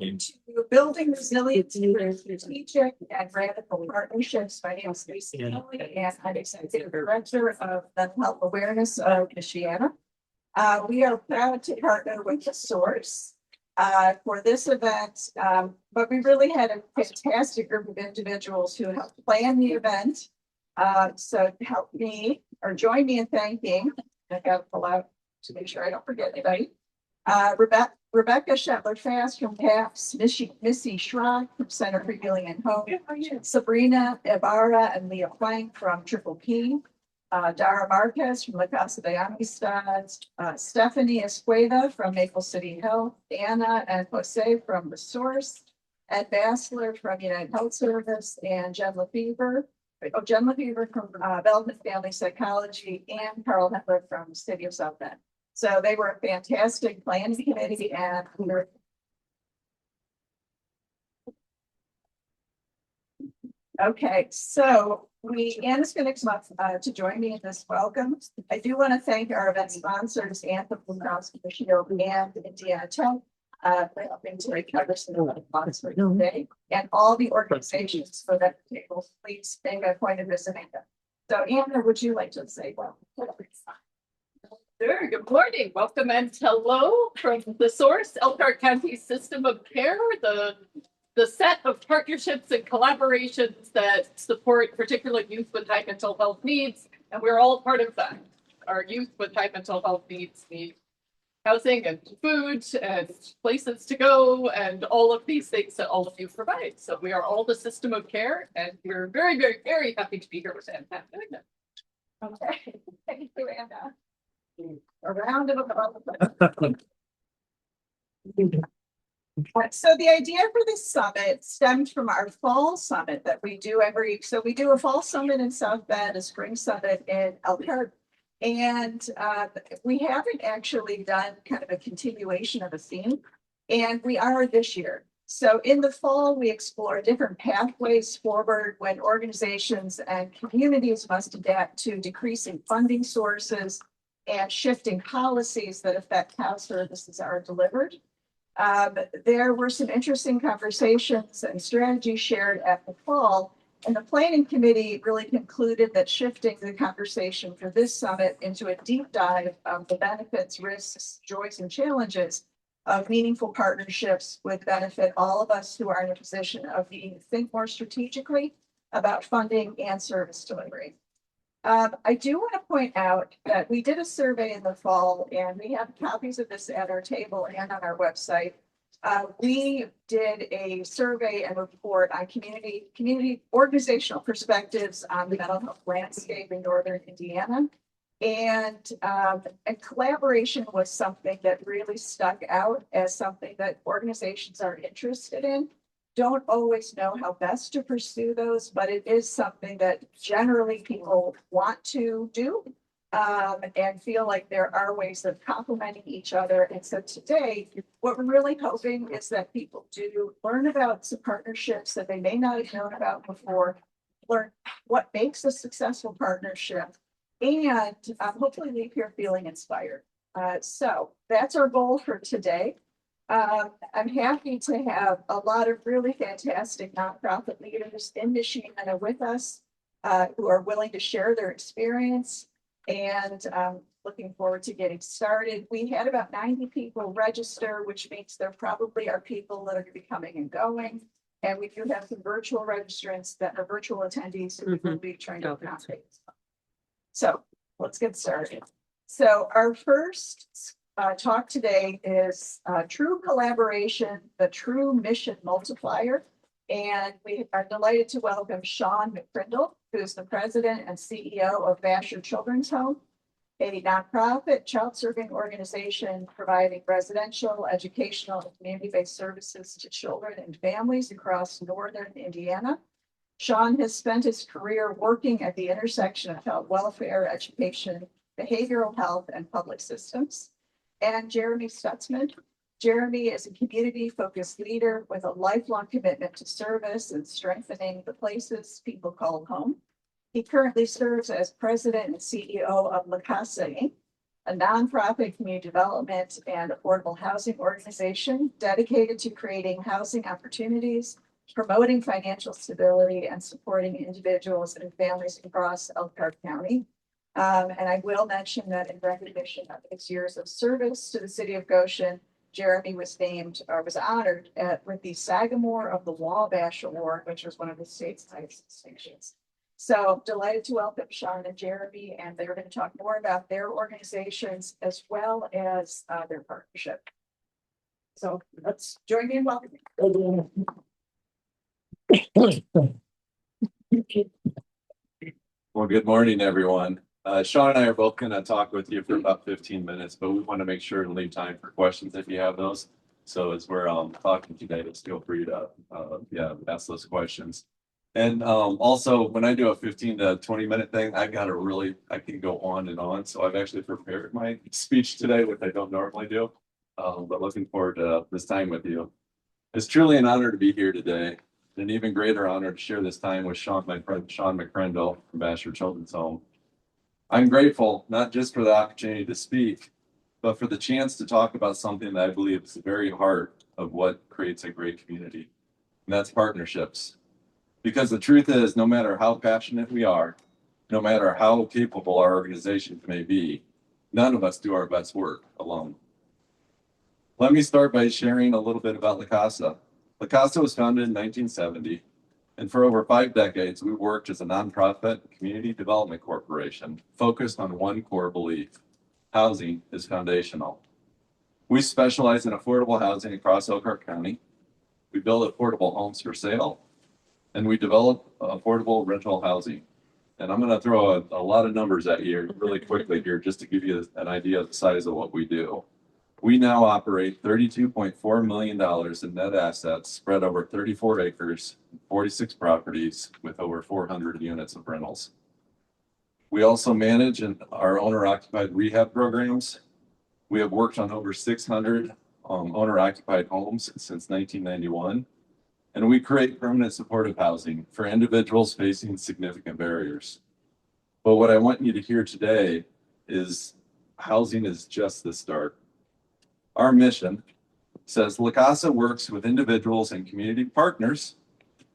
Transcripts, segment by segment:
To building resilience through strategic and radical partnerships. My name is Lisa Melanie, and I'm Executive Director of Mental Health Awareness of Michiana. We are proud to partner with The Source for this event, but we really had a fantastic group of individuals who helped plan the event. So help me or join me in thanking. I got to pull out to make sure I don't forget anybody. Rebecca Shetler Fast from CAPS, Missy Schrock from Center for Healing and Hope, Sabrina Ibarra and Leah Plank from Triple P, Dara Marquez from Lacasa de Amidst, Stephanie Escueda from Maple City Health, Anna and Jose from The Source, Ed Bassler from United Health Service, and Jen Lefevre from Belgian Family Psychology, and Carl Hetler from the City of South Bend. So they were a fantastic planning committee, and we're okay. So Anna's going to come up to join me in this welcome. I do want to thank our event sponsors, Anthem, Shield, and Indiana Tech, for helping to recover some of the funds for today, and all the organizations for that table. Please make a point of visiting them. So Anna, would you like to say well? Sure. Good morning. Welcome and hello from The Source, Elkhart County System of Care, the set of partnerships and collaborations that support particular youth with high mental health needs, and we're all part of that. Our youth with high mental health needs need housing and food and places to go and all of these things that all of you provide. So we are all the system of care, and we're very, very, very happy to be here with Anna. Okay. Thank you, Anna. A round of applause. So the idea for this summit stemmed from our fall summit that we do we do a fall summit in South Bend, a spring summit in Elkhart, and we haven't actually done kind of a continuation of a theme, and we are this year. So in the fall, we explore different pathways forward when organizations and communities must adapt to decreasing funding sources and shifting policies that affect how services are delivered. There were some interesting conversations and strategies shared at the fall, and the planning committee really concluded that shifting the conversation for this summit into a deep dive of the benefits, risks, joys, and challenges of meaningful partnerships would benefit all of us who are in a position of needing to think more strategically about funding and service delivery. I do want to point out that we did a survey in the fall, and we have copies of this at our table and on our website. We did a survey and report on community organizational perspectives on the mental health landscape in Northern Indiana. And collaboration was something that really stuck out as something that organizations are interested in. Don't always know how best to pursue those, but it is something that generally people want to do and feel like there are ways of complementing each other. And so today, what we're really hoping is that people do learn about some partnerships that they may not have known about before, learn what makes a successful partnership, and hopefully leave here feeling inspired. So that's our goal for today. I'm happy to have a lot of really fantastic nonprofit leaders in Michiana with us who are willing to share their experience, and looking forward to getting started. We had about 90 people register, which means there probably are people that are going to be coming and going. And we do have some virtual registrants that are virtual attendees who will be trying to accommodate. So let's get started. So our first talk today is True Collaboration, the True Mission Multiplier. And we are delighted to welcome Sean McCrindle, who's the president and CEO of Bashor Children's Home, a nonprofit child serving organization providing residential, educational, and community-based services to children and families across Northern Indiana. Sean has spent his career working at the intersection of child welfare, education, behavioral health, and public systems. And Jeremy Stutsman. Jeremy is a community-focused leader with a lifelong commitment to service and strengthening the places people call home. He currently serves as president and CEO of Lacasa, Inc., a nonprofit community development and affordable housing organization dedicated to creating housing opportunities, promoting financial stability, and supporting individuals and families across Elkhart County. And I will mention that in recognition of his years of service to the city of Goshen, Jeremy was honored with the Sizemore of the Wabash Award, which was one of the state's highest distinctions. So delighted to welcome Sean and Jeremy, and they're going to talk more about their organizations as well as their partnership. So let's join me in welcoming. Well, good morning, everyone. Sean and I are both going to talk with you for about 15 minutes, but we want to make sure to leave time for questions if you have those. So as we're talking today, just feel free to ask those questions. And also, when I do a 15 to 20 minute thing, I can go on and on. So I've actually prepared my speech today, which I don't normally do, but looking forward to this time with you. It's truly an honor to be here today. An even greater honor to share this time with Sean, my friend Sean McCrindle from Bashor Children's Home. I'm grateful not just for the opportunity to speak, but for the chance to talk about something that I believe is the very heart of what creates a great community, and that's partnerships. Because the truth is, no matter how passionate we are, no matter how capable our organizations may be, none of us do our best work alone. Let me start by sharing a little bit about Lacasa. Lacasa was founded in 1970. And for over 5 decades, we worked as a nonprofit community development corporation focused on one core belief: housing is foundational. We specialize in affordable housing across Elkhart County. We build affordable homes for sale, and we develop affordable rental housing. And I'm going to throw a lot of numbers at you really quickly here just to give you an idea of the size of what we do. We now operate $32.4 million in net assets spread over 34 acres, 46 properties with over 400 units of rentals. We also manage our owner-occupied rehab programs. We have worked on over 600 owner-occupied homes since 1991, and we create permanent supportive housing for individuals facing significant barriers. But what I want you to hear today is housing is just the start. Our mission says Lacasa works with individuals and community partners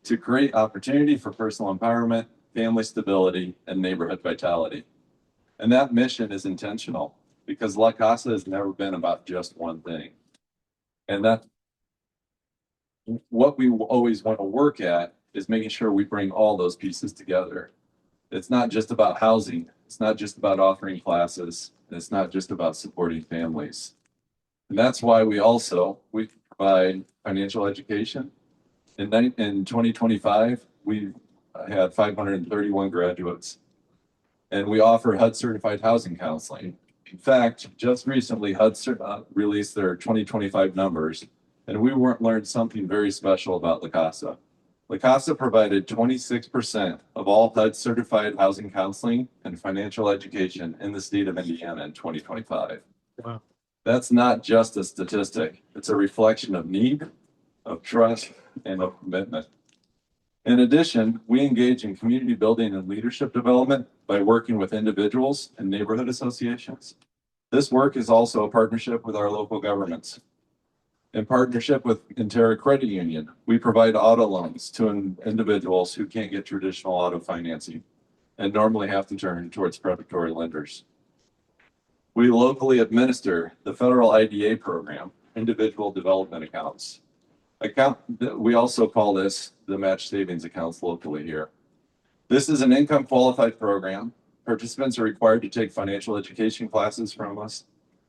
to create opportunity for personal empowerment, family stability, and neighborhood vitality. And that mission is intentional because Lacasa has never been about just one thing. And that what we always want to work at is making sure we bring all those pieces together. It's not just about housing. It's not just about offering classes. And it's not just about supporting families. And that's why we provide financial education. In 2025, we had 531 graduates, and we offer HUD certified housing counseling. In fact, just recently, HUD released their 2025 numbers, and we learned something very special about Lacasa. Lacasa provided 26% of all HUD certified housing counseling and financial education in the state of Indiana in 2025. Wow. That's not just a statistic. It's a reflection of need, of trust, and of commitment. In addition, we engage in community building and leadership development by working with individuals and neighborhood associations. This work is also a partnership with our local governments. In partnership with Intera Credit Union, we provide auto loans to individuals who can't get traditional auto financing and normally have to turn towards predatory lenders. We locally administer the federal IDA program, Individual Development Accounts. We also call this the match savings accounts locally here. This is an income qualified program. Participants are required to take financial education classes from us.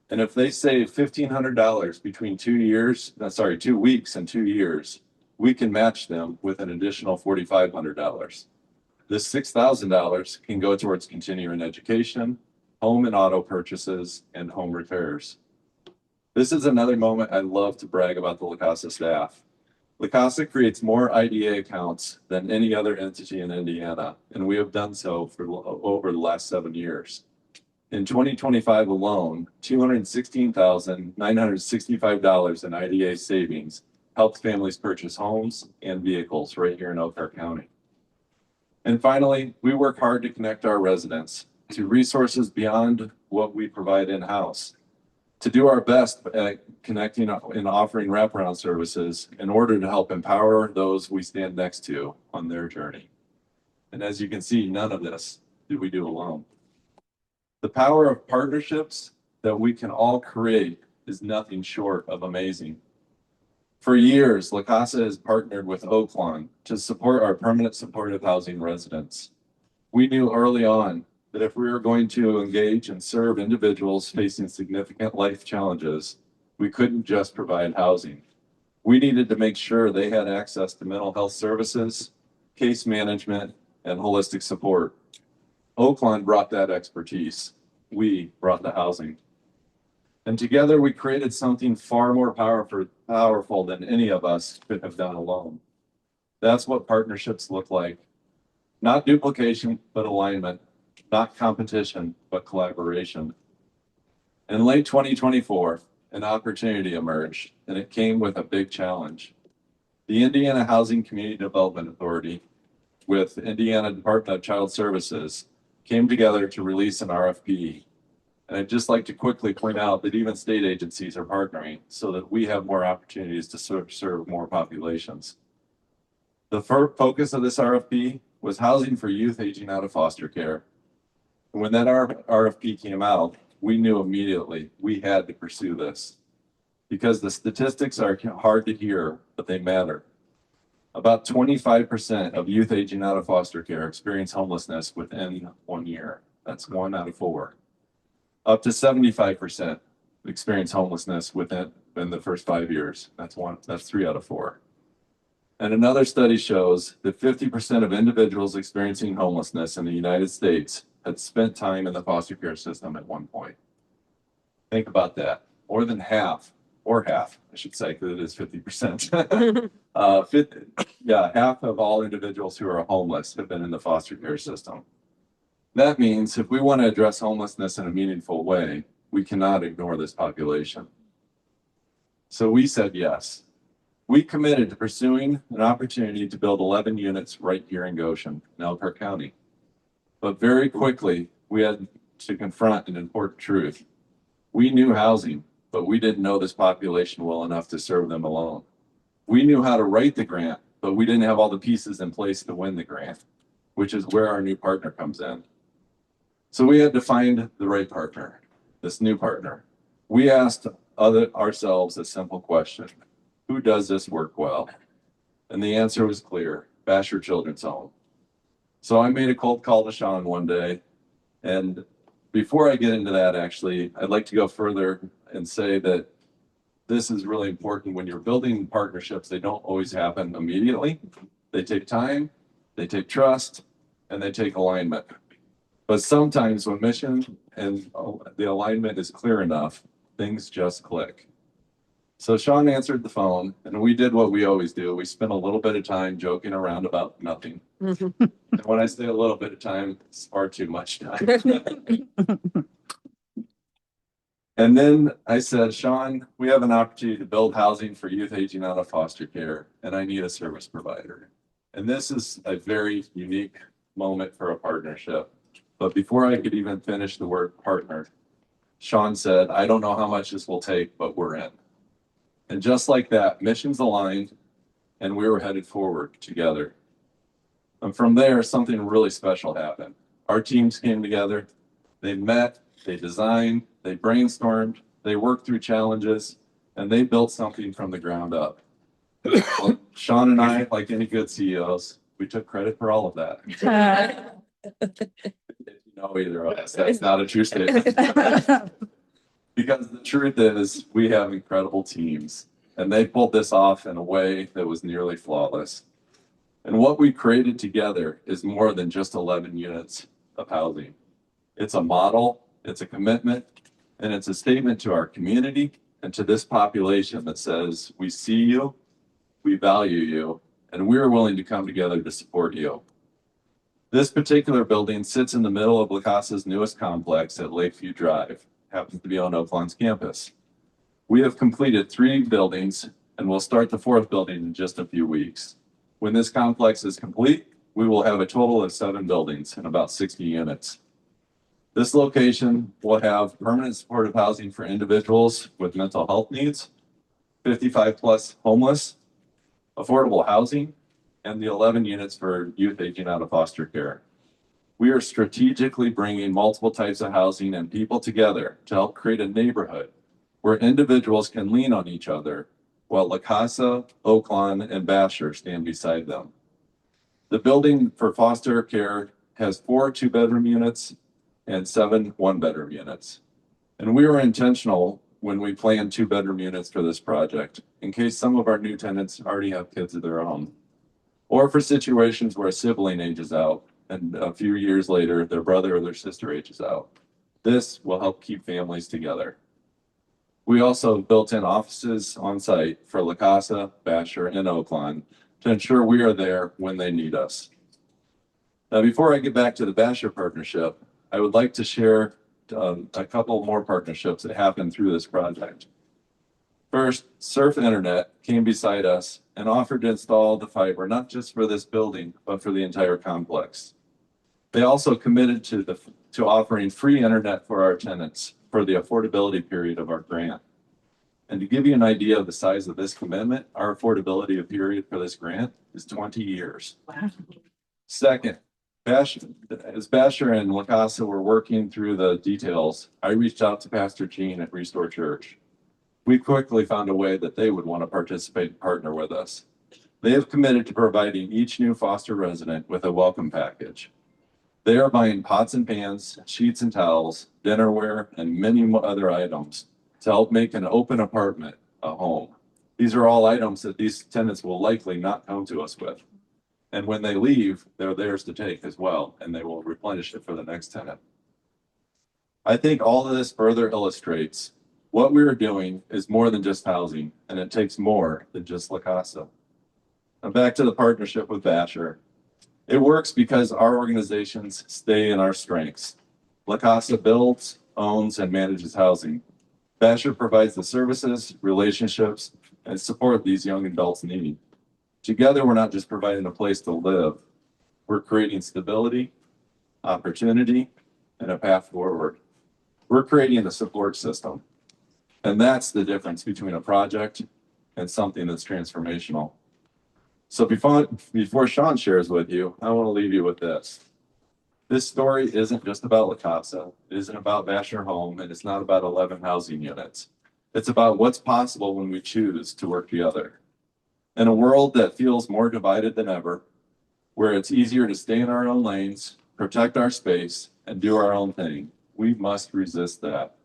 And if they save $1,500 between 2 weeks and 2 years, we can match them with an additional $4,500. This $6,000 can go towards continuing education, home and auto purchases, and home repairs. This is another moment I love to brag about the Lacasa staff. Lacasa creates more IDA accounts than any other entity in Indiana, and we have done so for over the last 7 years. In 2025 alone, $216,965 in IDA savings helped families purchase homes and vehicles right here in Elkhart County. And finally, we work hard to connect our residents to resources beyond what we provide in-house, to do our best at connecting and offering wraparound services in order to help empower those we stand next to on their journey. And as you can see, none of this did we do alone. The power of partnerships that we can all create is nothing short of amazing. For years, Lacasa has partnered with Oaklawn to support our permanent supportive housing residents. We knew early on that if we were going to engage and serve individuals facing significant life challenges, we couldn't just provide housing. We needed to make sure they had access to mental health services, case management, and holistic support. Oaklawn brought that expertise. We brought the housing. And together we created something far more powerful than any of us could have done alone. That's what partnerships look like. Not duplication, but alignment. Not competition, but collaboration. In late 2024, an opportunity emerged, and it came with a big challenge. The Indiana Housing Community Development Authority, with Indiana Department of Child Services, came together to release an RFP. And I'd just like to quickly point out that even state agencies are partnering so that we have more opportunities to serve more populations. The focus of this RFP was housing for youth aging out of foster care. When that RFP came out, we knew immediately we had to pursue this because the statistics are hard to hear, but they matter. About 25% of youth aging out of foster care experience homelessness within 1 year. That's 1 out of 4. Up to 75% experience homelessness within the first 5 years. That's 3 out of 4. And another study shows that 50% of individuals experiencing homelessness in the United States had spent time in the foster care system at one point. Think about that. More than half, or half, I should say, because it is 50%. Half of all individuals who are homeless have been in the foster care system. That means if we want to address homelessness in a meaningful way, we cannot ignore this population. So we said yes. We committed to pursuing an opportunity to build 11 units right here in Goshen, in Elkhart County. But very quickly, we had to confront an important truth. We knew housing, but we didn't know this population well enough to serve them alone. We knew how to write the grant, but we didn't have all the pieces in place to win the grant, which is where our new partner comes in. So we had to find the right partner, this new partner. We asked ourselves a simple question: who does this work well? And the answer was clear: Bashor Children's Home. So I made a cold call to Sean one day. And before I get into that, actually, I'd like to go further and say that this is really important. When you're building partnerships, they don't always happen immediately. They take time, they take trust, and they take alignment. But sometimes when mission and the alignment is clear enough, things just click. So Sean answered the phone, and we did what we always do. We spent a little bit of time joking around about nothing. And when I say a little bit of time, it's far too much time. And then I said, Sean, we have an opportunity to build housing for youth aging out of foster care, and I need a service provider. And this is a very unique moment for a partnership. But before I could even finish the word partner, Sean said, I don't know how much this will take, but we're in. And just like that, missions aligned, and we were headed forward together. And from there, something really special happened. Our teams came together, they met, they designed, they brainstormed, they worked through challenges, and they built something from the ground up. Well, Sean and I, like any good CEOs, we took credit for all of that. No, either of us. That's not a true statement. Because the truth is, we have incredible teams, and they pulled this off in a way that was nearly flawless. And what we created together is more than just 11 units of housing. It's a model, it's a commitment, and it's a statement to our community and to this population that says, we see you, we value you, and we're willing to come together to support you. This particular building sits in the middle of Lacasa's newest complex at Lakeview Drive, happens to be on Oaklawn's campus. We have completed 3 buildings, and we'll start the 4th building in just a few weeks. When this complex is complete, we will have a total of 7 buildings and about 60 units. This location will have permanent supportive housing for individuals with mental health needs, 55+ homeless, affordable housing, and the 11 units for youth aging out of foster care. We are strategically bringing multiple types of housing and people together to help create a neighborhood where individuals can lean on each other while Lacasa, Oaklawn, and Bashor stand beside them. The building for foster care has 4 2-bedroom units and 7 1-bedroom units. And we were intentional when we planned 2-bedroom units for this project, in case some of our new tenants already have kids of their own, or for situations where a sibling ages out and a few years later, their brother or their sister ages out. This will help keep families together. We also built in offices on site for Lacasa, Bashor, and Oaklawn to ensure we are there when they need us. Now, before I get back to the Bashor partnership, I would like to share a couple more partnerships that happened through this project. First, Surf Internet came beside us and offered to install the fiber, not just for this building, but for the entire complex. They also committed to offering free internet for our tenants for the affordability period of our grant. And to give you an idea of the size of this commitment, our affordability period for this grant is 20 years. Wow. Second, as Bashor and Lacasa were working through the details, I reached out to Pastor Gene at Restore Church. We quickly found a way that they would want to participate and partner with us. They have committed to providing each new foster resident with a welcome package. They are buying pots and pans, sheets and towels, dinnerware, and many other items to help make an open apartment a home. These are all items that these tenants will likely not come to us with. And when they leave, they're theirs to take as well, and they will replenish it for the next tenant. I think all of this further illustrates what we are doing is more than just housing, and it takes more than just Lacasa. Now back to the partnership with Bashor. It works because our organizations stay in our strengths. Lacasa builds, owns, and manages housing. Bashor provides the services, relationships, and support these young adults need. Together, we're not just providing a place to live, we're creating stability, opportunity, and a path forward. We're creating a support system. And that's the difference between a project and something that's transformational. So before Sean shares with you, I want to leave you with this. This story isn't just about Lacasa, it isn't about Bashor Home, and it's not about 11 housing units. It's about what's possible when we choose to work together. In a world that feels more divided than ever, where it's easier to stay in our own lanes, protect our space, and do our own thing, we must resist that.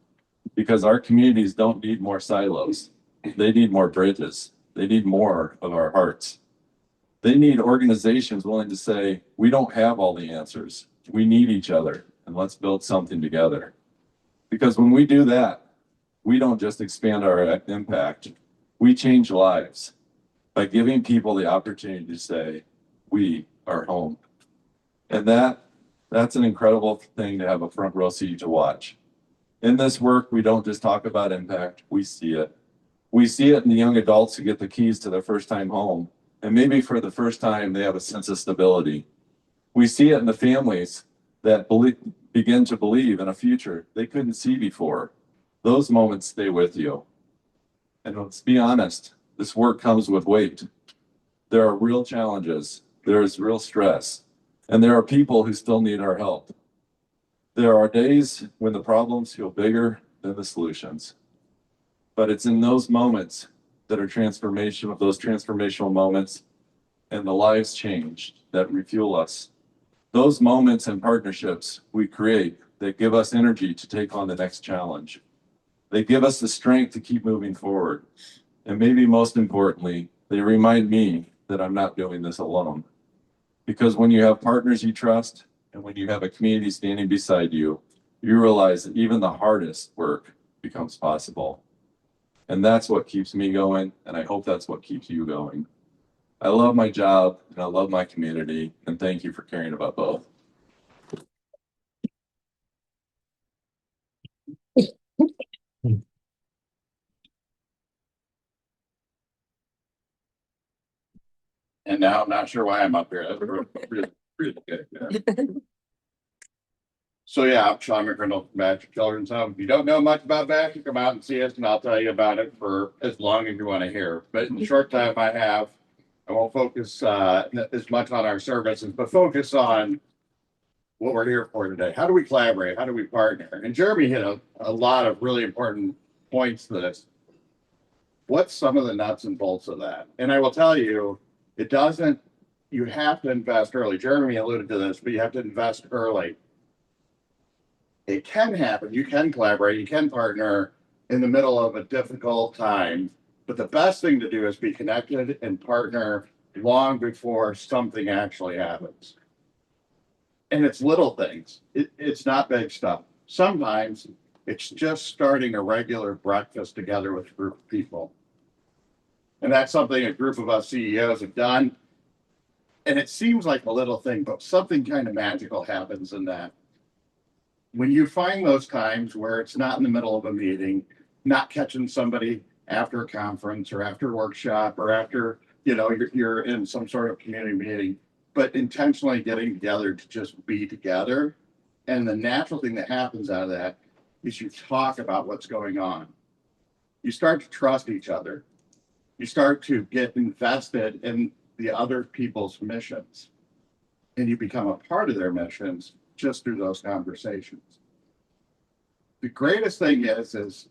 Because our communities don't need more silos. They need more bridges. They need more of our hearts. They need organizations willing to say, we don't have all the answers. We need each other, and let's build something together. Because when we do that, we don't just expand our impact, we change lives by giving people the opportunity to say, we are home. And that's an incredible thing to have a front row seat to watch. In this work, we don't just talk about impact, we see it. We see it in the young adults who get the keys to their first time home. And maybe for the first time, they have a sense of stability. We see it in the families that begin to believe in a future they couldn't see before. Those moments stay with you. And let's be honest, this work comes with weight. There are real challenges, there is real stress, and there are people who still need our help. There are days when the problems feel bigger than the solutions. But it's in those moments that are transformational, those transformational moments, and the lives changed that refuel us. Those moments and partnerships we create that give us energy to take on the next challenge. They give us the strength to keep moving forward. And maybe most importantly, they remind me that I'm not doing this alone. Because when you have partners you trust, and when you have a community standing beside you, you realize that even the hardest work becomes possible. And that's what keeps me going, and I hope that's what keeps you going. I love my job, and I love my community, and thank you for caring about both. And now I'm not sure why I'm up here. That's really good. Yeah. So yeah, I'm Sean McCrindle from Bashor Children's Home. If you don't know much about Bashor, come out and see us and I'll tell you about it for as long as you want to hear. But in the short time I have, I won't focus as much on our services, but focus on what we're here for today. How do we collaborate? How do we partner? And Jeremy hit a lot of really important points to this. What's some of the nuts and bolts of that? And I will tell you, it doesn't, you have to invest early. Jeremy alluded to this, but you have to invest early. It can happen. You can collaborate, you can partner in the middle of a difficult time. But the best thing to do is be connected and partner long before something actually happens. And it's little things. It's not big stuff. Sometimes it's just starting a regular breakfast together with a group of people. And that's something a group of us CEOs have done. And it seems like a little thing, but something kind of magical happens in that. When you find those times where it's not in the middle of a meeting, not catching somebody after a conference or after a workshop or after, you're in some sort of community meeting, but intentionally getting together to just be together. And the natural thing that happens out of that is you talk about what's going on. You start to trust each other. You start to get invested in the other people's missions. And you become a part of their missions just through those conversations. The greatest thing is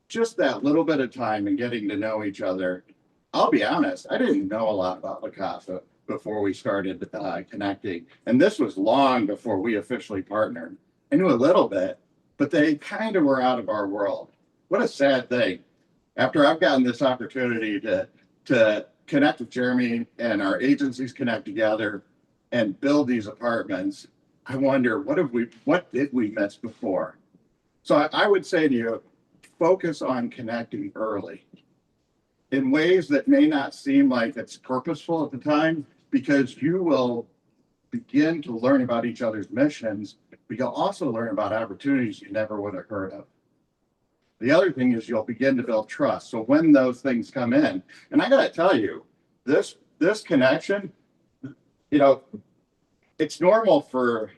just that little bit of time and getting to know each other. I'll be honest, I didn't know a lot about Lacasa before we started connecting. And this was long before we officially partnered. I knew a little bit, but they kind of were out of our world. What a sad thing. After I've gotten this opportunity to connect with Jeremy and our agencies connect together and build these apartments, I wonder, what did we miss before? So I would say to you, focus on connecting early in ways that may not seem like it's purposeful at the time, because you will begin to learn about each other's missions, but you'll also learn about opportunities you never would have heard of. The other thing is you'll begin to build trust. So when those things come in, and I got to tell you, this connection, it's normal for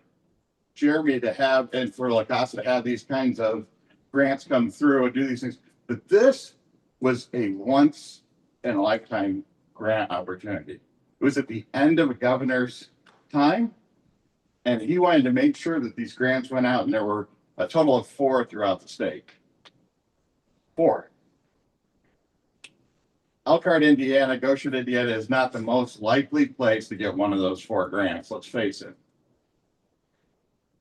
Jeremy to have and for Lacasa to have these kinds of grants come through and do these things, but this was a once in a lifetime grant opportunity. It was at the end of a governor's time, and he wanted to make sure that these grants went out, and there were a total of 4 throughout the state. 4. Elkhart, Indiana, Goshen, Indiana is not the most likely place to get one of those 4 grants, let's face it.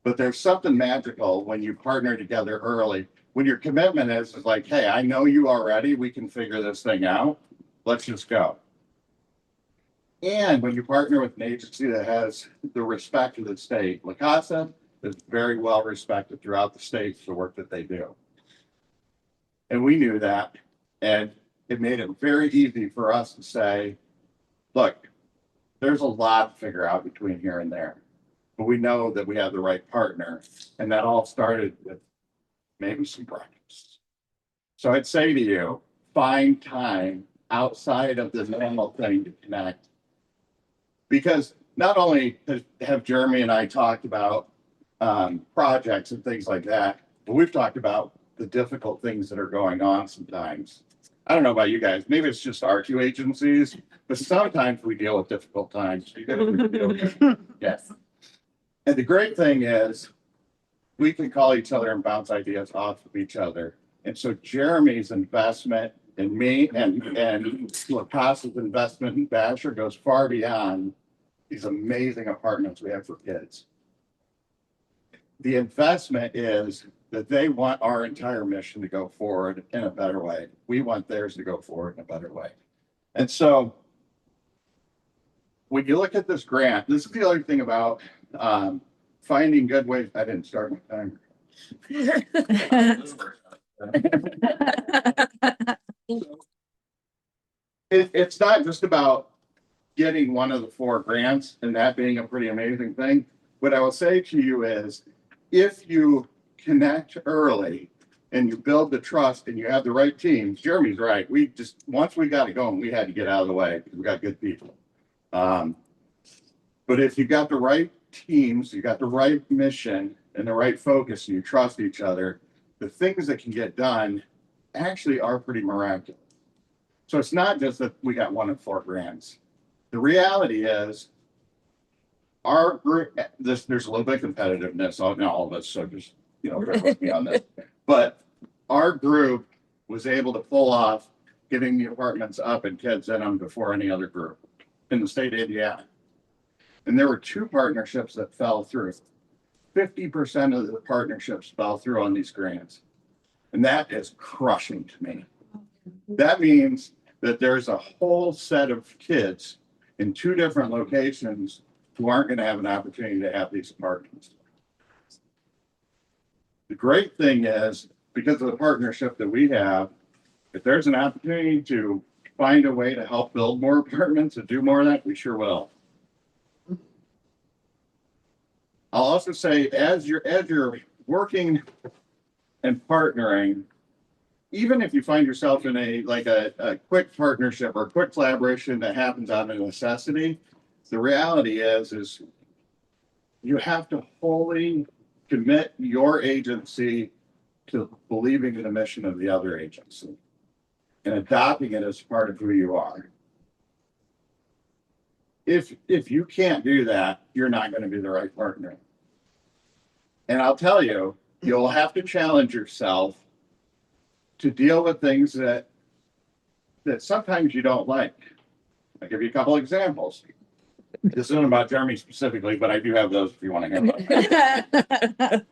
But there's something magical when you partner together early, when your commitment is like, hey, I know you already, we can figure this thing out, let's just go. And when you partner with an agency that has the respect of the state, Lacasa is very well respected throughout the state for the work that they do. And we knew that, and it made it very easy for us to say, look, there's a lot to figure out between here and there, but we know that we have the right partner. And that all started with maybe some practice. So I'd say to you, find time outside of the normal thing to connect. Because not only have Jeremy and I talked about projects and things like that, but we've talked about the difficult things that are going on sometimes. I don't know about you guys, maybe it's just our 2 agencies, but sometimes we deal with difficult times. Yes. And the great thing is we can call each other and bounce ideas off of each other. And so Jeremy's investment in me and Lacasa's investment in Bashor goes far beyond these amazing apartments we have for kids. The investment is that they want our entire mission to go forward in a better way. We want theirs to go forward in a better way. And so when you look at this grant, this is the other thing about finding good ways. I didn't start my timer. It's not just about getting one of the 4 grants and that being a pretty amazing thing. What I will say to you is, if you connect early and you build the trust and you have the right teams, Jeremy's right. Once we got it going, we had to get out of the way because we got good people. But if you got the right teams, you got the right mission, and the right focus and you trust each other, the things that can get done actually are pretty miraculous. So it's not just that we got 1 in 4 grants. The reality is our group, there's a little bit of competitiveness on all of us, so just, bear with me on this. But our group was able to pull off getting the apartments up and kids in them before any other group in the state of Indiana. And there were 2 partnerships that fell through. 50% of the partnerships fell through on these grants. And that is crushing to me. That means that there's a whole set of kids in 2 different locations who aren't going to have an opportunity to have these apartments. The great thing is, because of the partnership that we have, if there's an opportunity to find a way to help build more apartments and do more of that, we sure will. I'll also say, as you're working and partnering, even if you find yourself in a quick partnership or quick collaboration that happens out of necessity, the reality is you have to wholly commit your agency to believing in the mission of the other agency and adopting it as part of who you are. If you can't do that, you're not going to be the right partner. And I'll tell you, you'll have to challenge yourself to deal with things that sometimes you don't like. I'll give you a couple examples. This isn't about Jeremy specifically, but I do have those if you want to hear about them.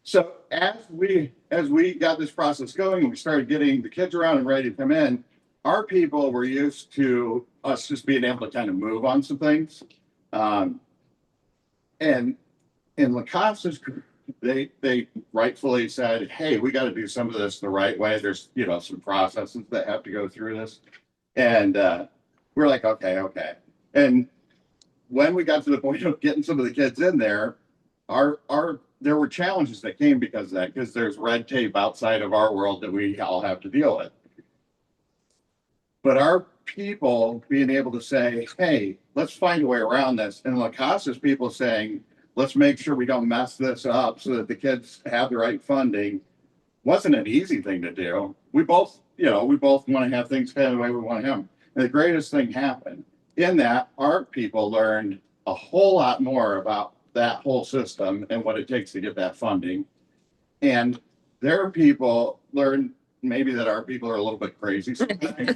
So as we got this process going and we started getting the kids around and ready to come in, our people were used to us just being able to kind of move on some things. And in Lacasa's group, they rightfully said, hey, we got to do some of this the right way. There's, some processes that have to go through this. And we're like, okay. And when we got to the point of getting some of the kids in there, there were challenges that came because of that, because there's red tape outside of our world that we all have to deal with. But our people being able to say, hey, let's find a way around this. And Lacasa's people saying, let's make sure we don't mess this up so that the kids have the right funding, wasn't an easy thing to do. We both want to have things kind of the way we want to have them. And the greatest thing happened in that our people learned a whole lot more about that whole system and what it takes to get that funding. And their people learned maybe that our people are a little bit crazy sometimes.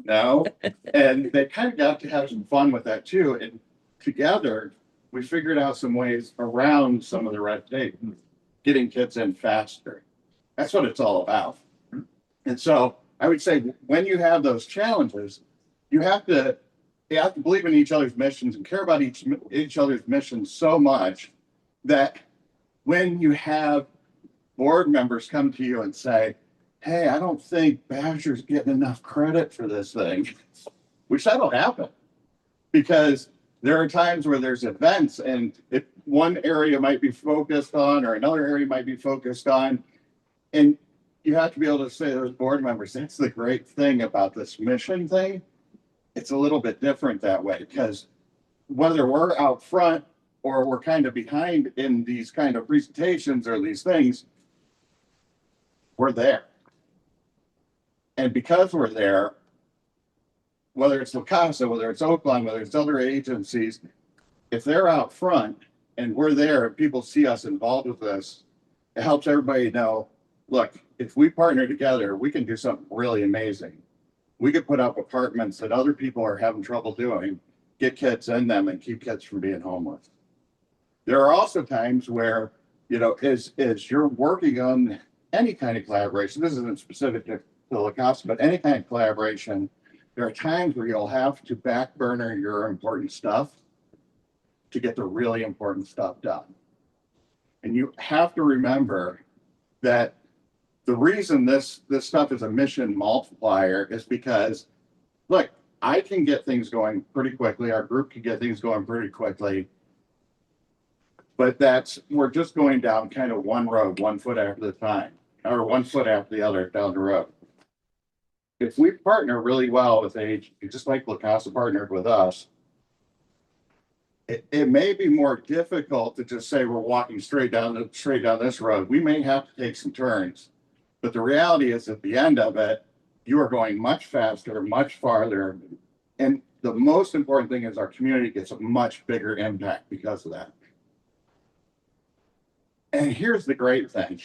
No. And they kind of got to have some fun with that too. And together, we figured out some ways around some of the red tape, getting kids in faster. That's what it's all about. And so I would say when you have those challenges, you have to believe in each other's missions and care about each other's missions so much that when you have board members come to you and say, hey, I don't think Bashor's getting enough credit for this thing, which that'll happen because there are times where there's events and if one area might be focused on or another area might be focused on, and you have to be able to say to those board members, that's the great thing about this mission thing. It's a little bit different that way because whether we're out front or we're kind of behind in these kind of presentations or these things, we're there. And because we're there, whether it's Lacasa, whether it's Oakland, whether it's other agencies, if they're out front and we're there and people see us involved with this, it helps everybody know, look, if we partner together, we can do something really amazing. We could put up apartments that other people are having trouble doing, get kids in them and keep kids from being homeless. There are also times where, as you're working on any kind of collaboration, this isn't specific to Lacasa, but any kind of collaboration, there are times where you'll have to back burner your important stuff to get the really important stuff done. And you have to remember that the reason this stuff is a mission multiplier is because, look, I can get things going pretty quickly. Our group can get things going pretty quickly. But we're just going down kind of one road, 1 foot after the time, or 1 foot after the other down the road. If we partner really well with agencies, just like Lacasa partnered with us, it may be more difficult to just say we're walking straight down this road. We may have to take some turns, but the reality is at the end of it, you are going much faster, much farther. And the most important thing is our community gets a much bigger impact because of that. And here's the great thing.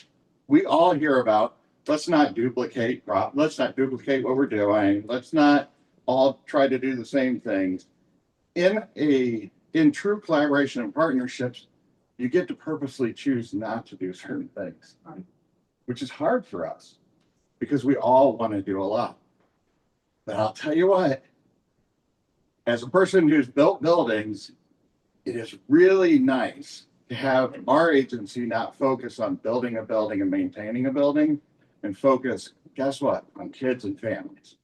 We all hear about, let's not duplicate what we're doing. Let's not all try to do the same things. In true collaboration and partnerships, you get to purposely choose not to do certain things, which is hard for us because we all want to do a lot. But I'll tell you what, as a person who's built buildings, it is really nice to have our agency not focus on building a building and maintaining a building and focus, guess what, on kids and families.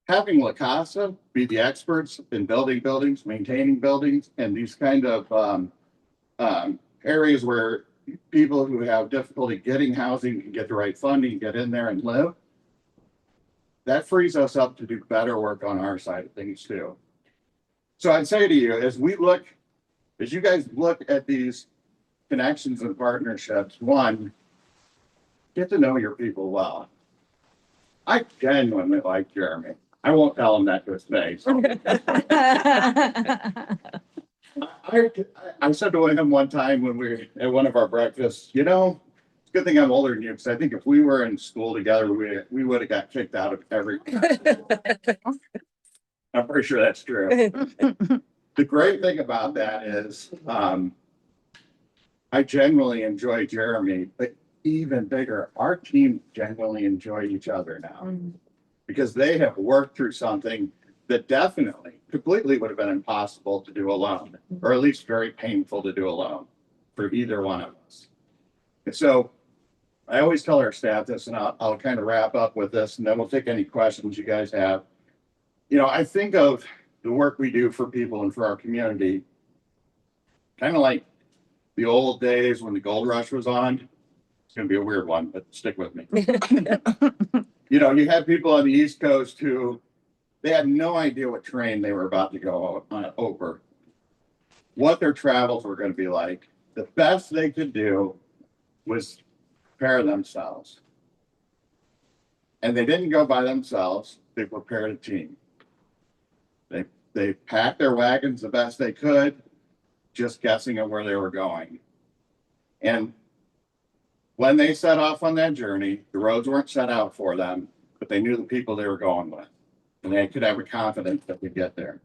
Having Lacasa be the experts in building buildings, maintaining buildings, and these kind of areas where people who have difficulty getting housing can get the right funding, get in there and live, that frees us up to do better work on our side of things too. So I'd say to you, as you guys look at these connections and partnerships, one, get to know your people well. I genuinely like Jeremy. I won't tell him that to his face. I said to him one time when we were at one of our breakfasts, you know, it's a good thing I'm older than you, because I think if we were in school together, we would have got kicked out of every. I'm pretty sure that's true. The great thing about that is I genuinely enjoy Jeremy, but even bigger, our team genuinely enjoy each other now because they have worked through something that definitely completely would have been impossible to do alone, or at least very painful to do alone for either one of us. And so I always tell our staff this, and I'll kind of wrap up with this, and then we'll take any questions you guys have. You know, I think of the work we do for people and for our community, kind of like the old days when the gold rush was on. It's going to be a weird one, but stick with me. You know, you had people on the East Coast who they had no idea what train they were about to go over, what their travels were going to be like. The best they could do was prepare themselves. And they didn't go by themselves. They prepared a team. They packed their wagons the best they could, just guessing at where they were going. And when they set off on that journey, the roads weren't set out for them, but they knew the people they were going with. And they could have a confidence that they'd get there.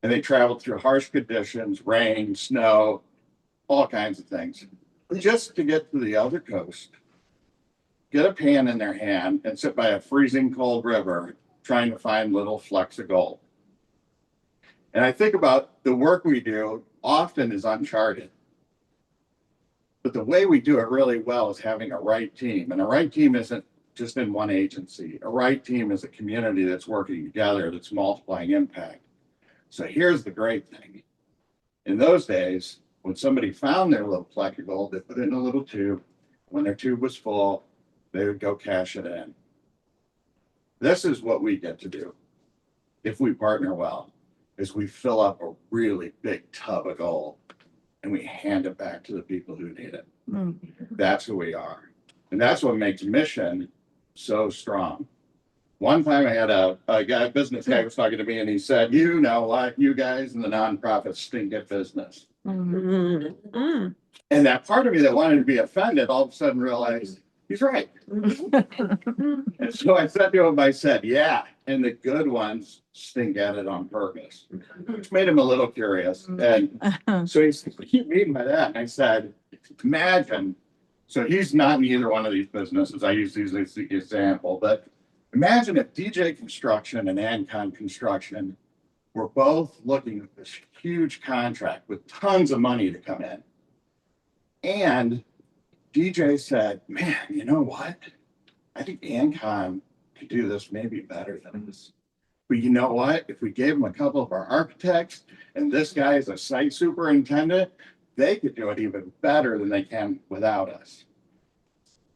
And they traveled through harsh conditions, rain, snow, all kinds of things, just to get to the other coast, get a pan in their hand, and sit by a freezing cold river trying to find little flecks of gold. And I think about the work we do often is uncharted. But the way we do it really well is having a right team. And a right team isn't just in one agency. A right team is a community that's working together, that's multiplying impact. So here's the great thing. In those days, when somebody found their little fleck of gold, they put it in a little tube. When their tube was full, they would go cash it in. This is what we get to do if we partner well, is we fill up a really big tub of gold and we hand it back to the people who need it. That's who we are. And that's what makes mission so strong. One time I had a business guy was talking to me and he said, you know, like you guys in the nonprofit stink at business. And that part of me that wanted to be offended all of a sudden realized he's right. And so I said to him, I said, yeah, and the good ones stink at it on purpose, which made him a little curious. And so he said, what do you mean by that? And I said, imagine, so he's not in either one of these businesses. I use these as the example, but imagine if DJ Construction and Ancon Construction were both looking at this huge contract with tons of money to come in. And DJ said, man, you know what? I think Ancon could do this maybe better than us. But you know what? If we gave them a couple of our architects and this guy is a site superintendent, they could do it even better than they can without us.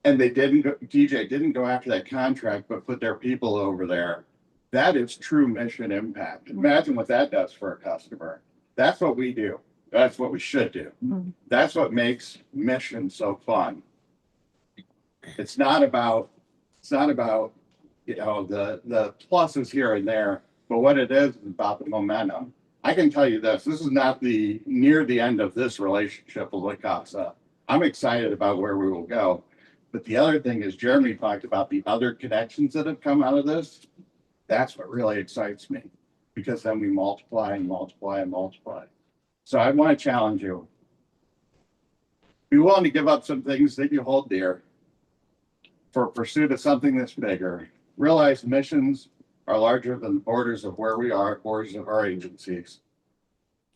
And they didn't go, DJ didn't go after that contract, but put their people over there That is true mission impact. Imagine what that does for a customer. That's what we do. That's what we should do. That's what makes mission so fun. It's not about, you know, the pluses here and there, but what it is about the momentum. I can tell you this is not near the end of this relationship with Lacasa. I'm excited about where we will go. But the other thing is Jeremy talked about the other connections that have come out of this. That's what really excites me, because then we multiply and multiply and multiply. So I want to challenge you. Be willing to give up some things that you hold dear for pursuit of something that's bigger. Realize missions are larger than the borders of where we are, borders of our agencies.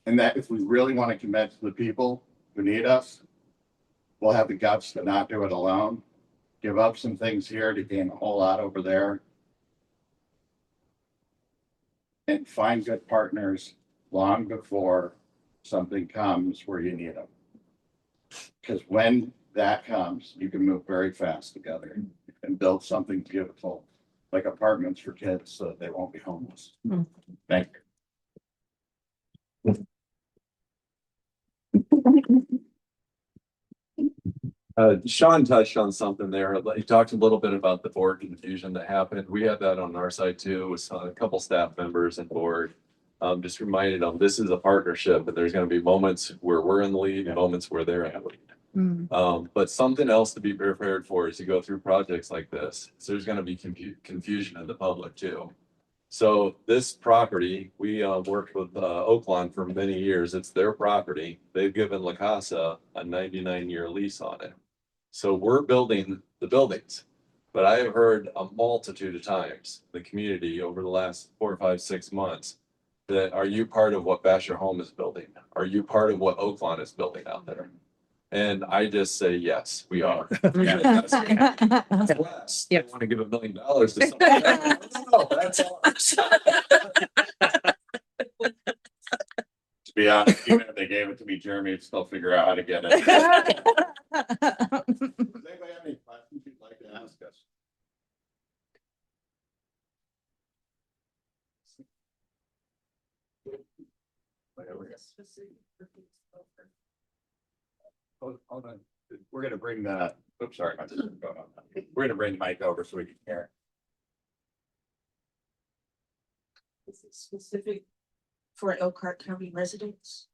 And that if we really want to commit to the people who need us, we'll have the guts to not do it alone. Give up some things here to gain a whole lot over there. And find good partners long before something comes where you need them. Because when that comes, you can move very fast together and build something beautiful, like apartments for kids so that they won't be homeless. Thank you. Sean touched on something there. He talked a little bit about the board confusion that happened. We had that on our side too, with a couple staff members and board. Just reminded them this is a partnership, and there's going to be moments where we're in the lead, moments where they're in the lead. But something else to be prepared for as you go through projects like this, is there's going to be confusion in the public too. So this property, we worked with Oaklawn for many years. It's their property. They've given Lacasa a 99-year lease on it. So we're building the buildings, but I have heard a multitude of times the community over the last 4, 5, 6 months that are you part of what Bashor Home is building? Are you part of what Oaklawn is building out there? And I just say, yes, we are. That's West. They want to give $1 million to someone. No, that's ours. To be honest, even if they gave it to me, Jeremy would still figure out how to get it. Does anybody have any questions you'd like to ask us? Hold on. We're gonna bring the. Oops, sorry. We're gonna bring the mic over so we can hear. Is it specific for Elkhart County residents?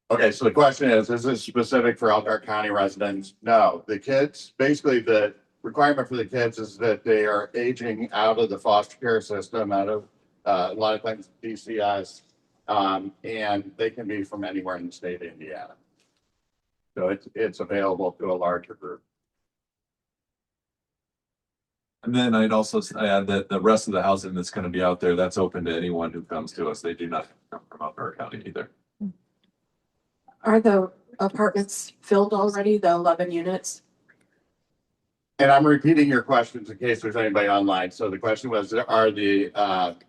Okay, so the question is this specific for Elkhart County residents? No, the kids, basically the requirement for the kids is that they are aging out of the foster care system, out of a lot of times DCS, and they can be from anywhere in the state of Indiana. So it's available to a larger group. And then I'd also add that the rest of the housing that's going to be out there, that's open to anyone who comes to us. They do not come from Elkhart County either. Are the apartments filled already, the 11 units? And I'm repeating your questions in case there's anybody online. So the question was, are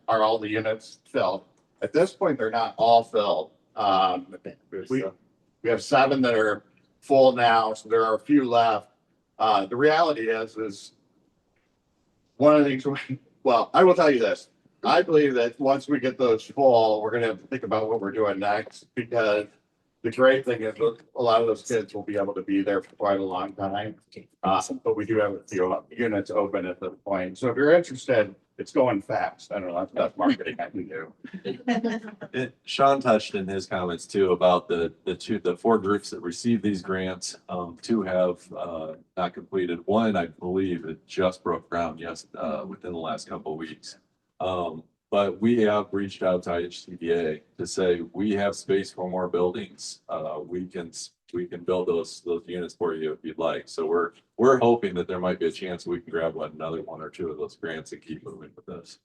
all the units filled? At this point, they're not all filled. We have 7 that are full now, so there are a few left. The reality is one of the things, well, I will tell you this. I believe that once we get those full, we're going to have to think about what we're doing next, because the great thing is a lot of those kids will be able to be there for quite a long time. But we do have a few units open at this point. So if you're interested, it's going fast. I don't know, that's marketing I can do. Sean touched in his comments too about the 4 groups that received these grants. 2 have not completed. 1, I believe, it just broke ground within the last couple of weeks. But we have reached out to IHCDA to say we have space for more buildings. We can build those units for you if you'd like. So we're hoping that there might be a chance we can grab another 1 or 2 of those grants and keep moving with this.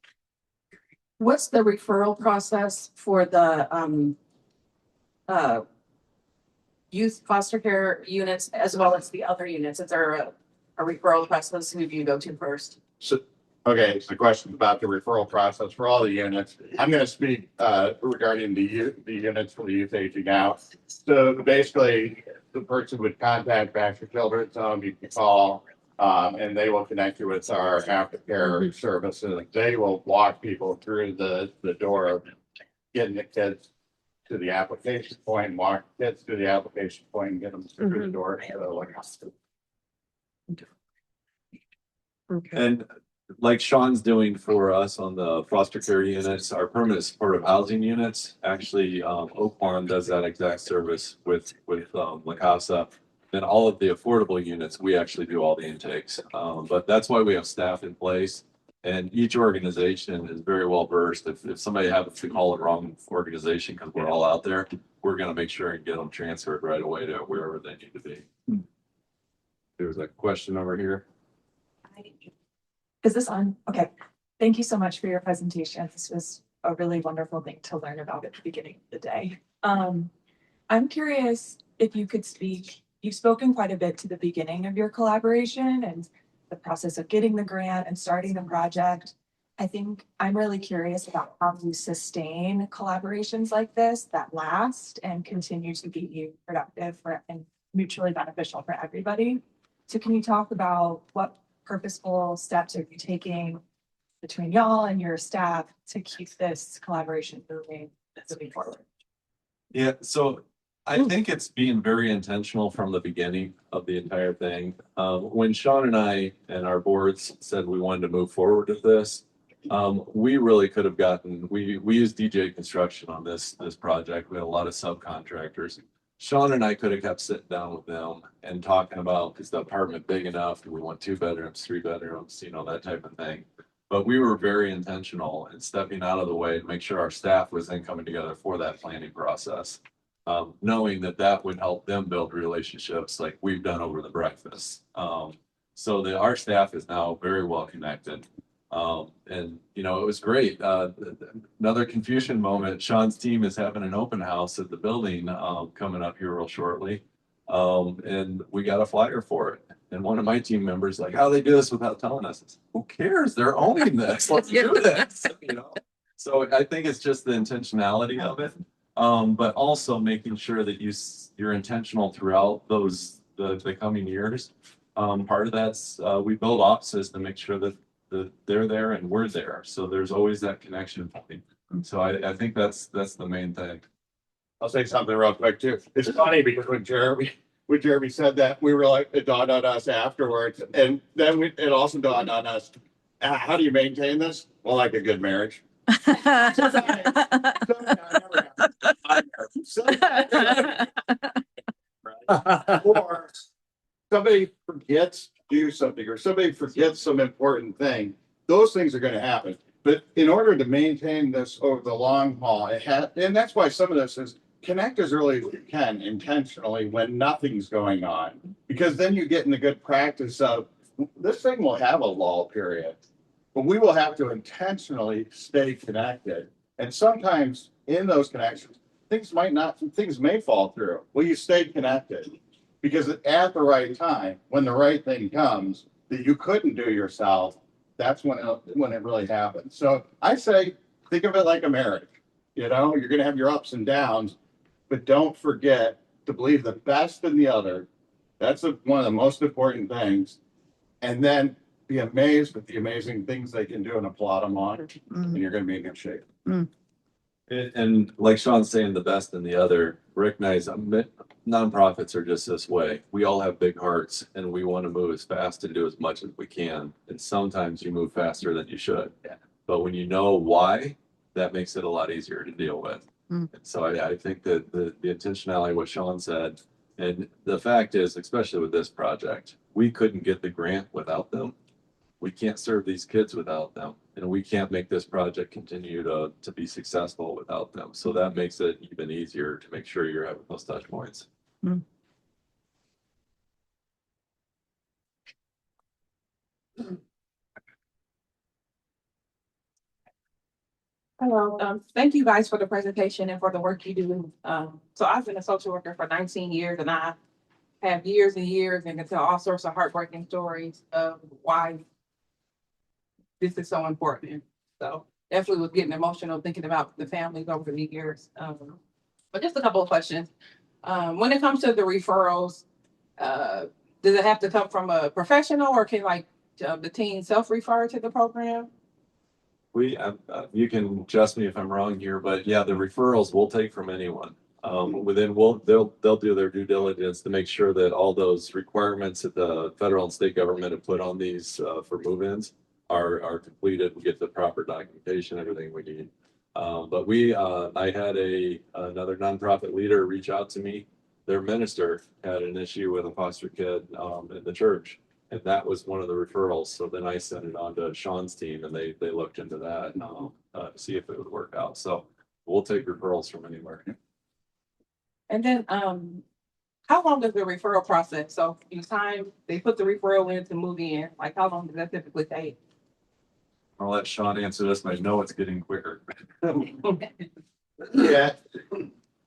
What's the referral process for the youth foster care units as well as the other units? Is there a referral process? Who do you go to first? Okay, so the question about the referral process for all the units. I'm going to speak regarding the units for the youth aging out. So basically, the person would contact Bashor Children's Home. You can call And they will connect you with our aftercare services. They will walk people through the door of getting the kids to the application point, walk kids to the application point and get them through the door. So, Okay. And like Sean's doing for us on the foster care units, our permanent supportive housing units, actually, Oak Farm does that exact service with Lacasa. Then all of the affordable units, we actually do all the intakes. But that's why we have staff in place. And each organization is very well versed. If somebody happens to call the wrong organization, because we're all out there, we're gonna make sure and get them transferred right away to wherever they need to be. There's a question over here. Is this on? Okay. Thank you so much for your presentation. This was a really wonderful thing to learn about at the beginning of the day. I'm curious if you could speak, you've spoken quite a bit to the beginning of your collaboration and the process of getting the grant and starting the project. I think I'm really curious about how you sustain collaborations like this that last and continue to be productive and mutually beneficial for everybody. So can you talk about what purposeful steps are you taking between y'all and your staff to keep this collaboration moving forward? Yeah, so I think it's being very intentional from the beginning of the entire thing. When Sean and I and our boards said we wanted to move forward with this, we really could have gotten, we used DJ Construction on this project. We had a lot of subcontractors. Sean and I could have kept sitting down with them and talking about, is the apartment big enough? Do we want 2 bedrooms, 3 bedrooms, that type of thing. But we were very intentional in stepping out of the way to make sure our staff was then coming together for that planning process. Knowing that would help them build relationships like we've done over the breakfast. So our staff is now very well connected. And it was great. Another confusion moment, Sean's team is having an open house at the building coming up here real shortly. And we got a flyer for it. And one of my team members like, how do they do this without telling us? Who cares? They're owning this. Let's do this. So I think it's just the intentionality of it. But also making sure that you're intentional throughout the coming years. Part of that's we build offices to make sure that they're there and we're there. So there's always that connection point. So I think that's the main thing. I'll say something real quick too. It's funny because when Jeremy said that, we were like, it dawned on us afterwards. And then it also dawned on us, how do you maintain this? Well, like a good marriage. Or somebody forgets to do something, or somebody forgets some important thing. Those things are going to happen. But in order to maintain this over the long haul, and that's why some of this is connect as early as you can intentionally when nothing's going on, because then you get in the good practice of this thing will have a lull period, but we will have to intentionally stay connected. And sometimes in those connections, things may fall through. Well, you stay connected because at the right time, when the right thing comes that you couldn't do yourself, that's when it really happens. So I say, think of it like a marriage. You're going to have your ups and downs, but don't forget to believe the best in the other. That's one of the most important things. And then be amazed at the amazing things they can do and applaud them on, and you're going to be in good shape. And like Sean's saying, the best in the other, recognize nonprofits are just this way. We all have big hearts and we want to move as fast and do as much as we can. And sometimes you move faster than you should. Yeah. But when you know why, that makes it a lot easier to deal with. And so I think that the intentionality, what Sean said, and the fact is, especially with this project, we couldn't get the grant without them. We can't serve these kids without them. And we can't make this project continue to be successful without them. So that makes it even easier to make sure you're having those touch points. Hello, thank you guys for the presentation and for the work you do. So I've been a social worker for 19 years and I have years and years and can tell all sorts of heartbreaking stories of why this is so important. So definitely was getting emotional thinking about the families over the years. But just a couple of questions. When it comes to the referrals, does it have to come from a professional or can like the teen self-refer to the program? We, you can adjust me if I'm wrong here, but yeah, the referrals we'll take from anyone. Within, they'll do their due diligence to make sure that all those requirements that the federal and state government have put on these, for move-ins are completed. We get the proper documentation, everything we need. But I had another nonprofit leader reach out to me. Their minister had an issue with a foster kid, in the church. And that was one of the referrals. So then I sent it on to Sean's team and they looked into that, to see if it would work out. So we'll take referrals from anywhere. And then, how long is the referral process? So they put the referral in to move in, like how long does that typically take? I'll let Sean answer this, but I know it's getting quicker. Yeah,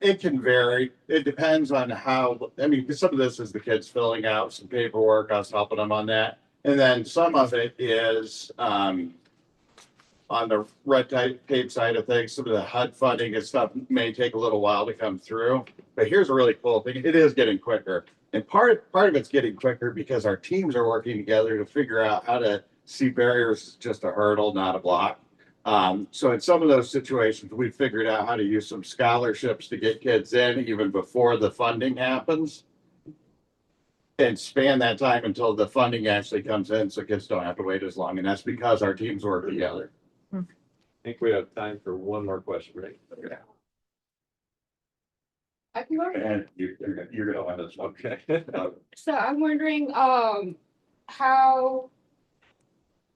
it can vary. It depends on how, I mean, 'cause some of this is the kids filling out some paperwork, us helping them on that. And then some of it is, on the red tape side of things, some of the HUD funding and stuff may take a little while to come through. But here's a really cool thing. It is getting quicker. And part of it's getting quicker because our teams are working together to figure out how to see barriers as just a hurdle, not a block. So in some of those situations, we figured out how to use some scholarships to get kids in even before the funding happens. And span that time until the funding actually comes in, so kids don't have to wait as long. And that's because our teams work together. I think we have time for one more question, right? I can learn. And you're gonna want this one. Okay. So I'm wondering,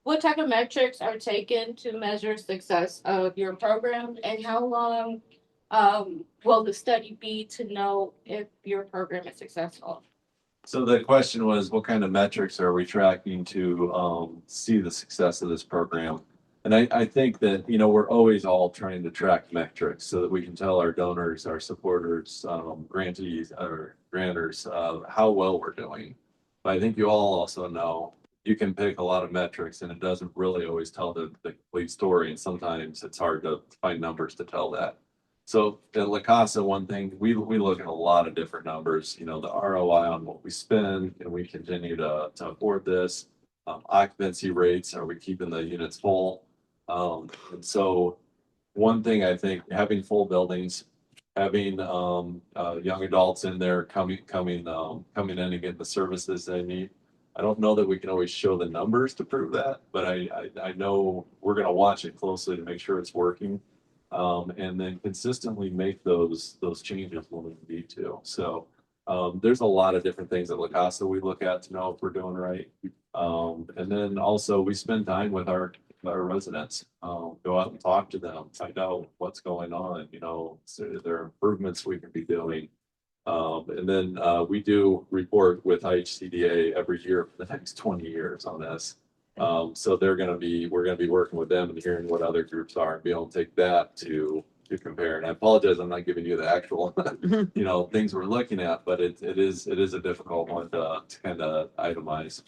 what type of metrics are taken to measure success of your program, and how long will the study be to know if your program is successful? So the question was, what kind of metrics are we tracking to see the success of this program? And I think that, we're always all trying to track metrics so that we can tell our donors, our supporters, grantees, or grantors, how well we're doing. But I think you all also know you can pick a lot of metrics and it doesn't really always tell the complete story. And sometimes it's hard to find numbers to tell that. So at Lacasa, one thing, we look at a lot of different numbers, the ROI on what we spend, and we continue to afford this. Occupancy rates, are we keeping the units full? And so one thing I think, having full buildings, having young adults in there coming in and getting the services they need. I don't know that we can always show the numbers to prove that, but I know we're going to watch it closely to make sure it's working. And then consistently make those changes when we need to. So there's a lot of different things at Lacasa we look at to know if we're doing right. And then also we spend time with our residents, go out and talk to them, find out what's going on, so there are improvements we can be doing. And then we do report with IHCDA every year for the next 20 years on this. So we're gonna be working with them and hearing what other groups are and be able to take that to compare. And I apologize, I'm not giving you the actual, things we're looking at, but it is a difficult one to kind of itemize.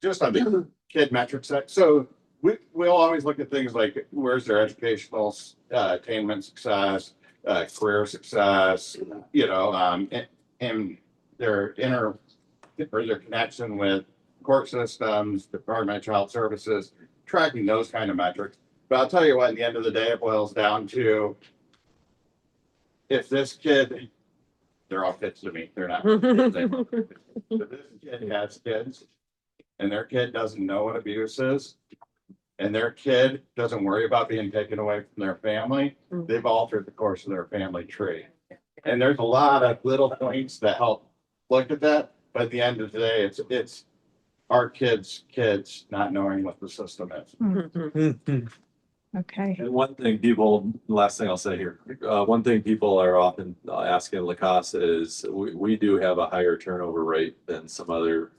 Just on the kid metric set. So we'll always look at things like where's their educational attainment success, career success, and their their connection with court systems, Department of Child Services, tracking those kind of metrics. But I'll tell you what, at the end of the day, it boils down to if this kid, they're all kids to me, they're not. If this kid has kids and their kid doesn't know what abuse is, and their kid doesn't worry about being taken away from their family, they've altered the course of their family tree. And there's a lot of little points that help look at that. But at the end of the day, it's our kids not knowing what the system is. Okay. And one thing last thing I'll say here, one thing people are often asking Lacasa is we do have a higher turnover rate than some other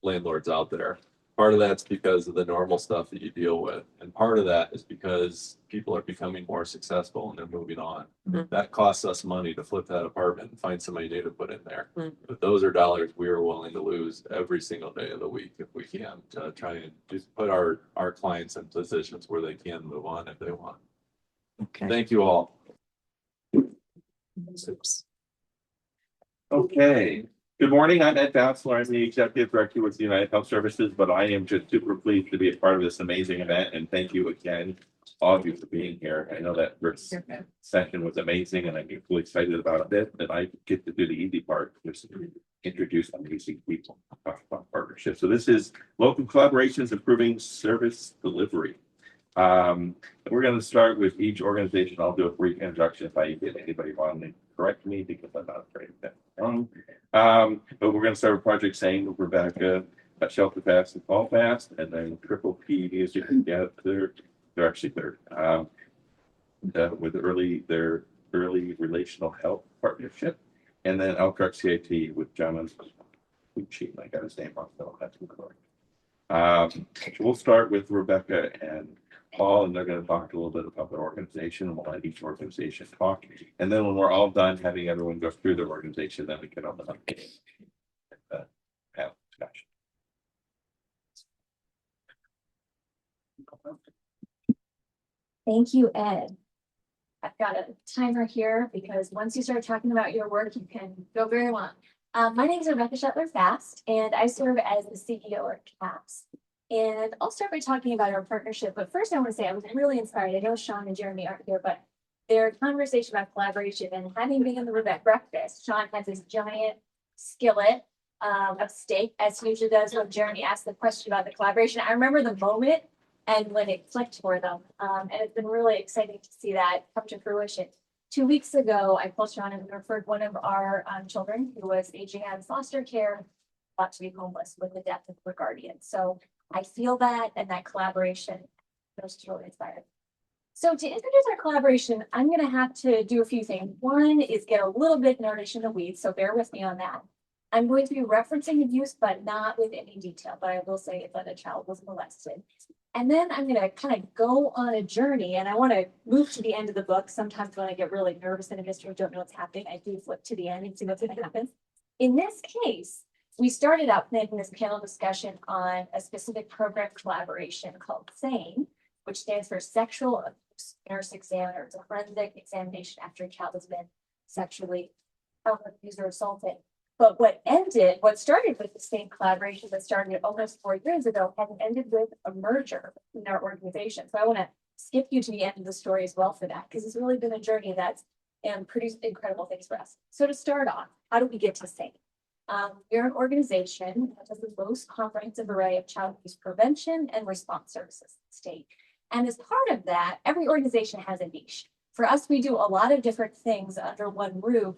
landlords out there. Part of that's because of the normal stuff that you deal with. And part of that is because people are becoming more successful and they're moving on. That costs us money to flip that apartment and find somebody new to put in there. But those are dollars we are willing to lose every single day of the week if we can, to try and just put our clients in positions where they can move on if they want. Okay. Thank you all. Oops. Okay, good morning. I'm Ed Bassler. I'm the Executive Director with the United Health Services, but I am just super pleased to be a part of this amazing event. And thank you again, all of you, for being here. I know that first session was amazing and I'm really excited about it. And I get to do the easy part, just introduce amazing people, talk about partnerships. So this is local collaborations improving service delivery. We're going to start with each organization. I'll do a brief introduction if I get anybody wrong, then correct me because I'm not afraid of that wrong. But we're going to start with Project SANE with Rebecca, Shelter Fast and Fall Fast, and then Triple P is they're actually third. With their early relational health partnership, and then Elkhart CIT with John Pucci. I got his name wrong, so that's correct. So we'll start with Rebecca and Paul, and they're going to talk a little bit about their organization, and we'll let each organization talk. And then when we're all done having everyone go through their organization, then we can open up and have discussion. Thank you, Ed. I've got a timer here because once you start talking about your work, you can go very long. My name is Rebecca Shetler Fast, and I serve as the CEO at CAPS. And I'll start by talking about our partnership. But first, I want to say I was really inspired. I know Sean and Jeremy aren't here, but their conversation about collaboration and having been in the Rebecca breakfast, Sean has this giant skillet of steak, as he usually does when Jeremy asked the question about the collaboration. I remember the moment and when it clicked for them. And it's been really exciting to see that come to fruition. 2 weeks ago, I called Sean and referred one of our children who was aging out of foster care, about to be homeless with the death of her guardian. So I feel that, and that collaboration was really inspired. So to introduce our collaboration, I'm going to have to do a few things. One is get a little bit nerdish in the weeds, so bear with me on that. I'm going to be referencing abuse, but not with any detail, but I will say that a child was molested. And then I'm going to kind of go on a journey, and I want to move to the end of the book. Sometimes when I get really nervous in a mystery, don't know what's happening, I do flip to the end and see what's going to happen. In this case, we started out planning this panel discussion on a specific program collaboration called SANE, which stands for Sexual Abuse Nurse Examiner. It's a forensic examination after a child has been sexually abused or assaulted. But what started with the SANE collaboration that started almost 4 years ago, has ended with a merger in our organization. So I want to skip you to the end of the story as well for that, because it's really been a journey that's produced incredible things for us. So to start off, how do we get to SANE? We're an organization that has the most comprehensive array of child abuse prevention and response services in the state. And as part of that, every organization has a niche. For us, we do a lot of different things under one roof,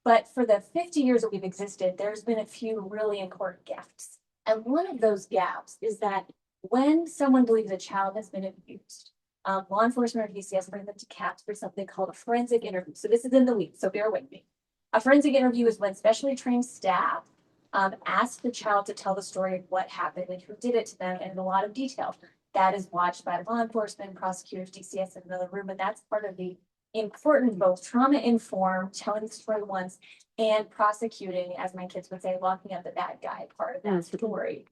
but for the 50 years that we've existed, there's been a few really important gaps. And one of those gaps is that when someone believes a child has been abused, law enforcement or DCS bring them to CAPS for something called a forensic interview. So this is in the weeds, so bear with me. A forensic interview is when specially trained staff ask the child to tell the story of what happened and who did it to them in a lot of detail. That is watched by law enforcement, prosecutors, DCS in another room, and that's part of the important, both trauma-informed, telling the story once, and prosecuting, as my kids would say, locking up the bad guy part of that story.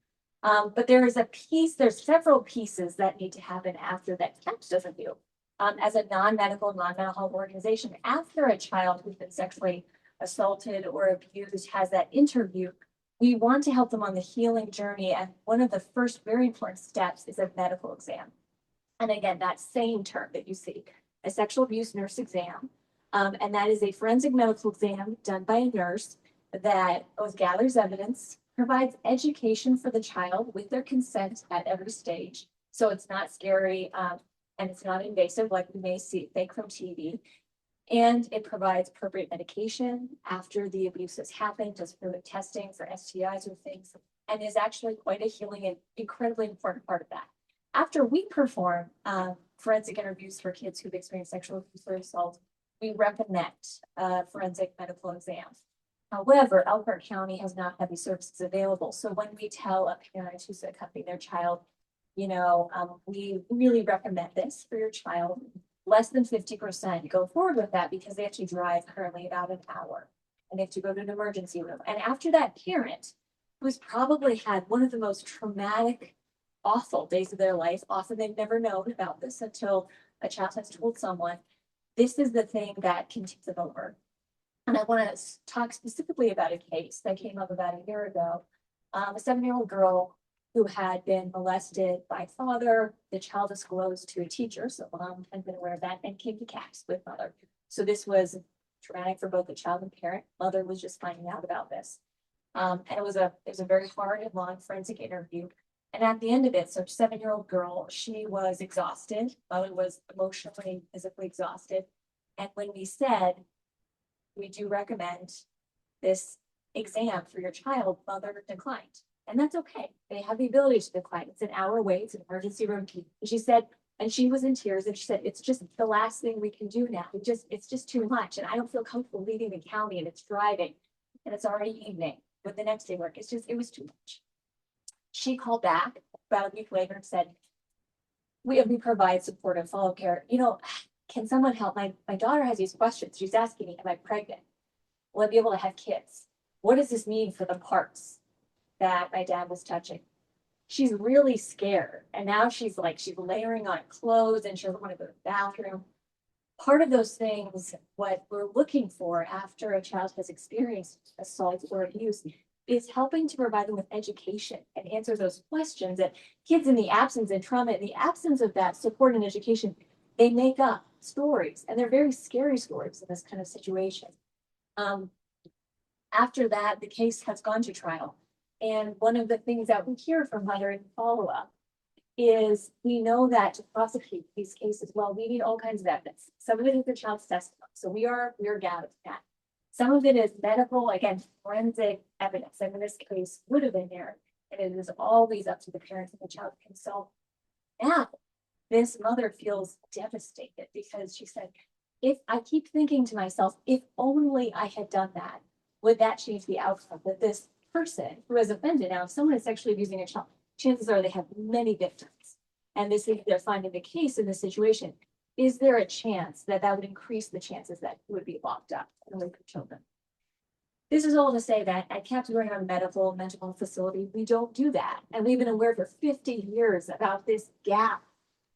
But there's several pieces that need to happen after that CAPS does review. As a non-medical, non-mental health organization, after a child who's been sexually assaulted or abused has that interview, we want to help them on the healing journey. And one of the first very important steps is a medical exam. And again, that same term that you see, a sexual abuse nurse exam. And that is a forensic medical exam done by a nurse that both gathers evidence, provides education for the child with their consent at every stage. So it's not scary and it's not invasive like we may think from TV. And it provides appropriate medication after the abuse has happened, does further testing for STIs or things, and is actually quite a healing and incredibly important part of that. After we perform forensic interviews for kids who've experienced sexual abuse or assault, we recommend forensic medical exams. However, Elkhart County has not had these services available. So when we tell a parent who's accompanying their child, we really recommend this for your child, less than 50% go forward with that because they actually drive currently about an hour and they have to go to an emergency room. And after that parent who's probably had one of the most traumatic, awful days of their life, often they've never known about this until a child has told someone, this is the thing that can tip them over. And I want to talk specifically about a case that came up about a year ago. A 7-year-old girl who had been molested by father. The child disclosed to a teacher, so mom had been aware of that, and came to CAPS with mother. So this was traumatic for both the child and parent. Mother was just finding out about this. And it was a very hard and long forensic interview. And at the end of it, so 7-year-old girl, she was exhausted. Mother was emotionally, physically exhausted. And when we said, we do recommend this exam for your child, mother declined. And that's okay. They have the ability to decline. It's an hour away. It's an emergency room. And she said, and she was in tears, and she said, it's just the last thing we can do now. It's just too much. And I don't feel comfortable leaving the county, and it's driving, and it's already evening with the next day work. It was too much. She called back about a week later and said, we provide supportive follow-up care. You know, can someone help? My daughter has these questions. She's asking me, am I pregnant? Will I be able to have kids? What does this mean for the parts that my dad was touching? She's really scared. And now she's layering on clothes, and she doesn't want to go to the bathroom. Part of those things, what we're looking for after a child has experienced assault or abuse, is helping to provide them with education and answer those questions that kids in the absence of trauma, in the absence of that support and education, they make up stories, and they're very scary stories in this kind of situation. After that, the case has gone to trial. And one of the things that we hear from mother in follow-up is we know that to prosecute these cases, well, we need all kinds of evidence. Some of it is the child's testimony. So we are gathering that. Some of it is medical, again, forensic evidence. And in this case would have been there. And it is always up to the parents and the child to consult. Now, this mother feels devastated because she said, if I keep thinking to myself, if only I had done that, would that change the outcome? That this person who has offended, now if someone is sexually abusing a child, chances are they have many victims. And this is, they're finding the case in this situation. Is there a chance that would increase the chances that he would be locked up and away from children? This is all to say that at CAPS, we're in a mental health facility. We don't do that. And we've been aware for 50 years about this gap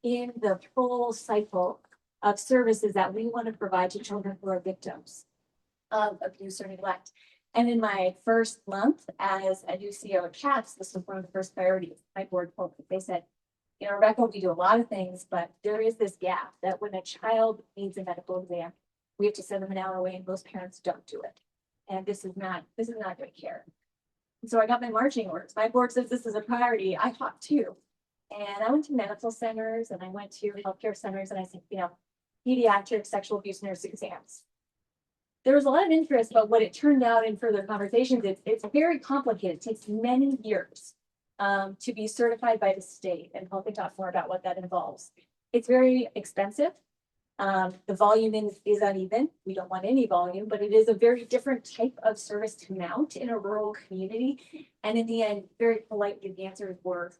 in the full cycle of services that we want to provide to children who are victims of abuse or neglect. And in my first month as a new CEO at CAPS, this was one of the first priorities my board told me. They said, you know, Rebecca, we do a lot of things, but there is this gap that when a child needs a medical exam, we have to send them an hour away, and most parents don't do it. And this is not good care. And so I got my marching orders. My board says this is a priority. I talked too. And I went to medical centers, and I went to healthcare centers, and I said, you know, pediatric sexual abuse nurse exams. There was a lot of interest, but what it turned out in further conversations, it's very complicated. It takes many years to be certified by the state, and I'll talk more about what that involves. It's very expensive. The volume is uneven. We don't want any volume, but it is a very different type of service to mount in a rural community. And in the end, very politely, the answers were,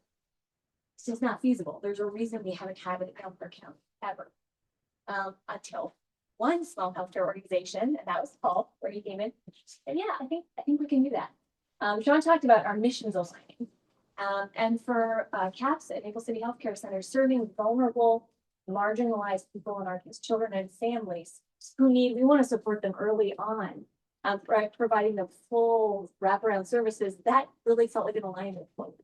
it's just not feasible. There's a reason we haven't had it in Elkhart County ever, until one small healthcare organization, and that was Paul, where he came in. And yeah, I think we can do that. John talked about our missions aligning. And for CAPS at Maple City Healthcare Center, serving vulnerable, marginalized people in our children and families who we want to support them early on, providing them full wraparound services. That really felt like an alignment point.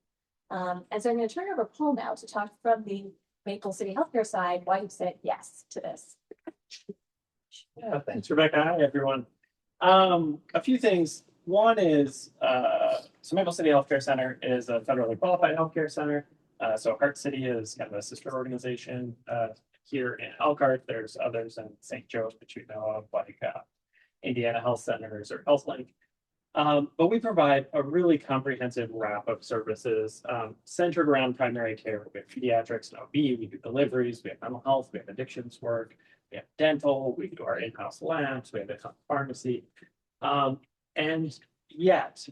And so I'm going to turn over to Paul now to talk from the Maple City Healthcare side why he said yes to this. Yeah, thanks, Rebecca. Hi, everyone. A few things. One is, so Maple City Healthcare Center is a federally qualified healthcare center. So Heart City is kind of a sister organization here in Elkhart. There's others in St. Joe that you know of, like Indiana Health Centers or HealthLink. But we provide a really comprehensive wrap of services centered around primary care. We have pediatrics and OB, we do deliveries, we have mental health, we have addictions work, we have dental, we do our in-house labs, we have a pharmacy. And yet,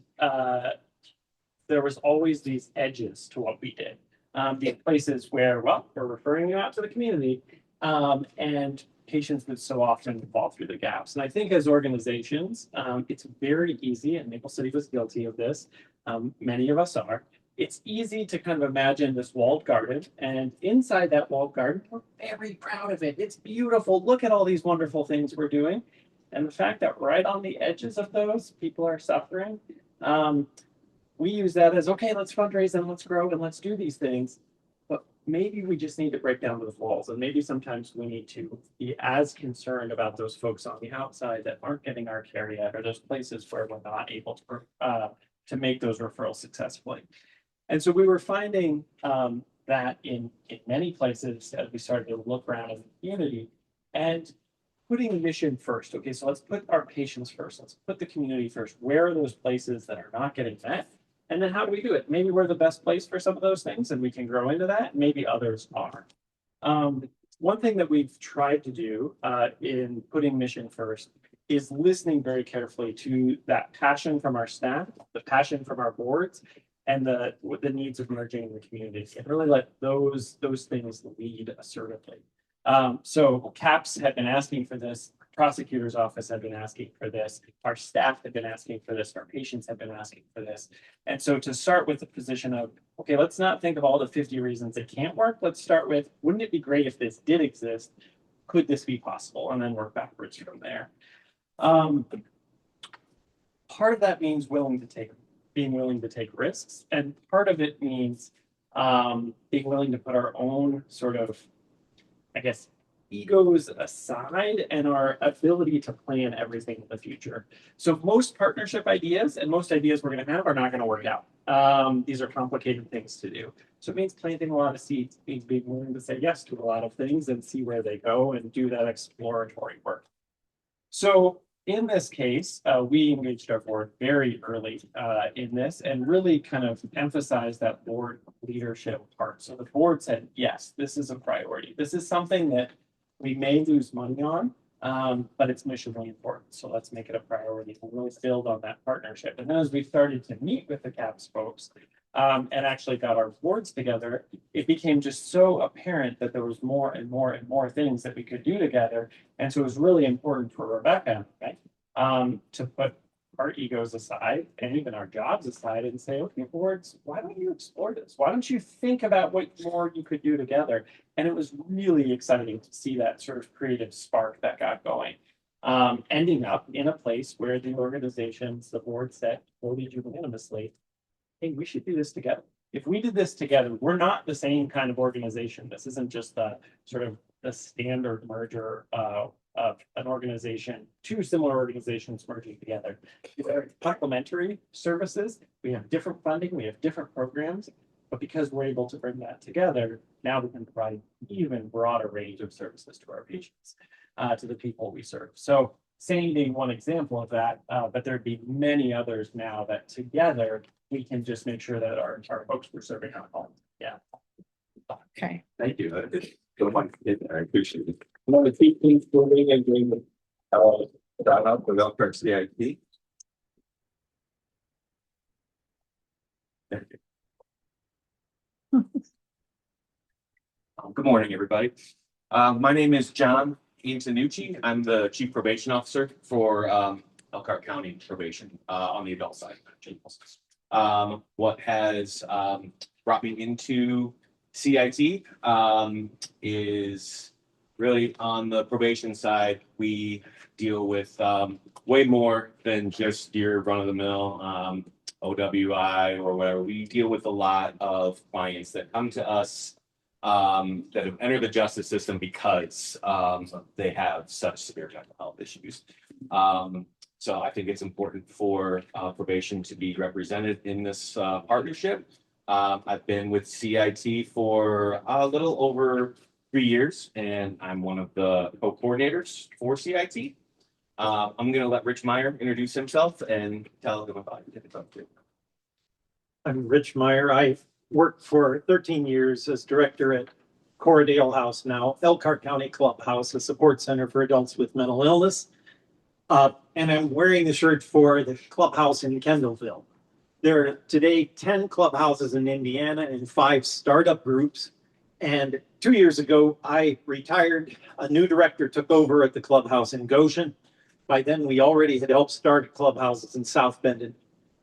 there was always these edges to what we did. These places where, well, we're referring you out to the community, and patients would so often fall through the gaps. And I think as organizations, it's very easy, and Maple City was guilty of this, many of us are, it's easy to kind of imagine this walled garden, and inside that walled garden, we're very proud of it. It's beautiful. Look at all these wonderful things we're doing. And the fact that right on the edges of those, people are suffering, we use that as, okay, let's fundraise and let's grow and let's do these things. But maybe we just need to break down those walls, and maybe sometimes we need to be as concerned about those folks on the outside that aren't getting our care yet, or those places where we're not able to make those referrals successfully. And so we were finding that in many places as we started to look around in the community and putting mission first. Okay, so let's put our patients first. Let's put the community first. Where are those places that are not getting met? And then how do we do it? Maybe we're the best place for some of those things and we can grow into that. Maybe others are. One thing that we've tried to do in putting mission first is listening very carefully to that passion from our staff, the passion from our boards, and the needs of emerging in the community, and really let those things lead assertively. So CAPS had been asking for this, prosecutor's office had been asking for this, our staff had been asking for this, our patients have been asking for this. And so to start with the position of, okay, let's not think of all the 50 reasons it can't work. Let's start with, wouldn't it be great if this did exist? Could this be possible? And then work backwards from there. Part of that means being willing to take risks. And part of it means being willing to put our own sort of, I guess, egos aside and our ability to plan everything in the future. So most partnership ideas and most ideas we're going to have are not going to work out. These are complicated things to do. So it means planting a lot of seeds, it means being willing to say yes to a lot of things and see where they go and do that exploratory work. So in this case, we engaged our board very early in this and really kind of emphasized that board leadership part. So the board said, yes, this is a priority. This is something that we may lose money on, but it's missionally important. So let's make it a priority and really build on that partnership. And then as we started to meet with the CAPS folks and actually got our boards together, it became just so apparent that there was more and more and more things that we could do together. And so it was really important for Rebecca, right, to put our egos aside and even our jobs aside and say, okay, boards, why don't you explore this? Why don't you think about what more you could do together? And it was really exciting to see that sort of creative spark that got going, ending up in a place where the organizations, the board said, voted unanimously, hey, we should do this together. If we did this together, we're not the same kind of organization. This isn't just the sort of the standard merger of an organization, two similar organizations merging together. They're complementary services. We have different funding, we have different programs, but because we're able to bring that together, now we can provide even broader range of services to our patients, to the people we serve. So SANE being one example of that, but there'd be many others now that together we can just make sure that our folks we're serving are home. Yeah. Okay. Thank you. Good one. I appreciate it. I want to keep things moving and doing shout out to Elkhart CIT. Thank you. Good morning, everybody. My name is John Antonucci. I'm the Chief Probation Officer for Elkhart County Probation on the adult side. What has brought me into CIT is really on the probation side. We deal with way more than just your run-of-the-mill OWI or whatever. We deal with a lot of clients that come to us that have entered the justice system because they have such severe mental health issues. So I think it's important for probation to be represented in this partnership. I've been with CIT for a little over 3 years, and I'm one of the co-coordinators for CIT. I'm going to let Rich Meyer introduce himself and tell them about it. I'm Rich Meyer. I've worked for 13 years as director at Corridale House, now Elkhart County Clubhouse, a support center for adults with mental illness. And I'm wearing the shirt for the clubhouse in Kendallville. There are today 10 clubhouses in Indiana and 5 startup groups. And 2 years ago, I retired. A new director took over at the clubhouse in Goshen. By then, we already had helped start clubhouses in South Bend and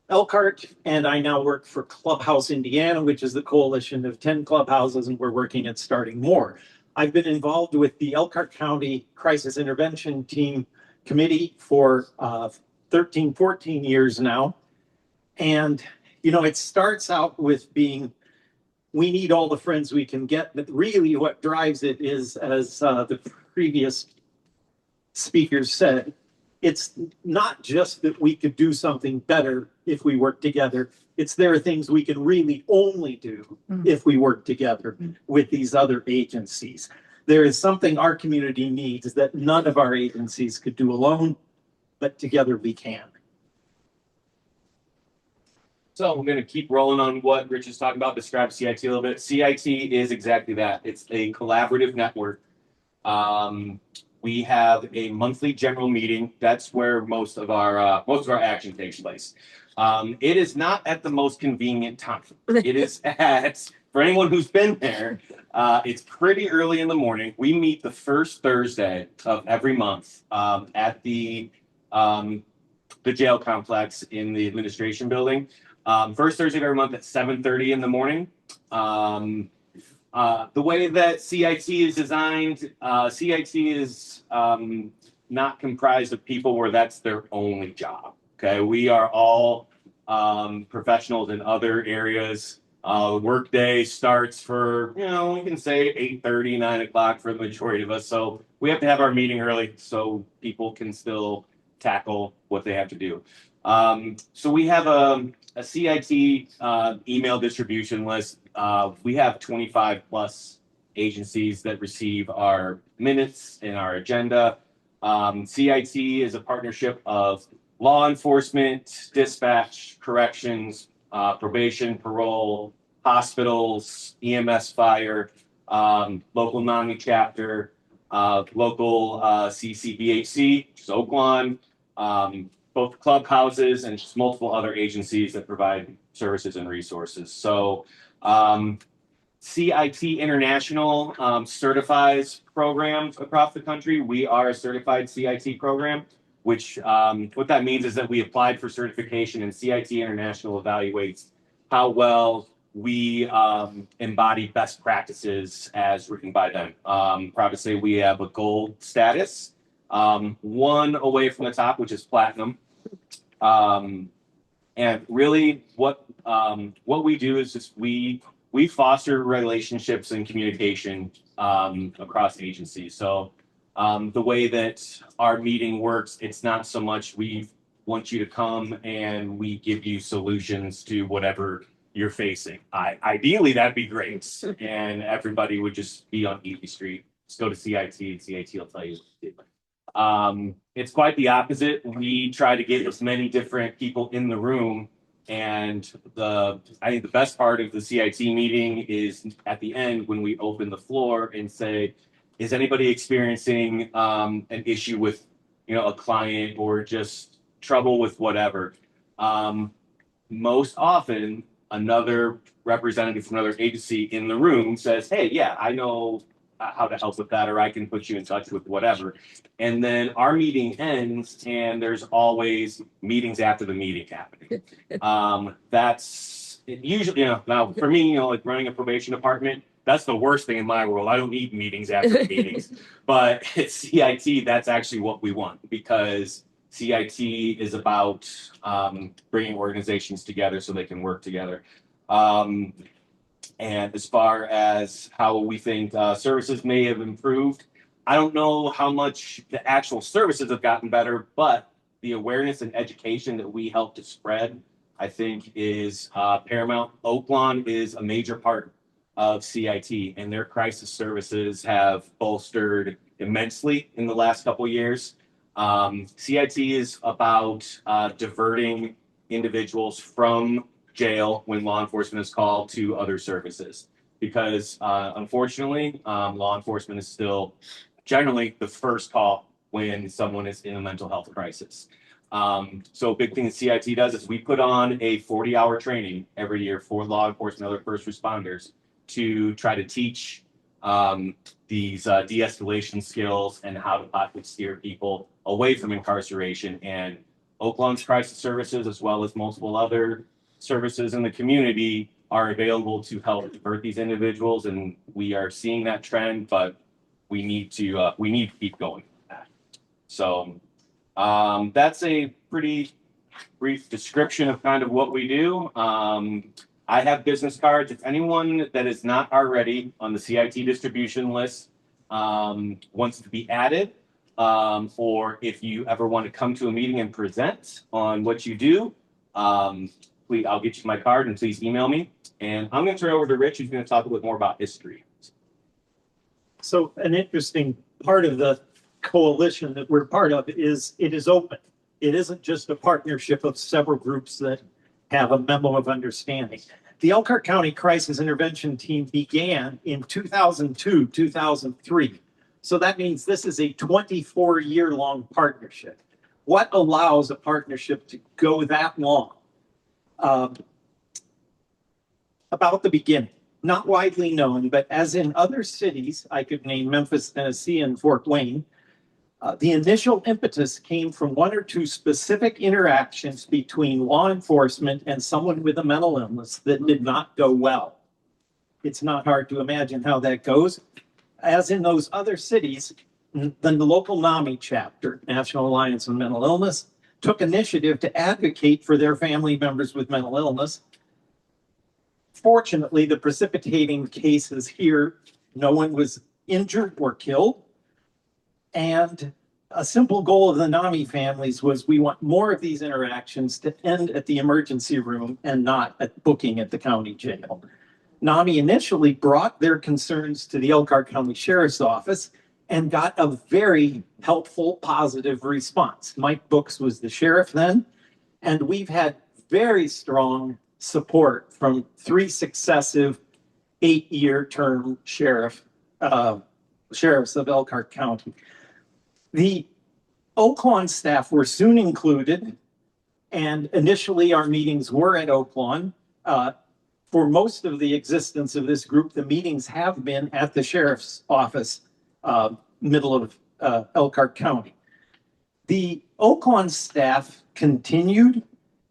Elkhart. And I now work for Clubhouse Indiana, which is the coalition of 10 clubhouses, and we're working at starting more. I've been involved with the Elkhart County Crisis Intervention Team committee for 13, 14 years now. And, you know, it starts out with being, we need all the friends we can get, but really what drives it is, as the previous speakers said, it's not just that we could do something better if we work together. It's there are things we can really only do if we work together with these other agencies. There is something our community needs that none of our agencies could do alone, but together we can. So I'm going to keep rolling on what Rich is talking about, describe CIT a little bit. CIT is exactly that. It's a collaborative network. We have a monthly general meeting. That's where most of our action takes place. It is not at the most convenient time. It is for anyone who's been there, it's pretty early in the morning. We meet the first Thursday of every month at the jail complex in the administration building. First Thursday of every month at 7:30 in the morning. The way that CIT is designed, CIT is not comprised of people where that's their only job. Okay, we are all professionals in other areas. Workday starts for, you know, we can say 8:30, 9 o'clock for the majority of us. So we have to have our meeting early so people can still tackle what they have to do. So we have a CIT email distribution list. We have 25 plus agencies that receive our minutes and our agenda. CIT is a partnership of law enforcement, dispatch, corrections, probation, parole, hospitals, EMS, fire, local NAMI chapter, local CCBHC, which is Oakland, both clubhouses and just multiple other agencies that provide services and resources. So CIT International certifies programs across the country. We are a certified CIT program, which what that means is that we applied for certification, and CIT International evaluates how well we embody best practices as written by them. Proud to say we have a gold status, one away from the top, which is platinum. And really what we do is just we foster relationships and communication across agencies. So the way that our meeting works, it's not so much we want you to come and we give you solutions to whatever you're facing. Ideally, that'd be great. And everybody would just be on easy street. Just go to CIT and CIT will tell you what to do. It's quite the opposite. We try to get as many different people in the room. And I think the best part of the CIT meeting is at the end when we open the floor and say, is anybody experiencing an issue with, you know, a client or just trouble with whatever? Most often, another representative from another agency in the room says, hey, yeah, I know how to help with that, or I can put you in touch with whatever. And then our meeting ends and there's always meetings after the meeting happening. That's usually, you know, now for me, you know, like running a probation department, that's the worst thing in my world. I don't need meetings after meetings, but at CIT, that's actually what we want, because CIT is about bringing organizations together so they can work together. And as far as how we think services may have improved, I don't know how much the actual services have gotten better, but the awareness and education that we help to spread, I think, is paramount. Oakland is a major part of CIT, and their crisis services have bolstered immensely in the last couple of years. CIT is about diverting individuals from jail when law enforcement is called to other services, because unfortunately, law enforcement is still generally the first call when someone is in a mental health crisis. So a big thing that CIT does is we put on a 40-hour training every year for law enforcement and other first responders to try to teach these de-escalation skills and how to possibly steer people away from incarceration. And Oakland's crisis services, as well as multiple other services in the community, are available to help divert these individuals. And we are seeing that trend, but we need to keep going with that. So That's a pretty brief description of kind of what we do. I have business cards. If anyone that is not already on the CIT distribution list wants to be added, or if you ever want to come to a meeting and present on what you do, please, I'll get you my card and please email me. And I'm going to turn it over to Rich, who's going to talk a bit more about history. So an interesting part of the coalition that we're part of is it is open. It isn't just a partnership of several groups that have a memo of understanding. The Elkhart County Crisis Intervention Team began in 2002, 2003. So that means this is a 24-year-long partnership. What allows a partnership to go that long? About the beginning, not widely known, but as in other cities, I could name Memphis, Tennessee, and Fort Wayne, the initial impetus came from one or two specific interactions between law enforcement and someone with a mental illness that did not go well. It's not hard to imagine how that goes. As in those other cities, then the local NAMI chapter, National Alliance on Mental Illness, took initiative to advocate for their family members with mental illness. Fortunately, the precipitating cases here, no one was injured or killed. And a simple goal of the NAMI families was we want more of these interactions to end at the emergency room and not at booking at the county jail. NAMI initially brought their concerns to the Elkhart County Sheriff's Office and got a very helpful, positive response. Mike Brooks was the sheriff then, and we've had very strong support from 3 successive 8-year term sheriffs of Elkhart County. The Oaklawn staff were soon included, and initially our meetings were at Oaklawn. For most of the existence of this group, the meetings have been at the sheriff's office, middle of Elkhart County. The Oaklawn staff continued,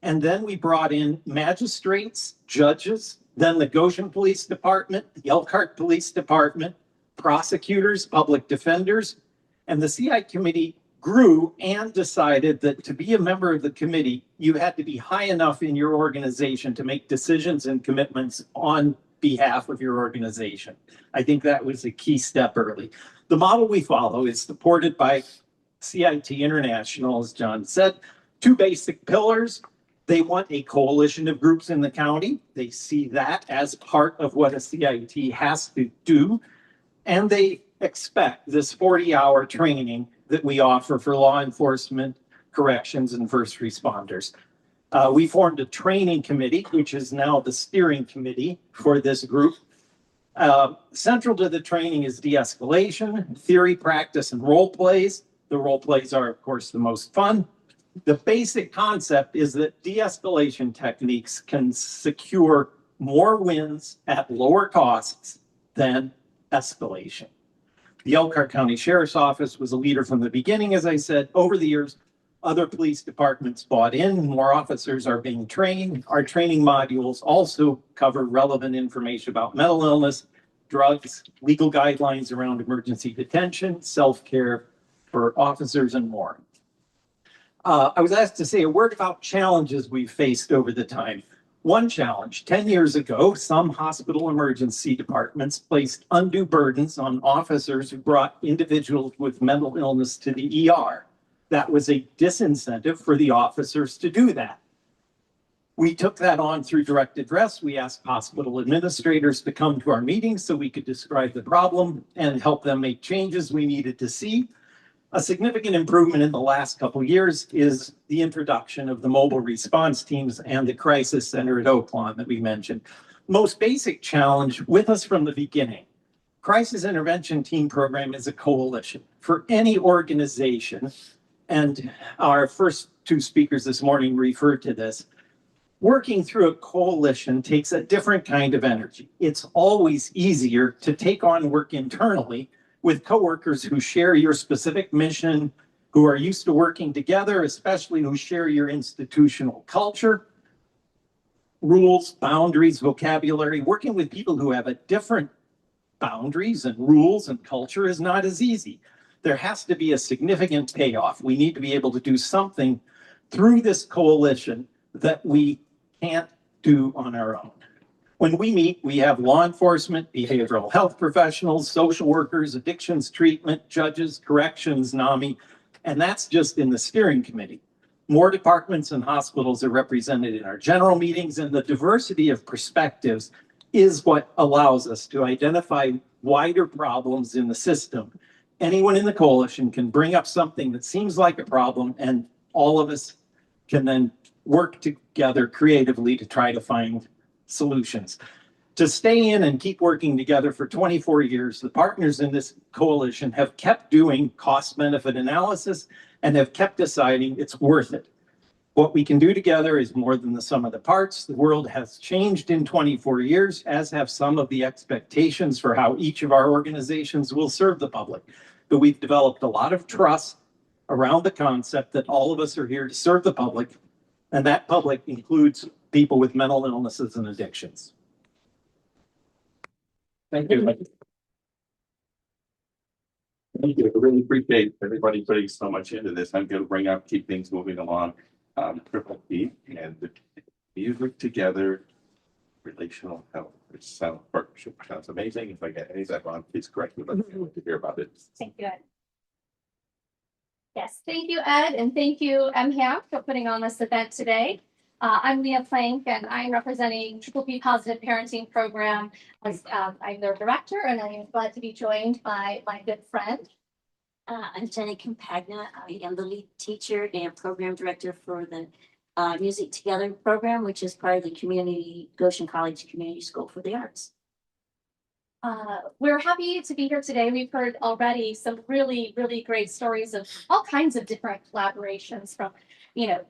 and then we brought in magistrates, judges, then the Goshen Police Department, the Elkhart Police Department, prosecutors, public defenders, and the CI committee grew and decided that to be a member of the committee, you had to be high enough in your organization to make decisions and commitments on behalf of your organization. I think that was a key step early. The model we follow is supported by CIT International, as John said, 2 basic pillars. They want a coalition of groups in the county. They see that as part of what a CIT has to do. And they expect this 40-hour training that we offer for law enforcement, corrections, and first responders. We formed a training committee, which is now the steering committee for this group. Central to the training is de-escalation, theory, practice, and role plays. The role plays are, of course, the most fun. The basic concept is that de-escalation techniques can secure more wins at lower costs than escalation. The Elkhart County Sheriff's Office was a leader from the beginning, as I said. Over the years, other police departments bought in, more officers are being trained. Our training modules also cover relevant information about mental illness, drugs, legal guidelines around emergency detention, self-care for officers, and more. I was asked to say a word about challenges we've faced over the time. One challenge, 10 years ago, some hospital emergency departments placed undue burdens on officers who brought individuals with mental illness to the ER. That was a disincentive for the officers to do that. We took that on through direct address. We asked hospital administrators to come to our meetings so we could describe the problem and help them make changes we needed to see. A significant improvement in the last couple of years is the introduction of the mobile response teams and the crisis center at Oaklawn that we mentioned. Most basic challenge with us from the beginning. Crisis intervention team program is a coalition for any organization. And our first 2 speakers this morning referred to this. Working through a coalition takes a different kind of energy. It's always easier to take on work internally with coworkers who share your specific mission, who are used to working together, especially who share your institutional culture, rules, boundaries, vocabulary. Working with people who have a different boundaries and rules and culture is not as easy. there has to be a significant payoff. We need to be able to do something through this coalition that we can't do on our own. When we meet, we have law enforcement, behavioral health professionals, social workers, addictions treatment, judges, corrections, NAMI, and that's just in the steering committee. More departments and hospitals are represented in our general meetings, and the diversity of perspectives is what allows us to identify wider problems in the system. Anyone in the coalition can bring up something that seems like a problem, and all of us can then work together creatively to try to find solutions. To stay in and keep working together for 24 years, the partners in this coalition have kept doing cost-benefit analysis and have kept deciding it's worth it. What we can do together is more than the sum of the parts. The world has changed in 24 years, as have some of the expectations for how each of our organizations will serve the public. But we've developed a lot of trust around the concept that all of us are here to serve the public, and that public includes people with mental illnesses and addictions. Thank you. Thank you. I really appreciate everybody putting so much into this. I'm going to bring up, keep things moving along. Triple P and the music together, relational health, which sound partnership sounds amazing. If I get any of that wrong, please correct me. But I'd like to hear about it. Thank you, Ed. Yes, thank you, Ed, and thank you, MHAM, for putting on this event today. I'm Leah Plank, and I'm representing Triple P Positive Parenting Program. I'm their director, and I am glad to be joined by my good friend. I'm Jenny Compagna. I am the lead teacher and program director for the Music Together program, which is part of the Goshen College Community School for the Arts. We're happy to be here today. We've heard already some really, really great stories of all kinds of different collaborations from,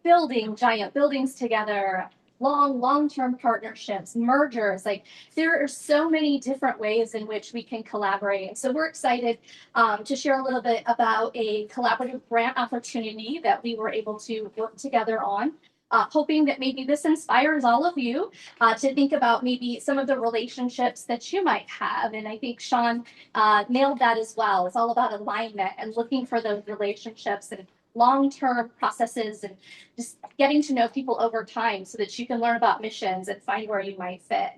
building giant buildings together, long-term partnerships, mergers. Like there are so many different ways in which we can collaborate. And so we're excited to share a little bit about a collaborative grant opportunity that we were able to work together on. Hoping that maybe this inspires all of you to think about maybe some of the relationships that you might have. And I think Sean nailed that as well. It's all about alignment and looking for those relationships and long-term processes and just getting to know people over time so that you can learn about missions and find where you might fit.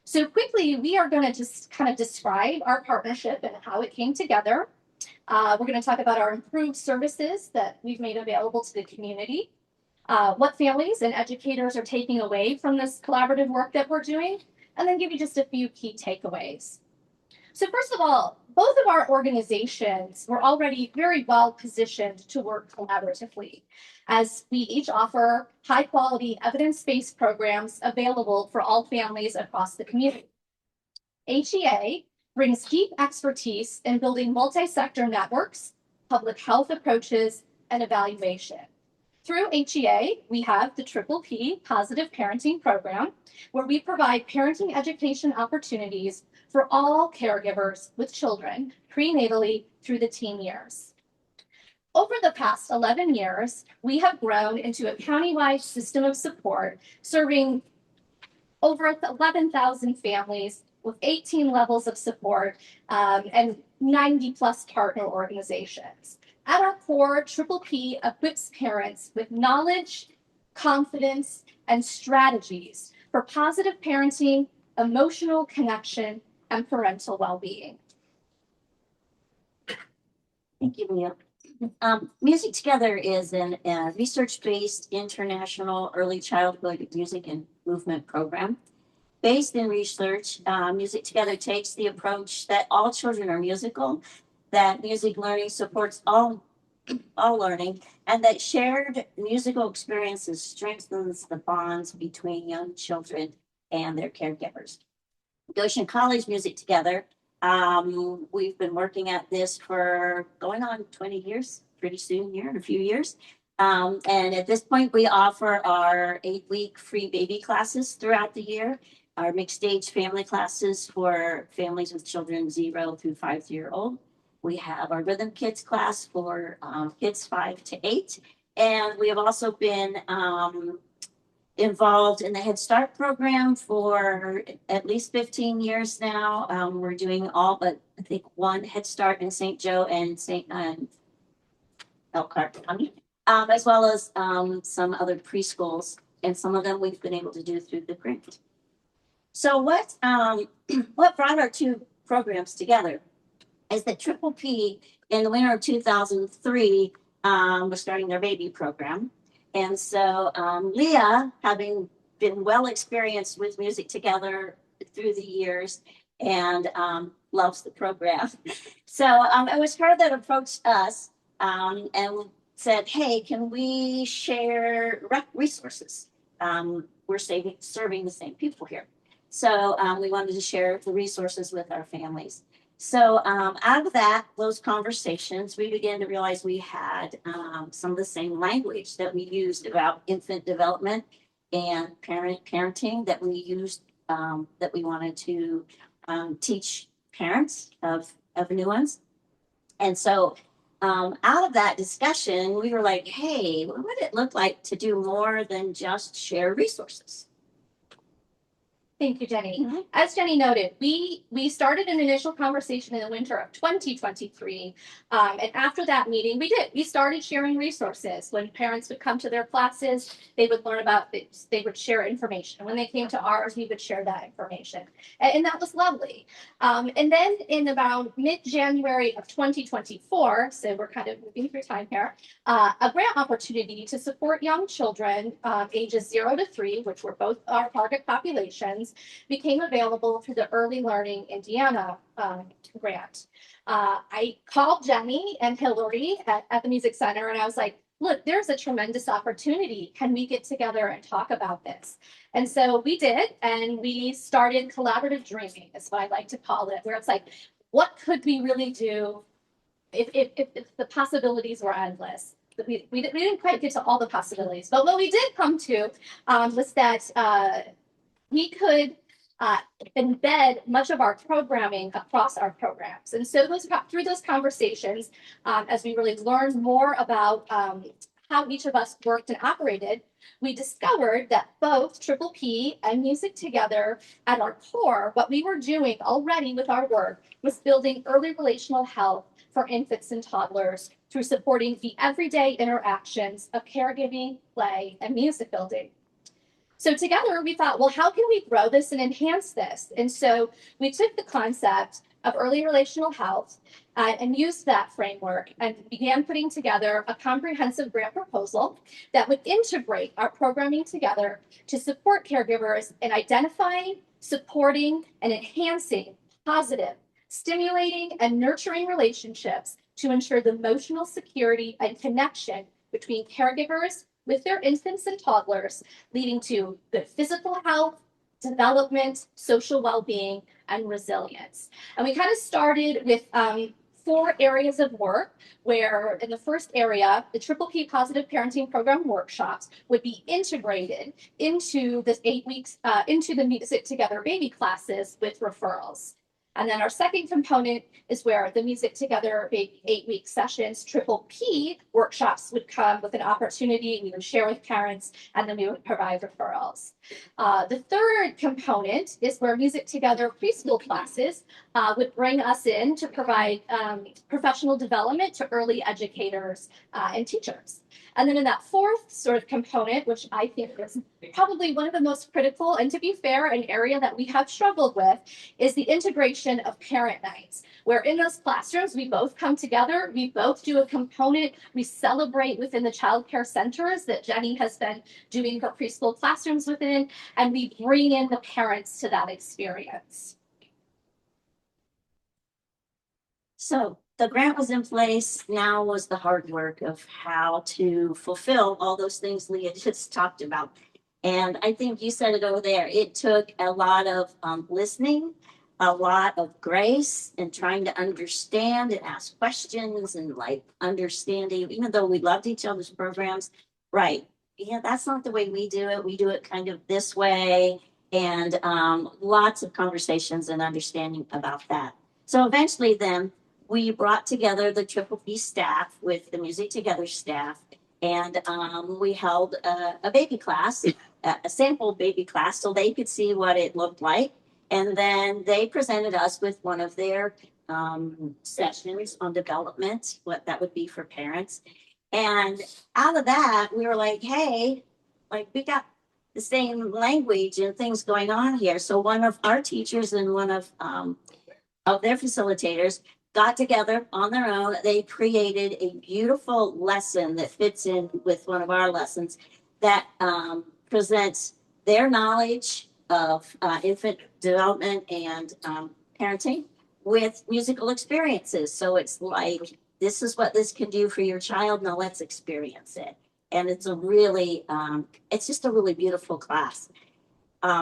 So quickly, we are going to just kind of describe our partnership and how it came together. We're going to talk about our improved services that we've made available to the community. What families and educators are taking away from this collaborative work that we're doing, and then give you just a few key takeaways. So first of all, both of our organizations were already very well positioned to work collaboratively, as we each offer high quality evidence-based programs available for all families across the community. HEA brings deep expertise in building multi-sector networks, public health approaches, and evaluation. Through HEA, we have the Triple P Positive Parenting Program, where we provide parenting education opportunities for all caregivers with children prenatally through the teen years. Over the past 11 years, we have grown into a countywide system of support, serving over 11,000 families with 18 levels of support and 90 plus partner organizations. At our core, Triple P equips parents with knowledge, confidence, and strategies for positive parenting, emotional connection, and parental well-being. Thank you, Leah. Music Together is a research-based international early childhood music and movement program. Based in research, Music Together takes the approach that all children are musical, that music learning supports all learning, and that shared musical experiences strengthens the bonds between young children and their caregivers. Goshen College Music Together, we've been working at this for going on 20 years, pretty soon here in a few years. And at this point, we offer our 8-week free baby classes throughout the year, our mixed age family classes for families with children 0 through 5-year-old. We have our Rhythm Kids class for kids 5 to 8. And we have also been involved in the Head Start program for at least 15 years now. We're doing all but I think one Head Start in St. Joe and Elkhart County, as well as some other preschools, and some of them we've been able to do through the grant. So what brought our two programs together is that Triple P in the winter of 2003 was starting their baby program. And so Leah, having been well experienced with Music Together through the years and loves the program. So it was her that approached us and said, hey, can we share resources? We're serving the same people here. So we wanted to share the resources with our families. So out of those conversations, we began to realize we had some of the same language that we used about infant development and parenting that we used, that we wanted to teach parents of new ones. And so out of that discussion, we were like, hey, what would it look like to do more than just share resources? Thank you, Jenny. As Jenny noted, we started an initial conversation in the winter of 2023. And after that meeting, we started sharing resources. When parents would come to their classes, they would learn about this, they would share information. When they came to ours, we would share that information. And that was lovely. And then in about mid-January of 2024, so we're kind of moving through time here, a grant opportunity to support young children ages 0 to 3, which were both our target populations, became available through the Early Learning Indiana grant. I called Jenny and Hillary at the Music Center, and I was like, look, there's a tremendous opportunity. Can we get together and talk about this? And so we did, and we started collaborative dreaming, is what I like to call it, where it's like, what could we really do if the possibilities were endless? We didn't quite get to all the possibilities, but what we did come to was that we could embed much of our programming across our programs. And so through those conversations, as we really learned more about how each of us worked and operated, we discovered that both Triple P and Music Together, at our core, what we were doing already with our work was building early relational health for infants and toddlers through supporting the everyday interactions of caregiving, play, and music building. So together we thought, well, how can we grow this and enhance this? And so we took the concept of early relational health and used that framework and began putting together a comprehensive grant proposal that would integrate our programming together to support caregivers in identifying, supporting, and enhancing positive, stimulating, and nurturing relationships to ensure the emotional security and connection between caregivers with their infants and toddlers, leading to good physical health, development, social well-being, and resilience. And we kind of started with 4 areas of work, where in the first area, the Triple P Positive Parenting Program workshops would be integrated into this 8 weeks, into the Music Together baby classes with referrals. And then our second component is where the Music Together 8-week sessions, Triple P workshops would come with an opportunity. We would share with parents, and then we would provide referrals. The third component is where Music Together preschool classes would bring us in to provide professional development to early educators and teachers. And then in that fourth sort of component, which I think is probably one of the most critical, and to be fair, an area that we have struggled with, is the integration of parent nights, where in those classrooms, we both come together, we both do a component, we celebrate within the child care centers that Jenny has been doing her preschool classrooms within, and we bring in the parents to that experience. So the grant was in place. Now was the hard work of how to fulfill all those things Leah just talked about. And I think you said it over there. It took a lot of listening, a lot of grace, and trying to understand and ask questions, and like understanding, even though we loved each other's programs, right? Yeah, that's not the way we do it. We do it kind of this way, and lots of conversations and understanding about that. So eventually then, we brought together the Triple P staff with the Music Together staff, and we held a baby class a sample baby class so they could see what it looked like. And then they presented us with one of their sessions on development, what that would be for parents. And out of that, we were like, hey, like we got the same language and things going on here. So one of our teachers and one of their facilitators got together on their own. They created a beautiful lesson that fits in with one of our lessons that presents their knowledge of infant development and parenting with musical experiences. So it's like, this is what this can do for your child. Now let's experience it. And it's a really, it's just a really beautiful class.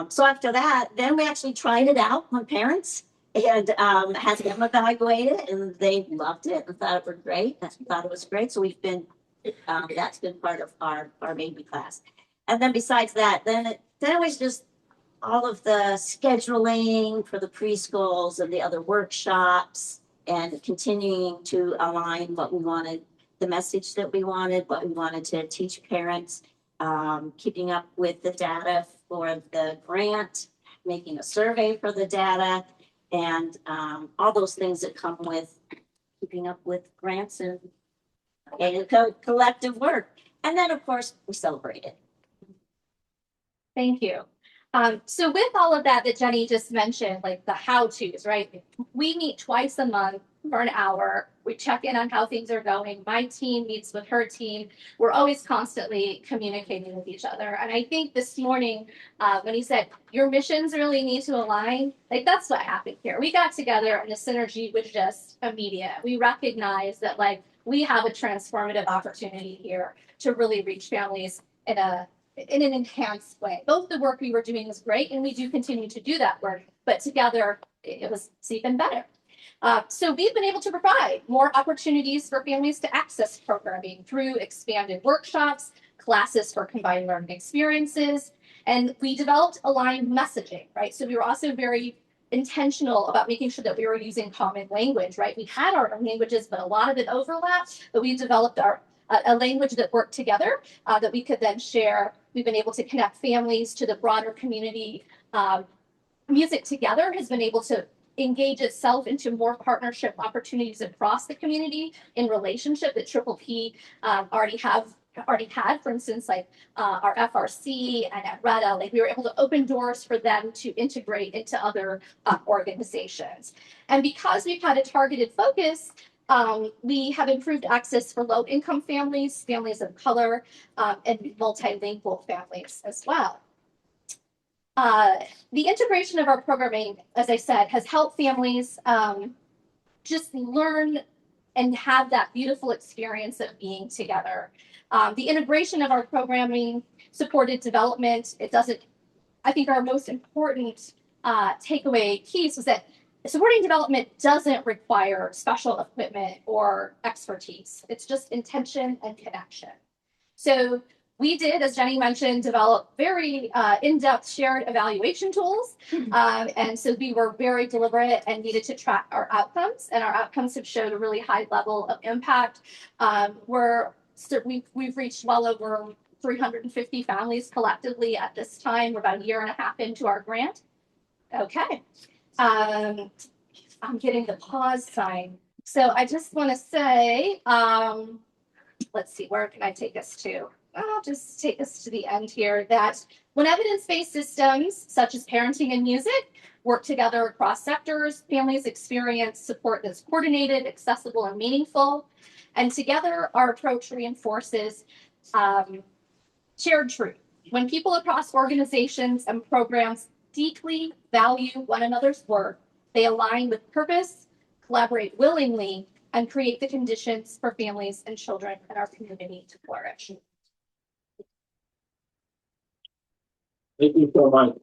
So after that, then we actually tried it out on parents and had them evaluate it, and they loved it and thought it was great. Thought it was great. So we've been, that's been part of our baby class. And then besides that, then it was just all of the scheduling for the preschools and the other workshops and continuing to align what we wanted, the message that we wanted, what we wanted to teach parents, keeping up with the data for the grant, making a survey for the data, and all those things that come with keeping up with grants and collective work. And then, of course, we celebrate it. Thank you. So with all of that Jenny just mentioned, like the how-tos, right? We meet twice a month for an hour. We check in on how things are going. My team meets with her team. We're always constantly communicating with each other. And I think this morning, when he said, your missions really need to align, like that's what happened here. We got together and the synergy was just immediate. We recognize that like we have a transformative opportunity here to really reach families in an enhanced way. Both the work we were doing was great, and we do continue to do that work, but together it was even better. So we've been able to provide more opportunities for families to access programming through expanded workshops, classes for combined learning experiences, and we developed aligned messaging, right? So we were also very intentional about making sure that we were using common language, right? We had our own languages, but a lot of it overlapped, but we developed a language that worked together that we could then share. We've been able to connect families to the broader community. Music Together has been able to engage itself into more partnership opportunities across the community in relationship that Triple P already had, for instance, like our FRC and at RETA, like we were able to open doors for them to integrate into other organizations. And because we've had a targeted focus, we have improved access for low-income families, families of color, and multilingual families as well. The integration of our programming, as I said, has helped families just learn and have that beautiful experience of being together. The integration of our programming supported development. I think our most important takeaway keys was that supporting development doesn't require special equipment or expertise. It's just intention and connection. So we did, as Jenny mentioned, develop very in-depth shared evaluation tools. And so we were very deliberate and needed to track our outcomes, and our outcomes have showed a really high level of impact. We've reached well over 350 families collectively at this time. We're about a year and a half into our grant. Okay. I'm getting the pause sign. So I just want to say, let's see, where can I take us to? I'll just take us to the end here, that when evidence-based systems such as parenting and music work together across sectors, families experience support that's coordinated, accessible, and meaningful. And together, our approach reinforces shared truth. When people across organizations and programs deeply value one another's work, they align with purpose, collaborate willingly, and create the conditions for families and children in our community to flourish. Thank you so much.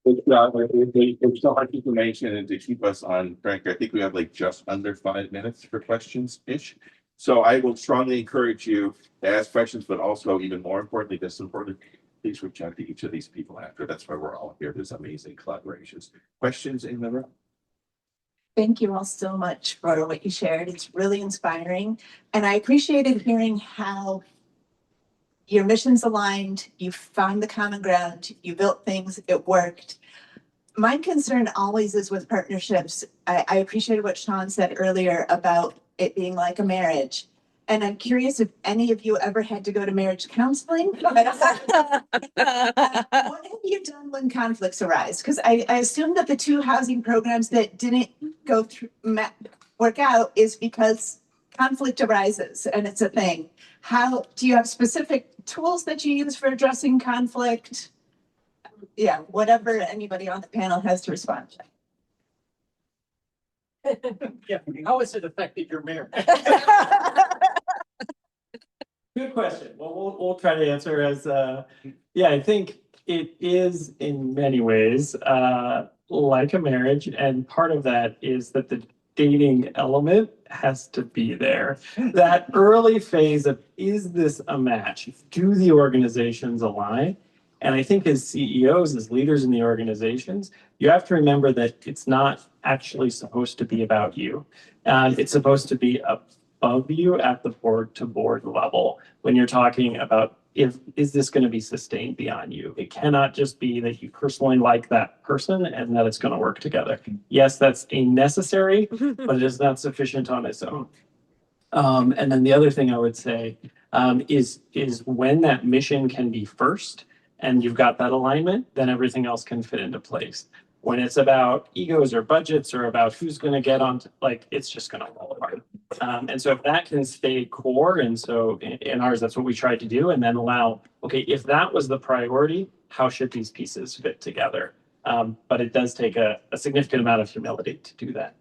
There's so much information, and to keep us on track, I think we have like just under 5 minutes for questions-ish. So I will strongly encourage you to ask questions, but also even more importantly, please reach out to each of these people after. That's why we're all here. There's amazing collaborations. Questions in the room? Thank you all so much for what you shared. It's really inspiring. And I appreciated hearing how your mission's aligned, you found the common ground, you built things, it worked. My concern always is with partnerships. I appreciated what Sean said earlier about it being like a marriage. And I'm curious if any of you ever had to go to marriage counseling? What have you done when conflicts arise? Because I assume that the two housing programs that didn't go through, work out is because conflict arises and it's a thing. How, do you have specific tools that you use for addressing conflict? Yeah, whatever anybody on the panel has to respond to. Yeah, how has it affected your marriage? Good question. Well, we'll try to answer as, yeah, I think it is in many ways, like a marriage. And part of that is that the dating element has to be there. That early phase of, is this a match? Do the organizations align? And I think as CEOs, as leaders in the organizations, you have to remember that it's not actually supposed to be about you. It's supposed to be above you at the board to board level when you're talking about, is this going to be sustained beyond you? It cannot just be that you personally like that person and that it's going to work together. Yes, that's a necessary, but it is not sufficient on its own. And then the other thing I would say is when that mission can be first and you've got that alignment, then everything else can fit into place. When it's about egos or budgets or about who's going to get on, like, it's just going to fall apart. And so if that can stay core, and so in ours, that's what we tried to do, and then allow, okay, if that was the priority, how should these pieces fit together? But it does take a significant amount of humility to do that.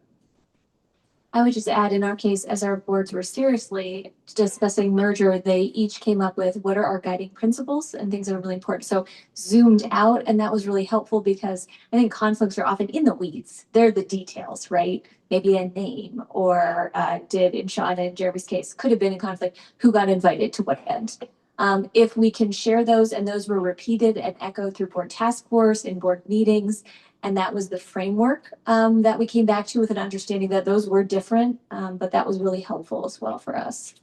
I would just add, in our case, as our boards were seriously discussing merger, they each came up with what are our guiding principles and things that are really important. So zoomed out, and that was really helpful because I think conflicts are often in the weeds. They're the details, right? Maybe a name, or did in Sean and Jeremy's case, could have been in conflict, who got invited to what event. If we can share those, and those were repeated and echoed through board task force and board meetings, and that was the framework that we came back to, with an understanding that those were different, but that was really helpful as well for us.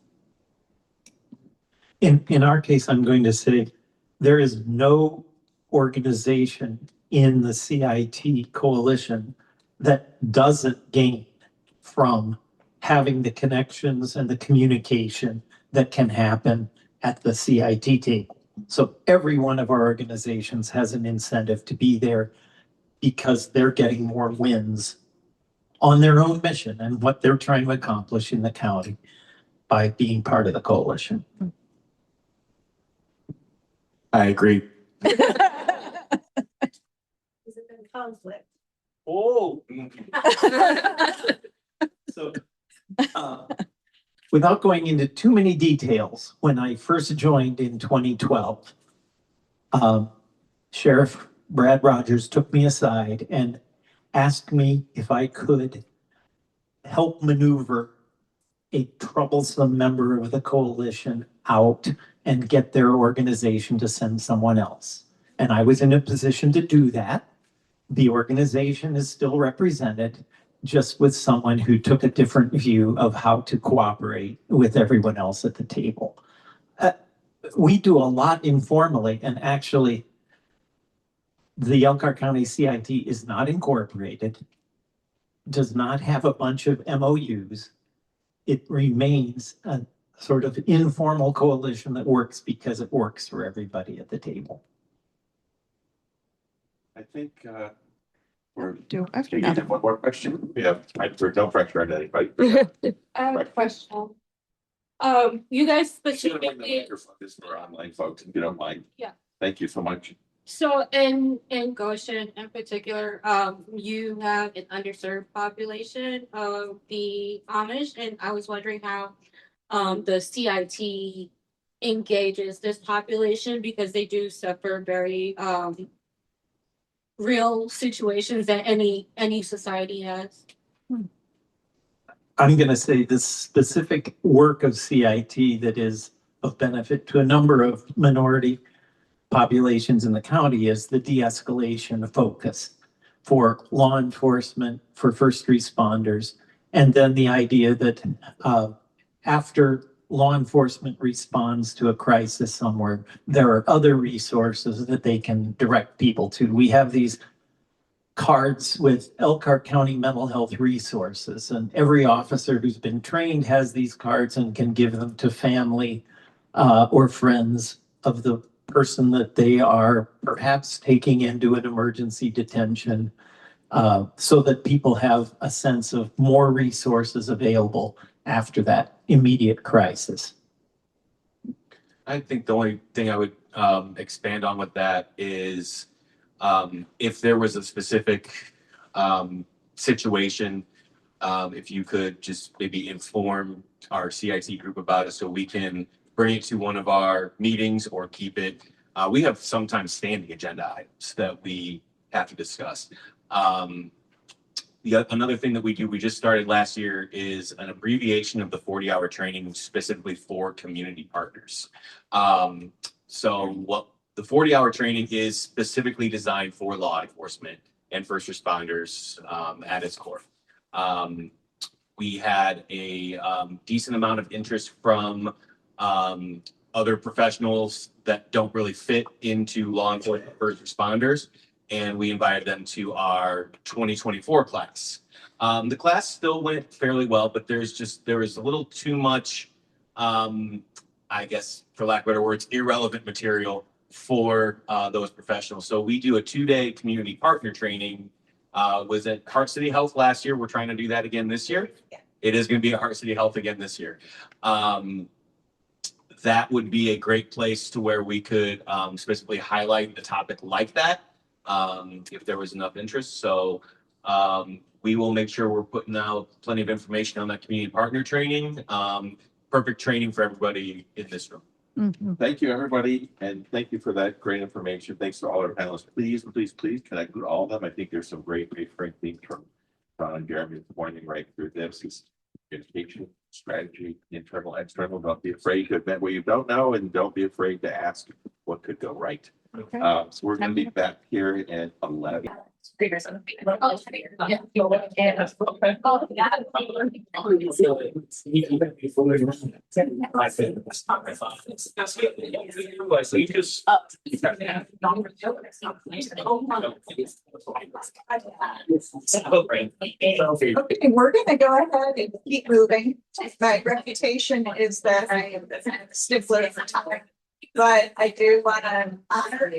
In our case, I'm going to say there is no organization in the CIT coalition that doesn't gain from having the connections and the communication that can happen at the CIT table. So every one of our organizations has an incentive to be there because they're getting more wins on their own mission and what they're trying to accomplish in the county by being part of the coalition. I agree. Has it been conflict? Oh. So, without going into too many details, when I first joined in 2012, Sheriff Brad Rogers took me aside and asked me if I could help maneuver a troublesome member of the coalition out and get their organization to send someone else. And I was in a position to do that. The organization is still represented, just with someone who took a different view of how to cooperate with everyone else at the table. We do a lot informally, and actually, the Elkhart County CIT is not incorporated, does not have a bunch of MOUs. It remains a sort of informal coalition that works because it works for everybody at the table. I think, Do after we now. have one more question. We have time for no pressure on anybody. I have a question. You guys specifically, This is for online folks, if you don't mind. Yeah. Thank you so much. so in Goshen in particular, you have an underserved population of the Amish, and I was wondering how the CIT engages this population, because they do suffer very real situations that any society has. I'm going to say the specific work of CIT that is of benefit to a number of minority populations in the county is the de-escalation focus for law enforcement, for first responders, and then the idea that after law enforcement responds to a crisis somewhere, there are other resources that they can direct people to. We have these cards with Elkhart County mental health resources, and every officer who's been trained has these cards and can give them to family or friends of the person that they are perhaps taking into an emergency detention, so that people have a sense of more resources available after that immediate crisis. I think the only thing I would expand on with that is if there was a specific situation, if you could just maybe inform our CIT group about it so we can bring it to one of our meetings or keep it. We have sometimes standing agenda items that we have to discuss. Another thing that we do, we just started last year, is an abbreviation of the 40-hour training specifically for community partners. So what the 40-hour training is specifically designed for law enforcement and first responders at its core. We had a decent amount of interest from other professionals that don't really fit into law enforcement first responders, and we invited them to our 2024 class. The class still went fairly well, but there was a little too much, I guess, for lack of better words, irrelevant material for those professionals. So we do a 2-day community partner training. Was at Heart City Health last year. We're trying to do that again this year. Yeah. It is going to be at Heart City Health again this year. That would be a great place to where we could specifically highlight a topic like that if there was enough interest. So we will make sure we're putting out plenty of information on that community partner training. Perfect training for everybody in this room. Mm-hmm. Thank you, everybody, and thank you for that great information. Thanks to all our panelists. Please connect with all of them. I think there's some great themes from Ron and Jeremy pointing right through this. Is education, strategy, internal, external. Don't be afraid to admit what you don't know, and don't be afraid to ask what could go right. Okay. So we're going to be back here at 11. Okay, we're gonna go ahead and keep moving. My reputation is that I am a stickler for time. But I do want to honor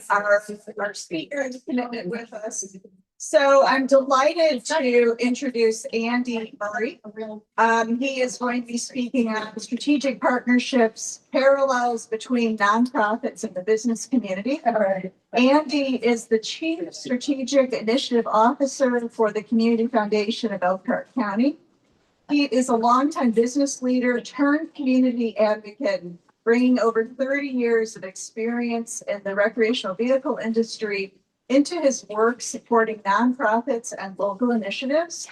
our speaker's commitment with us. So I'm delighted to introduce Andy Murray. He is going to be speaking on strategic partnerships, parallels between nonprofits and the business community. Andy is the Chief Strategic Initiative Officer for the Community Foundation of Elkhart County. He is a longtime business leader turned community advocate, bringing over 30 years of experience in the recreational vehicle industry into his work supporting nonprofits and local initiatives.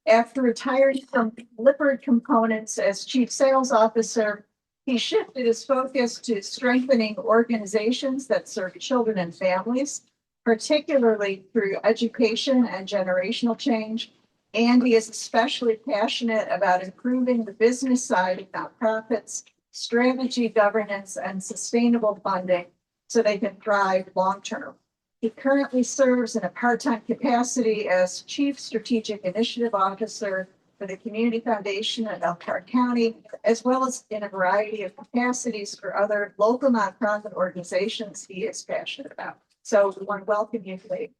After retiring from Lippard Components as Chief Sales Officer, he shifted his focus to strengthening organizations that serve children and families, particularly through education and generational change. Andy is especially passionate about improving the business side of nonprofits, strategy, governance, and sustainable funding so they can thrive long-term. He currently serves in a part-time capacity as Chief Strategic Initiative Officer for the Community Foundation of Elkhart County, as well as in a variety of capacities for other local nonprofit organizations he is passionate about. So we want to welcome you today.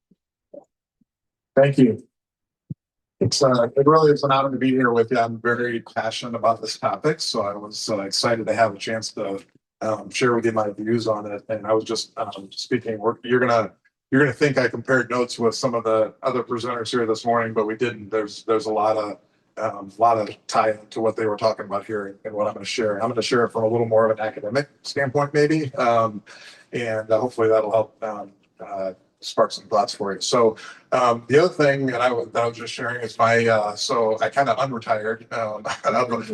Thank you. It really is an honor to be here with you. I'm very passionate about this topic, so I was excited to have a chance to share with you my views on it. And I was just speaking. You're gonna think I compared notes with some of the other presenters here this morning, but we didn't. There's a lot of tie to what they were talking about here and what I'm going to share. I'm going to share it from a little more of an academic standpoint, maybe, and hopefully that'll help spark some thoughts for you. So the other thing that I was just sharing is so I kind of unretired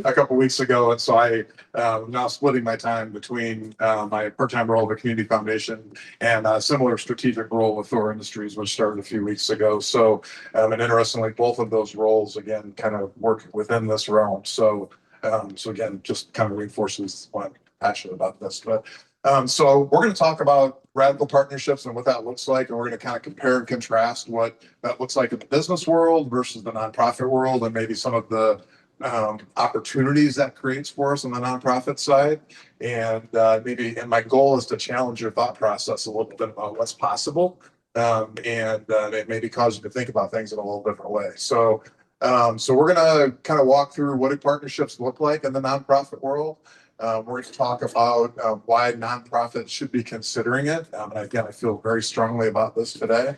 a couple weeks ago, and so I now splitting my time between my part-time role at the Community Foundation and a similar strategic role with Thor Industries, which started a few weeks ago. So and interestingly, both of those roles again kind of work within this realm. So So again, just kind of reinforces why I'm passionate about this. But so we're going to talk about radical partnerships and what that looks like, and we're going to kind of compare and contrast what that looks like in the business world versus the nonprofit world, and maybe some of the opportunities that creates for us on the nonprofit side. And my goal is to challenge your thought process a little bit about what's possible, and it maybe cause you to think about things in a little different way. So we're going to kind of walk through what do partnerships look like in the nonprofit world. We're going to talk about why nonprofits should be considering it. And again, I feel very strongly about this today.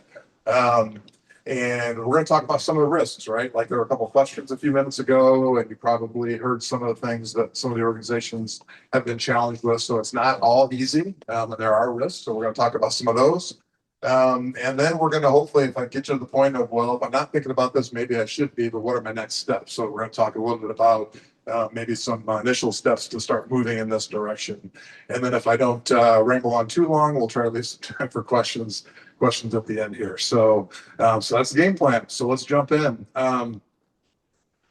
And we're going to talk about some of the risks, right? Like there were a couple of questions a few minutes ago, and you probably heard some of the things that some of the organizations have been challenged with. So it's not all easy, and there are risks. So we're going to talk about some of those. And then we're going to hopefully, if I get you to the point of, well, if I'm not thinking about this, maybe I should be, but what are my next steps? So we're going to talk a little bit about maybe some initial steps to start moving in this direction. And then if I don't ramble on too long, we'll try to leave some time for questions at the end here. So that's the game plan. So let's jump in.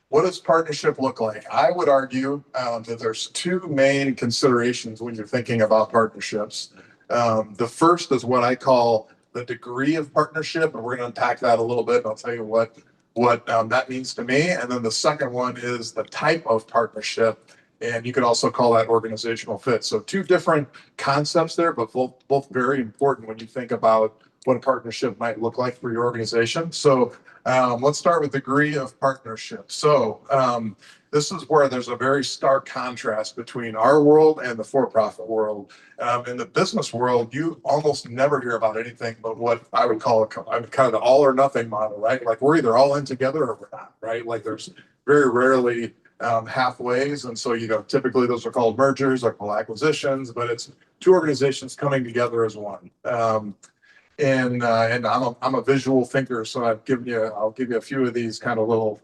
What does partnership look like? I would argue that there's two main considerations when you're thinking about partnerships. The first is what I call the degree of partnership, and we're going to unpack that a little bit. And I'll tell you what that means to me. And then the second one is the type of partnership, and you could also call that organizational fit. So two different concepts there, but both very important when you think about what a partnership might look like for your organization. So let's start with degree of partnership. So this is where there's a very stark contrast between our world and the for-profit world. In the business world, you almost never hear about anything but what I would call kind of the all or nothing model, right? Like we're either all in together or we're not, right? Like there's very rarely halfways. And so, typically those are called mergers or called acquisitions, but it's two organizations coming together as one. And I'm a visual thinker, so I'll give you a few of these kind of little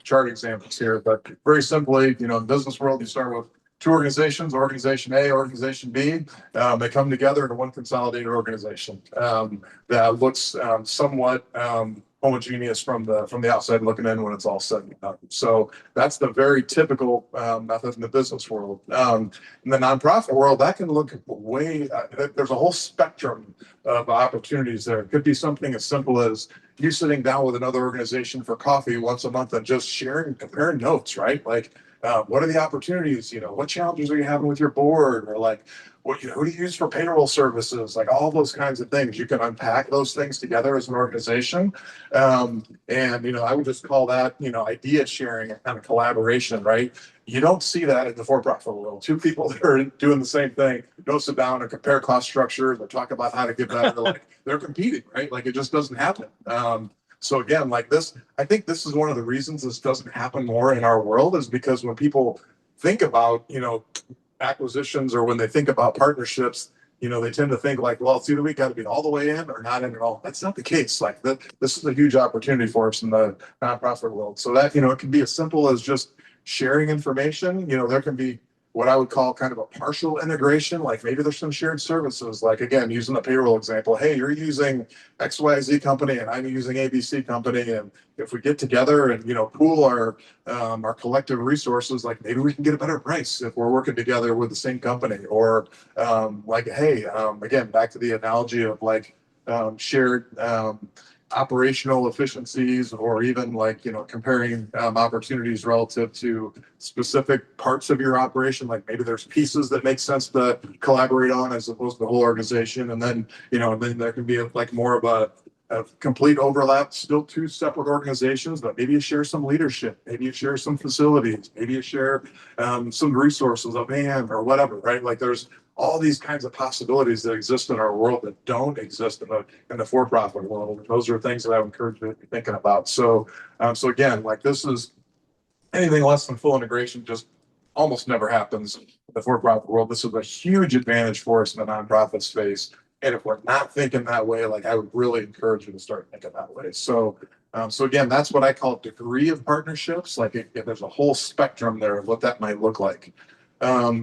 chart examples here. But very simply, in the business world, you start with two organizations, organization A, organization B. They come together into one consolidated organization that looks somewhat homogeneous from the outside looking in when it's all said and done. So that's the very typical method in the business world. In the nonprofit world, that can look there's a whole spectrum of opportunities there. It could be something as simple as you sitting down with another organization for coffee once a month and just comparing notes, right? Like, what are the opportunities? What challenges are you having with your board? Or like, who do you use for payroll services? Like all those kinds of things. You can unpack those things together as an organization. And, I would just call that, idea sharing and kind of collaboration, right? You don't see that in the for-profit world. Two people that are doing the same thing don't sit down and compare cost structures or talk about how to get better. Like they're competing, right? Like it just doesn't happen. So again, like this, I think this is one of the reasons this doesn't happen more in our world is because when people think about, acquisitions or when they think about partnerships, they tend to think like, well, it's either we got to be all the way in or not in at all. That's not the case. Like this is a huge opportunity for us in the nonprofit world. So that, it can be as simple as just sharing information. There can be what I would call kind of a partial integration. Like maybe there's some shared services, like again, using the payroll example. Hey, you're using XYZ company and I'm using ABC company. And if we get together and, pool our collective resources, like maybe we can get a better price if we're working together with the same company. Or hey, again, back to the analogy of like shared operational efficiencies, or even like comparing opportunities relative to specific parts of your operation. Like maybe there's pieces that make sense to collaborate on as opposed to the whole organization, and then then there can be like more of a complete overlap, still two separate organizations, but maybe you share some leadership, maybe you share some facilities, maybe you share some resources, a van or whatever, right? Like there's all these kinds of possibilities that exist in our world that don't exist in the for-profit world. Those are things that I would encourage you to be thinking about. So again, like this is anything less than full integration just almost never happens in the for-profit world. This is a huge advantage for us in the nonprofit space. And if we're not thinking that way, like I would really encourage you to start thinking that way. So again, that's what I call degree of partnerships. Like if there's a whole spectrum there of what that might look like.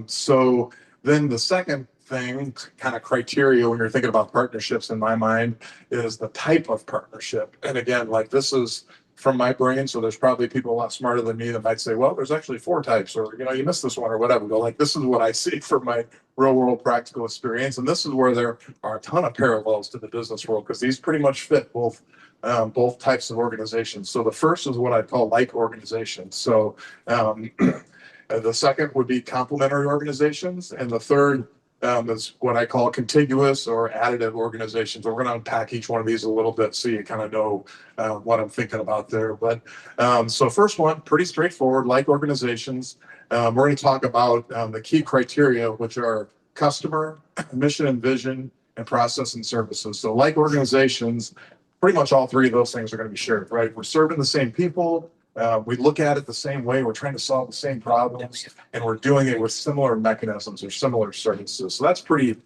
So then the second thing, kind of criteria when you're thinking about partnerships in my mind, is the type of partnership. And again, like this is from my brain. So there's probably people a lot smarter than me that might say, well, there's actually 4 types, or, you missed this one or whatever. But like, this is what I see from my real world practical experience. And this is where there are a ton of parallels to the business world, because these pretty much fit both types of organizations. So the first is what I call like organizations. So the second would be complementary organizations. And the third is what I call contiguous or additive organizations. We're going to unpack each one of these a little bit so you kind of know what I'm thinking about there. But so first one, pretty straightforward, like organizations. We're going to talk about the key criteria, which are customer, mission and vision, and process and services. So like organizations, pretty much all 3 of those things are going to be shared, right? We're serving the same people. We look at it the same way. We're trying to solve the same problems, and we're doing it with similar mechanisms or similar services. So that's pretty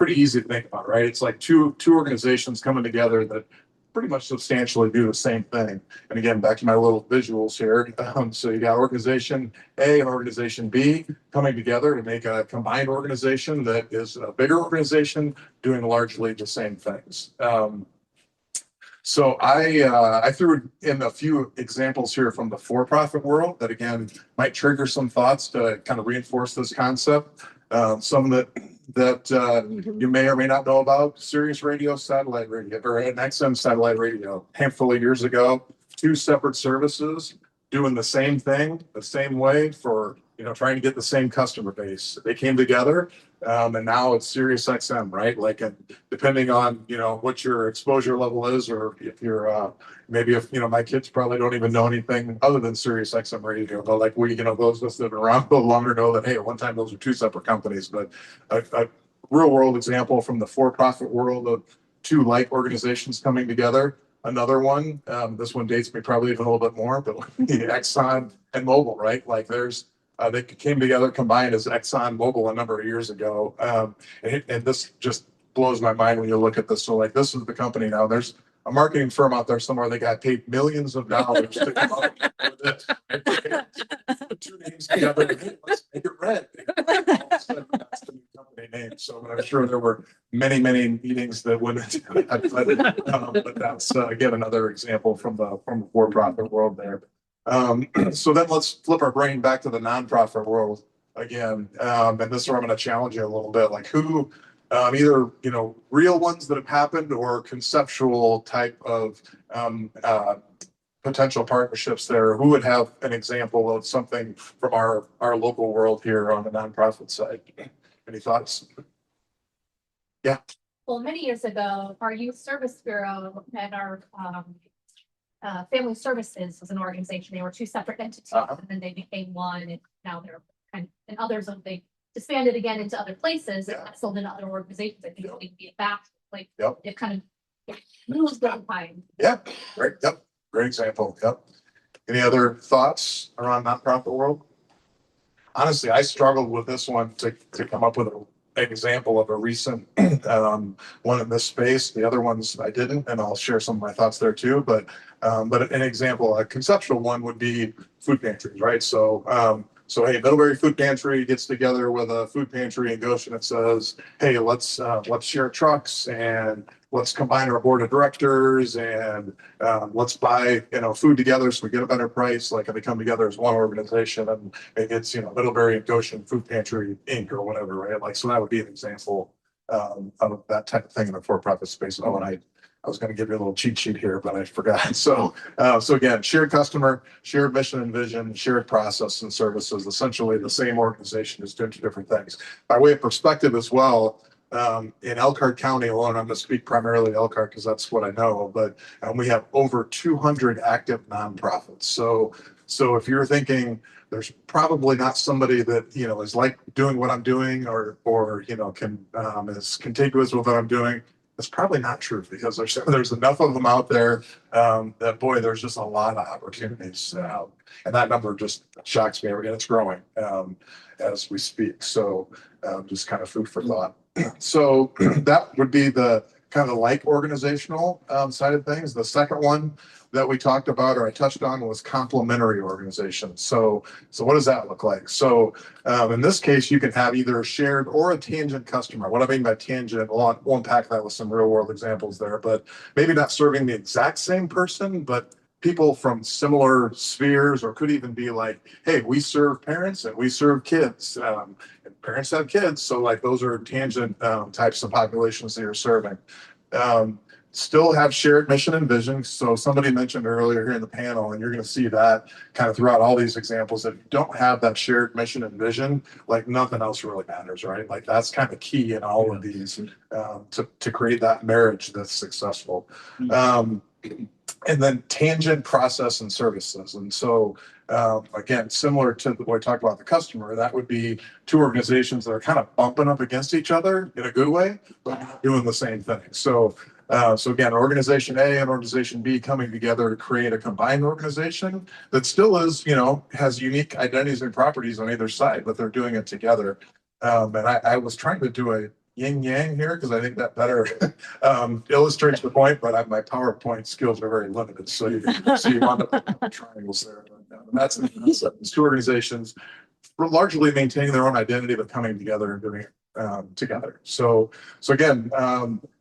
easy to think about, right? It's like two organizations coming together that pretty much substantially do the same thing. And again, back to my little visuals here. So you got organization A and organization B coming together to make a combined organization that is a bigger organization doing largely the same things. So I threw in a few examples here from the for-profit world that, again, might trigger some thoughts to kind of reinforce this concept. Some that you may or may not know about: Sirius Radio, satellite radio, or an XM satellite radio. A handful of years ago, 2 separate services doing the same thing, the same way, for trying to get the same customer base. They came together, and now it's Sirius XM, right? Like, and depending on what your exposure level is, or if you're maybe if my kids probably don't even know anything other than Sirius XM radio, but like those of us that have been around a little longer know that, hey, at one time those were 2 separate companies. But a real world example from the for-profit world of 2 like organizations coming together. Another one, this one dates me probably even a little bit more, but the Exxon and Mobil, right? Like they came together, combined as Exxon Mobil a number of years ago. And this just blows my mind when you look at this. So like, this is the company now. There's a marketing firm out there somewhere that got paid millions of dollars to come up with this. Put 2 names together. Hey, let's make it red. That's the new company name. So I'm sure there were many meetings that went into that. But that's again another example from the for-profit world there. So then let's flip our brain back to the nonprofit world again. And this is where I'm going to challenge you a little bit. Like, who either real ones that have happened or conceptual type of potential partnerships there, who would have an example of something from our local world here on the nonprofit side? Any thoughts? Yeah. Well, many years ago, our youth service bureau and our family services was an organization. They were 2 separate entities, and then they became one, and now they're and others they disbanded again into other places and sold into other organizations. I think it would be back, like it kind of moves over time. Yeah, great. Yep, great example. Yep. Any other thoughts around nonprofit world? Honestly, I struggled with this one to come up with an example of a recent one in this space. The other ones I didn't, and I'll share some of my thoughts there too. But an example, a conceptual one would be food pantries, right? So hey, Middlebury Food Pantry gets together with a food pantry in Goshen and says, hey, let's share trucks, and let's combine our board of directors, and let's buy food together so we get a better price. Like, and they come together as one organization, and it's Middlebury and Goshen Food Pantry Inc. or whatever, right? Like, so that would be an example of that type of thing in the for-profit space. Oh, and I was going to give you a little cheat sheet here, but I forgot. So again, shared customer, shared mission and vision, shared process and services. Essentially, the same organization is doing 2 different things. By way of perspective as well, in Elkhart County alone, I'm going to speak primarily Elkhart because that's what I know, but we have over 200 active nonprofits. So if you're thinking there's probably not somebody that is like doing what I'm doing, or can is contiguous with what I'm doing, that's probably not true, because there's enough of them out there that, boy, there's just a lot of opportunities, and that number just shocks me. And it's growing as we speak. So just kind of food for thought. So that would be the kind of like organizational side of things. The second one that we talked about, or I touched on, was complementary organizations. So what does that look like? So in this case, you can have either a shared or a tangent customer. What I mean by tangent, we'll unpack that with some real world examples there, but maybe not serving the exact same person, but people from similar spheres, or could even be like, hey, we serve parents and we serve kids. And parents have kids, so like those are tangent types of populations that you're serving. Still have shared mission and vision. So somebody mentioned earlier here in the panel, and you're going to see that kind of throughout all these examples, that if you don't have that shared mission and vision, like nothing else really matters, right? Like that's kind of key in all of these to create that marriage that's successful. And then tangent process and services. And so again, similar to what we talked about the customer, that would be two organizations that are kind of bumping up against each other in a good way, but doing the same thing. So again, organization A and organization B coming together to create a combined organization that still is, has unique identities and properties on either side, but they're doing it together. And I was trying to do a yin yang here because I think that better illustrates the point, but my PowerPoint skills are very limited. So you wind up with triangles there. And that's the concept. These two organizations were largely maintaining their own identity, but coming together and doing it together. So again,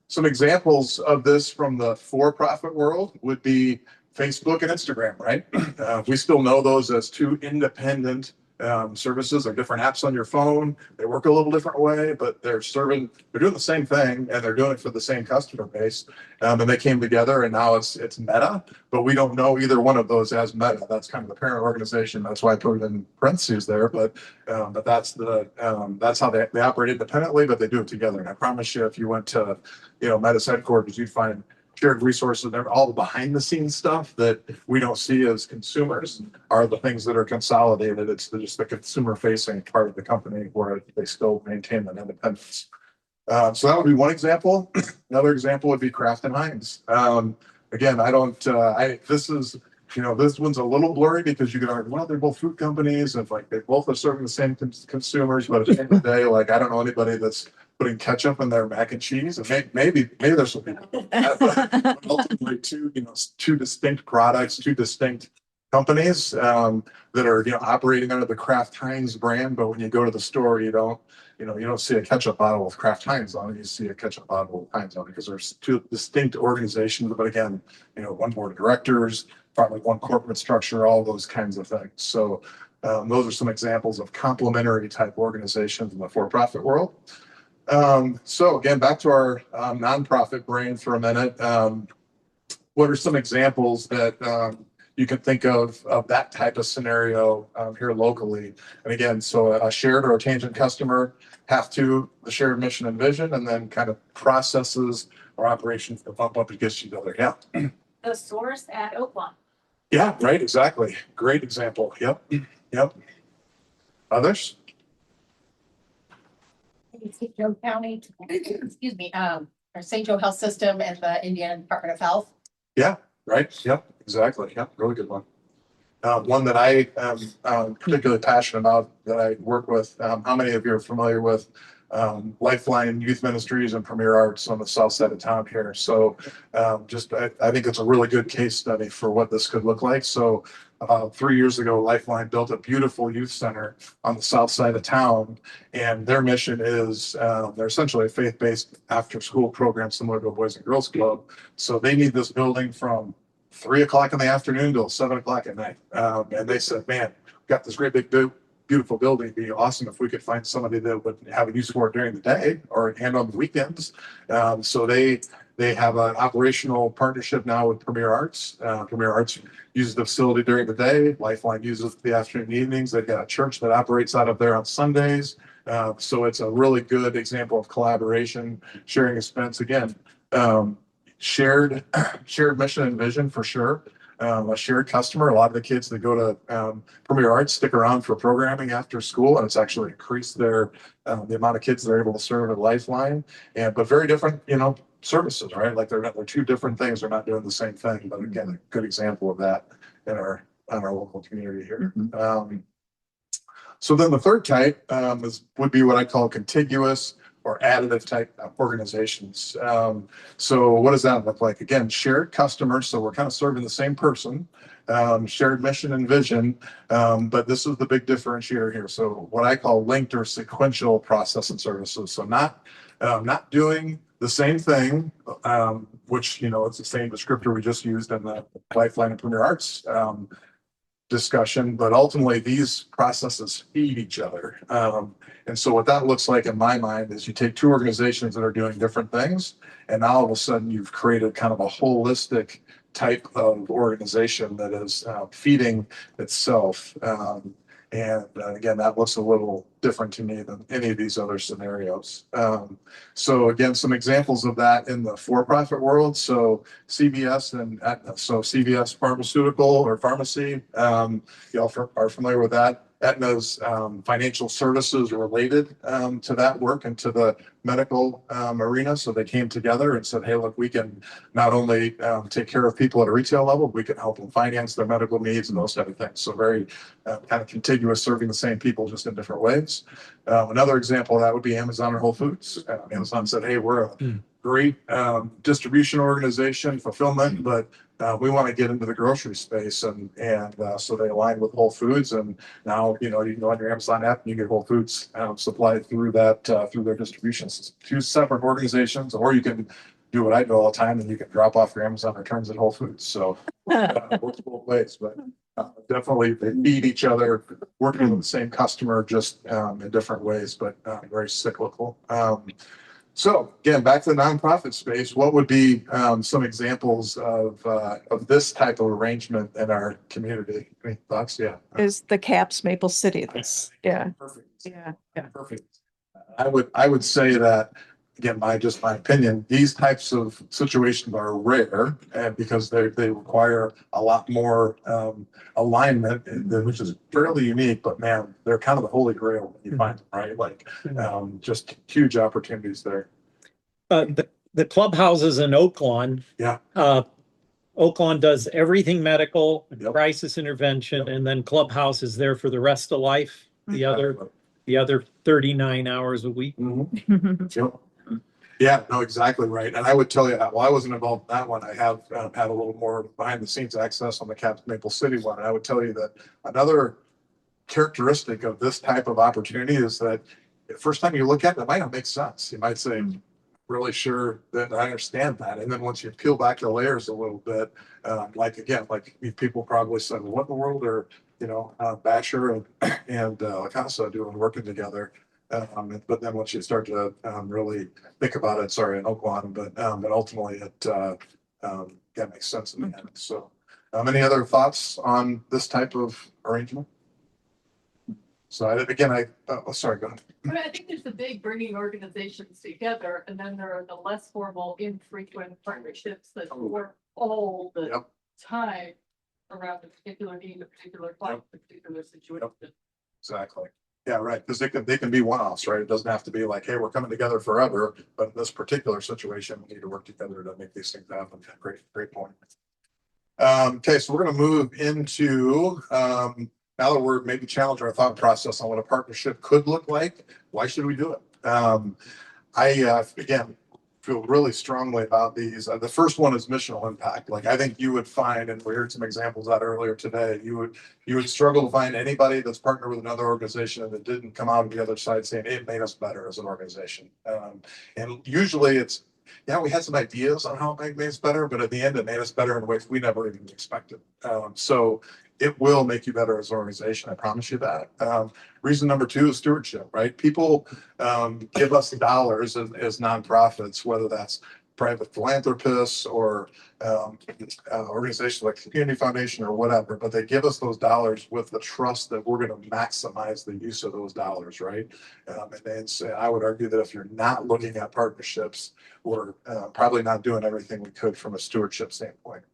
some examples of this from the for-profit world would be Facebook and Instagram, right? We still know those as two independent services. They're different apps on your phone. They work a little different way, but they're doing the same thing, and they're doing it for the same customer base. And they came together, and now it's Meta, but we don't know either one of those as Meta. That's kind of the parent organization. That's why I put it in parentheses there. But that's how they operate independently, but they do it together. And I promise you, if you went to Meta's headquarters, you'd find shared resources. They're all the behind the scenes stuff that we don't see as consumers are the things that are consolidated. It's just the consumer facing part of the company where they still maintain that independence. So that would be one example. Another example would be Kraft and Heinz. Again, this one's a little blurry because you can argue, well, they're both food companies and like they both are serving the same consumers, but at the end of the day, like I don't know anybody that's putting ketchup in their mac and cheese. And maybe there's some people, but ultimately two distinct products, two distinct companies that are operating under the Kraft Heinz brand. But when you go to the store, you don't see a ketchup bottle with Kraft Heinz on it. You see a ketchup bottle with Heinz on it because there's two distinct organizations. But again, one board of directors, probably one corporate structure, all those kinds of things. So those are some examples of complementary type organizations in the for-profit world. So again, back to our nonprofit brain for a minute. What are some examples that you can think of that type of scenario here locally? And again, so a shared or a tangent customer have the shared mission and vision, and then kind of processes or operations that bump up against each other. Yeah. The source at Oakland. Yeah, right. Exactly. Great example. Yep. Others? St. Joe County, excuse me, or St. Joe Health System and the Indiana Department of Health. Yeah, right. Yep, exactly. Yep, really good one. One that I am particularly passionate about that I work with. How many of you are familiar with Lifeline Youth Ministries and Premier Arts on the south side of town here? So I think it's a really good case study for what this could look like. So 3 years ago, Lifeline built a beautiful youth center on the south side of town, and their mission is they're essentially a faith-based after-school program similar to a Boys and Girls Club. So they need this building from 3 o'clock in the afternoon till 7 o'clock at night. And they said, man, we've got this great big beautiful building. It'd be awesome if we could find somebody that would have a use for it during the day and on the weekends. So they have an operational partnership now with Premier Arts. Premier Arts uses the facility during the day. Lifeline uses the afternoon and evenings. They've got a church that operates out of there on Sundays. So it's a really good example of collaboration, sharing expense. Again, shared mission and vision for sure. A shared customer. A lot of the kids that go to Premier Arts stick around for programming after school, and it's actually increased the amount of kids they're able to serve at Lifeline. But very different, services, right? Like they're two different things. They're not doing the same thing. But again, a good example of that in our local community here. So then the third type would be what I call contiguous or additive type organizations. So what does that look like? Again, shared customers. So we're kind of serving the same person, shared mission and vision. But this is the big differentiator here. So what I call linked or sequential process and services. So not doing the same thing, which, you know, it's the same descriptor we just used in the Lifeline and Premier Arts discussion, but ultimately these processes feed each other. And so what that looks like in my mind is you take two organizations that are doing different things, and now all of a sudden you've created kind of a holistic type of organization that is feeding itself. And again, that looks a little different to me than any of these other scenarios. So again, some examples of that in the for-profit world. So CVS and Aetna. So CVS Pharmaceutical or Pharmacy, y'all are familiar with that. Aetna's financial services related to that work and to the medical arena. So they came together and said, hey, look, we can not only take care of people at a retail level, we can help them finance their medical needs and those type of things. So very kind of contiguous, serving the same people just in different ways. Another example of that would be Amazon or Whole Foods. Amazon said, hey, we're a great distribution organization, fulfillment, but we want to get into the grocery space, and so they aligned with Whole Foods, and now you know you can go on your Amazon app and you get Whole Foods supplied through that through their distribution system. Two separate organizations, or you can do what I do all the time, and you can drop off your Amazon returns at Whole Foods. So works both ways, but definitely they feed each other, working with the same customer, just in different ways, but very cyclical. So again, back to the nonprofit space, what would be some examples of this type of arrangement in our community? Any thoughts? Yeah. Is the CAPS Maple City. That's, yeah. Perfect. Yeah. Perfect. I would say that, again, my opinion, these types of situations are rare, and because they require a lot more alignment, which is fairly unique, but man, they're kind of the holy grail when you find them, right? Like just huge opportunities there. The clubhouses in Oak Lawn. Yeah. Oak Lawn does everything medical, crisis intervention, and then Clubhouse is there for the rest of life. The other 39 hours a week. Yep. Yeah, no, exactly right. And I would tell you, well, I wasn't involved in that one. I have had a little more behind the scenes access on the CAPS Maple City one. And I would tell you that another characteristic of this type of opportunity is that the first time you look at it, it might not make sense. You might say, really sure that I understand that. And then once you peel back the layers a little bit, like people probably said, well, what in the world are, you know, Bashor and Lacasa doing working together? But then once you start to really think about it, sorry, in Oakland, but ultimately it makes sense in the end. So any other thoughts on this type of arrangement? So sorry, go ahead. I think there's the big bringing organizations together, and then there are the less formal, infrequent partnerships that work all the time around a particular need, a particular client, a particular situation. Exactly. Yeah, right. Because they can be one-offs, right? It doesn't have to be like, hey, we're coming together forever, but in this particular situation, we need to work together to make these things happen. Great point. Okay, so we're going to move into now that we're maybe challenging our thought process on what a partnership could look like. Why should we do it? I again feel really strongly about these. The first one is missional impact. Like I think you would find, and we heard some examples out earlier today, you would struggle to find anybody that's partnered with another organization that didn't come out of the other side saying it made us better as an organization. And usually it's, yeah, we had some ideas on how it made us better, but at the end it made us better in ways we never even expected. So it will make you better as an organization. I promise you that. Reason number two is stewardship, right? People give us dollars as nonprofits, whether that's private philanthropists or organizations like the Community Foundation or whatever, but they give us those dollars with the trust that we're going to maximize the use of those dollars, right? And I would argue that if you're not looking at partnerships, we're probably not doing everything we could from a stewardship standpoint.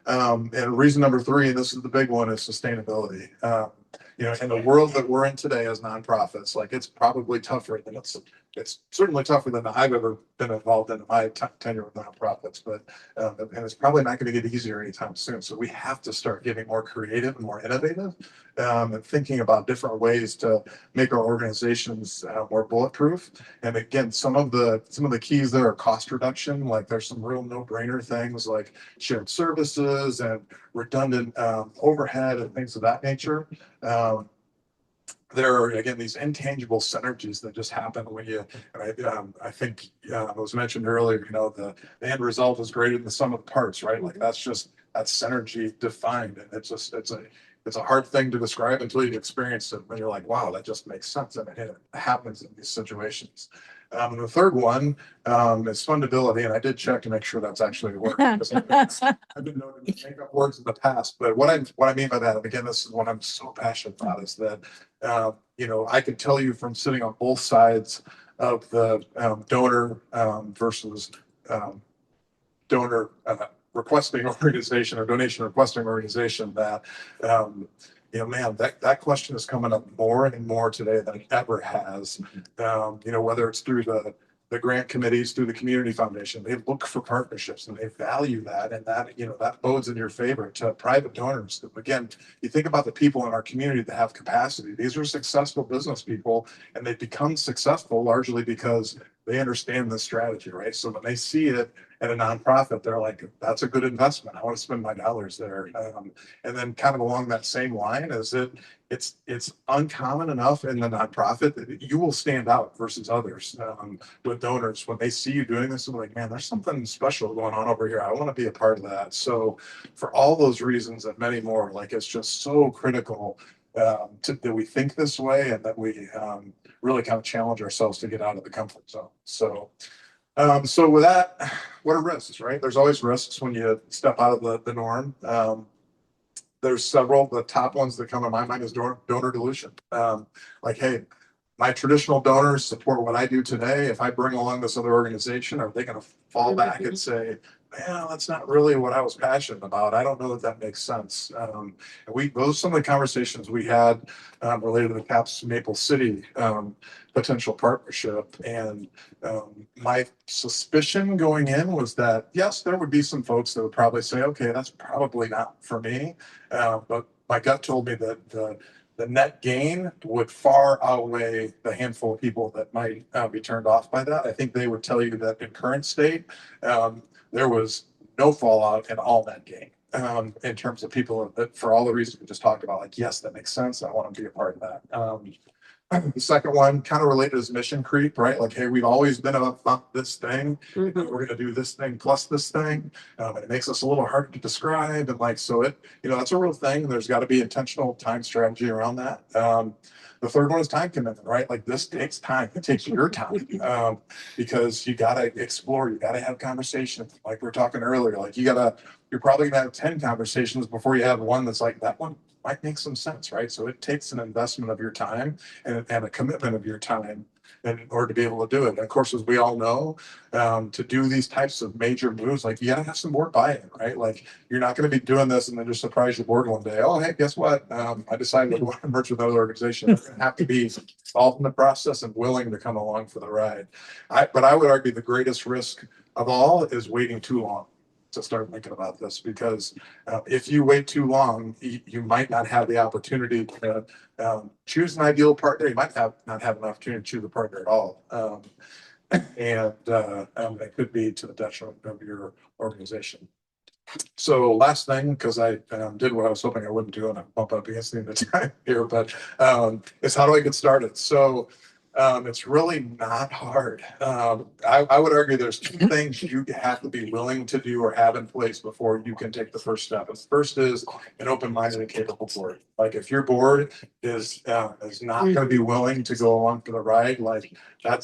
And reason number three, and this is the big one, is sustainability. You know, in the world that we're in today as nonprofits, like it's probably tougher than it's certainly tougher than I've ever been involved in my tenure with nonprofits, but and it's probably not going to get easier anytime soon. So we have to start getting more creative and more innovative and thinking about different ways to make our organizations more bulletproof. And again, some of the keys there are cost reduction. Like there's some real no-brainer things like shared services and redundant overhead and things of that nature. there are, again, these intangible synergies that just happen when you, and I think it was mentioned earlier, you know, the end result is greater than the sum of the parts, right? Like that's synergy defined. And it's a hard thing to describe until you experience it. And you're like, wow, that just makes sense. And it happens in these situations. The third one is fundability, and I did check to make sure that's actually working. I've been known to make up words in the past, but what I mean by that, and again, this is what I'm so passionate about, is that you know, I can tell you from sitting on both sides of the donor versus donor requesting organization or donation requesting organization that you know, man, that question is coming up more and more today than it ever has. You know, whether it's through the grant committees, through the community foundation, they look for partnerships and they value that, and that, you know, that bodes in your favor to private donors. Again, you think about the people in our community that have capacity. These are successful business people, and they become successful largely because they understand the strategy, right? So when they see it at a nonprofit, they're like, that's a good investment. I want to spend my dollars there. And then kind of along that same line is it's uncommon enough in the nonprofit that you will stand out versus others with donors. When they see you doing this, they're like, man, there's something special going on over here. I want to be a part of that. So for all those reasons and many more, like, it's just so critical that we think this way, and that we really kind of challenge ourselves to get out of the comfort zone. So with that, what are risks, right? There's always risks when you step out of the norm. There's several. The top ones that come to my mind is donor dilution. Like, hey, my traditional donors support what I do today. If I bring along this other organization, are they going to fall back and say, man, that's not really what I was passionate about? I don't know that makes sense. And those are some of the conversations we had related to the CAPS Maple City potential partnership. And my suspicion going in was that, yes, there would be some folks that would probably say, okay, that's probably not for me. But my gut told me that the net gain would far outweigh the handful of people that might be turned off by that. I think they would tell you that in current state, there was no fallout and all net gain in terms of people that, for all the reasons we just talked about, like, yes, that makes sense. I want to be a part of that. The second one kind of related is mission creep, right? Like, hey, we've always been about this thing. We're going to do this thing plus this thing. And it makes us a little harder to describe. And like, so it, you know, that's a real thing. There's got to be intentional time strategy around that. The third one is time commitment, right? Like, this takes time. It takes your time because you got to explore. You got to have conversations. Like we were talking earlier, like you're probably going to have 10 conversations before you have one that's like, that one might make some sense, right? So it takes an investment of your time and a commitment of your time in order to be able to do it. And of course, as we all know, to do these types of major moves, like, you got to have some board buy-in, right? Like, you're not going to be doing this and then just surprise your board one day. Oh, hey, guess what? I decided to want to merge with another organization. You're going to have to be involved in the process and willing to come along for the ride. But I would argue the greatest risk of all is waiting too long to start thinking about this, because if you wait too long, you might not have the opportunity to choose an ideal partner. You might not have an opportunity to choose a partner at all. And it could be to the detriment of your organization. So last thing, because I did what I was hoping I wouldn't do, and I'm bumping up against the end of time here, but is how do I get started? So it's really not hard. I would argue there's two things you have to be willing to do or have in place before you can take the first step. And the first is an open-minded and capable board. Like, if your board is not going to be willing to go along for the ride, like,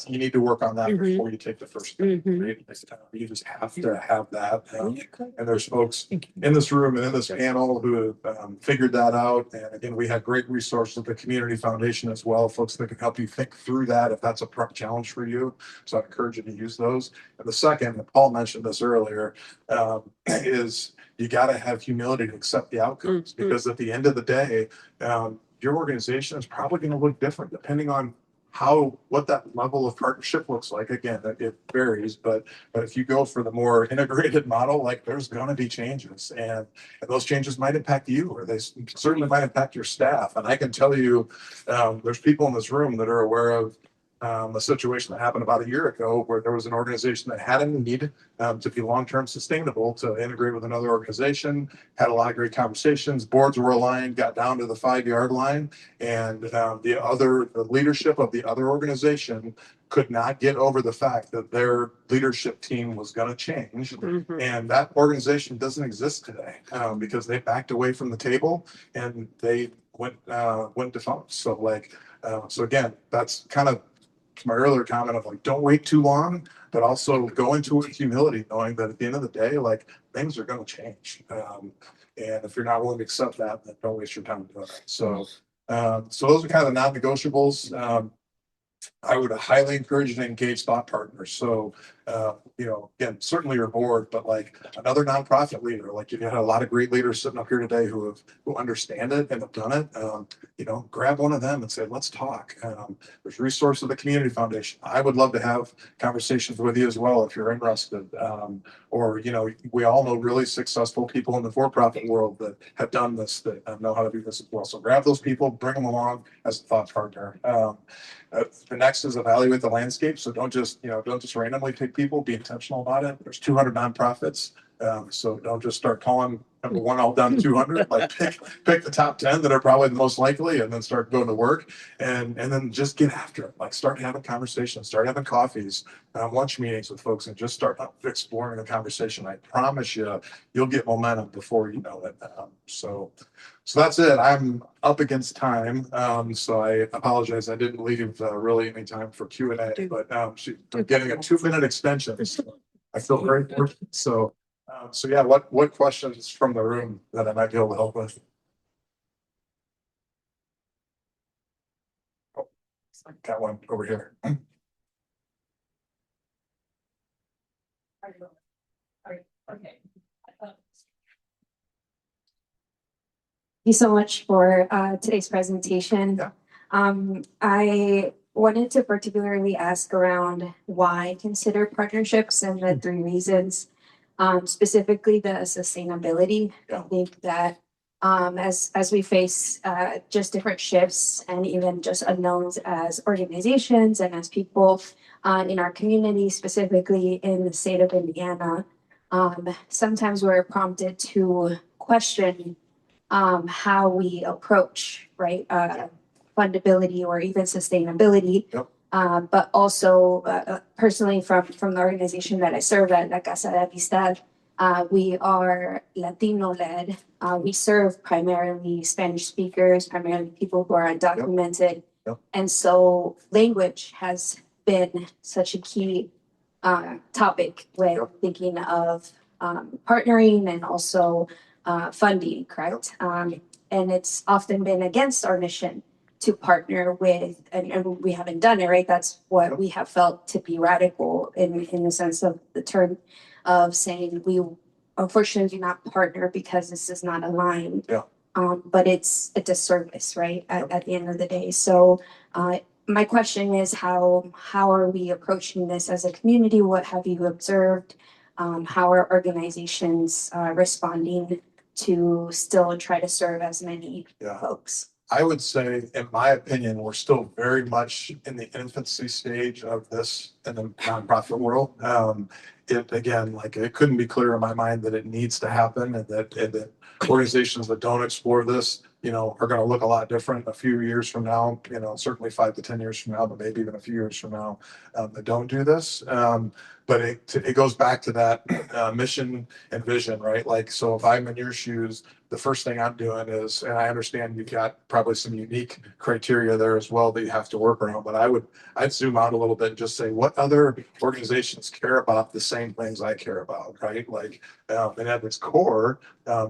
you need to work on that before you take the first step. Right? You just have to have that. And there's folks in this room and in this panel who have figured that out. And again, we have great resources at the Community Foundation as well, folks that can help you think through that if that's a challenge for you. So I encourage you to use those. And the second, and Paul mentioned this earlier, is you got to have humility to accept the outcomes, because at the end of the day, your organization is probably going to look different depending on what that level of partnership looks like. Again, it varies, but if you go for the more integrated model, like, there's going to be changes, and those changes might impact you, or they certainly might impact your staff. And I can tell you, there's people in this room that are aware of a situation that happened about a year ago where there was an organization that had a need to be long-term sustainable, to integrate with another organization, had a lot of great conversations, boards were aligned, got down to the 5-yard line, and the leadership of the other organization could not get over the fact that their leadership team was going to change. And that organization doesn't exist today because they backed away from the table and they went defunct. So so again, that's kind of my earlier comment of like, don't wait too long, but also go into it with humility, knowing that at the end of the day, like things are going to change. And if you're not willing to accept that, then don't waste your time doing it. So those are kind of the non-negotiables. I would highly encourage you to engage thought partners. So, again, certainly your board, but like another nonprofit leader, like you've had a lot of great leaders sitting up here today who understand it and have done it. Grab one of them and say, let's talk. There's resources of the Community Foundation. I would love to have conversations with you as well if you're interested. We all know really successful people in the for-profit world that have done this, that know how to do this as well. So grab those people, bring them along as a thought partner. The next is evaluate the landscape. So don't just randomly pick people, be intentional about it. There's 200 nonprofits. So don't just start calling number one all down to 200, like pick the top 10 that are probably the most likely and then start going to work and then just get after it. Like start having conversations, start having coffees, lunch meetings with folks and just start exploring the conversation. I promise you'll get momentum before you know it. So that's it. I'm up against time. So I apologize. I didn't leave really any time for Q&A, but I'm getting a 2-minute extension. So I feel very fortunate. So yeah, what questions from the room that I might be able to help with? Oh, got one over here. Okay. Thank you so much for today's presentation. I wanted to particularly ask around why consider partnerships and the 3 reasons, specifically the sustainability. I think that as we face just different shifts and even just unknowns as organizations and as people in our community, specifically in the state of Indiana, sometimes we're prompted to question how we approach, right, fundability or even sustainability. But also personally from the organization that I serve at, Lacasa de Amistad, we are Latino led. We serve primarily Spanish speakers, primarily people who are undocumented. And so language has been such a key topic when thinking of partnering and also funding, correct? And it's often been against our mission to partner with, and we haven't done it, right? That's what we have felt to be radical in the sense of the term of saying we unfortunately do not partner because this is not aligned. But it's a disservice, right? At the end of the day. So my question is how are we approaching this as a community? What have you observed? How are organizations responding to still try to serve as many folks? I would say, in my opinion, we're still very much in the infancy stage of this in the nonprofit world. It couldn't be clearer in my mind that it needs to happen and that organizations that don't explore this, are going to look a lot different a few years from now, certainly 5 to 10 years from now, but maybe even a few years from now, that don't do this. But it goes back to that mission and vision, right? Like, so if I'm in your shoes, the first thing I'm doing is, and I understand you've got probably some unique criteria there as well that you have to work around, but I'd zoom out a little bit and just say, what other organizations care about the same things I care about, right? Like, and at its core,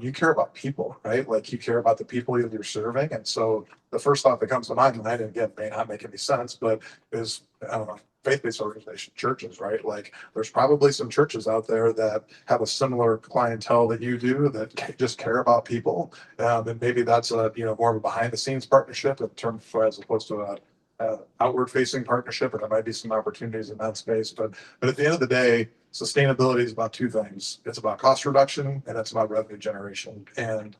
you care about people, right? Like you care about the people that you're serving. And so the first thought that comes to my mind, and again, may not make any sense, but is, I don't know, faith-based organization, churches, right? Like there's probably some churches out there that have a similar clientele that you do that just care about people. And maybe that's more of a behind the scenes partnership in terms of, as opposed to outward facing partnership, and there might be some opportunities in that space. But at the end of the day, sustainability is about two things. It's about cost reduction and it's about revenue generation. And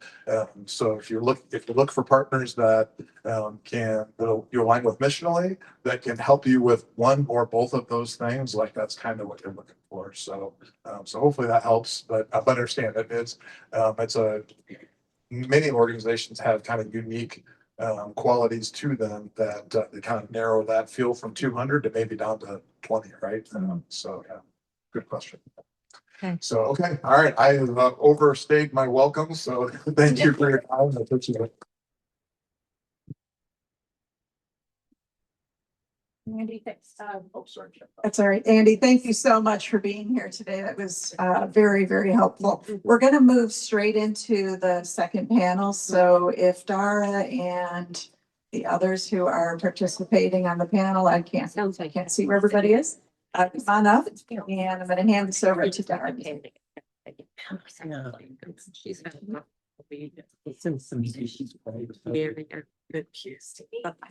so if you look for partners that you align with missionally, that can help you with one or both of those things, like that's kind of what you're looking for. So hopefully that helps. But understand that many organizations have kind of unique qualities to them that they kind of narrow that field from 200 to maybe down to 20, right? So yeah, good question. Okay. So, okay. All right. I have overstayed my welcome. So thank you for your time. I appreciate it. Andy, thanks. That's all right. Andy, thank you so much for being here today. That was very, very helpful. We're going to move straight into the second panel. So if Dara and the others who are participating on the panel, I can't see where everybody is. Come on up, and I'm going to hand this over to Dara. I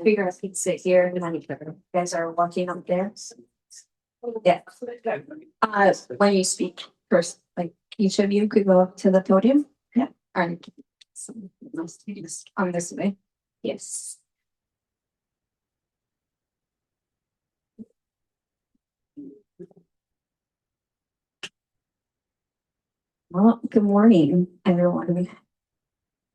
figure I could sit here and then you guys are walking up there. Yeah. When you speak first, like each of you could go up to the podium. Yeah. And on this way. Yes. Well, good morning, everyone.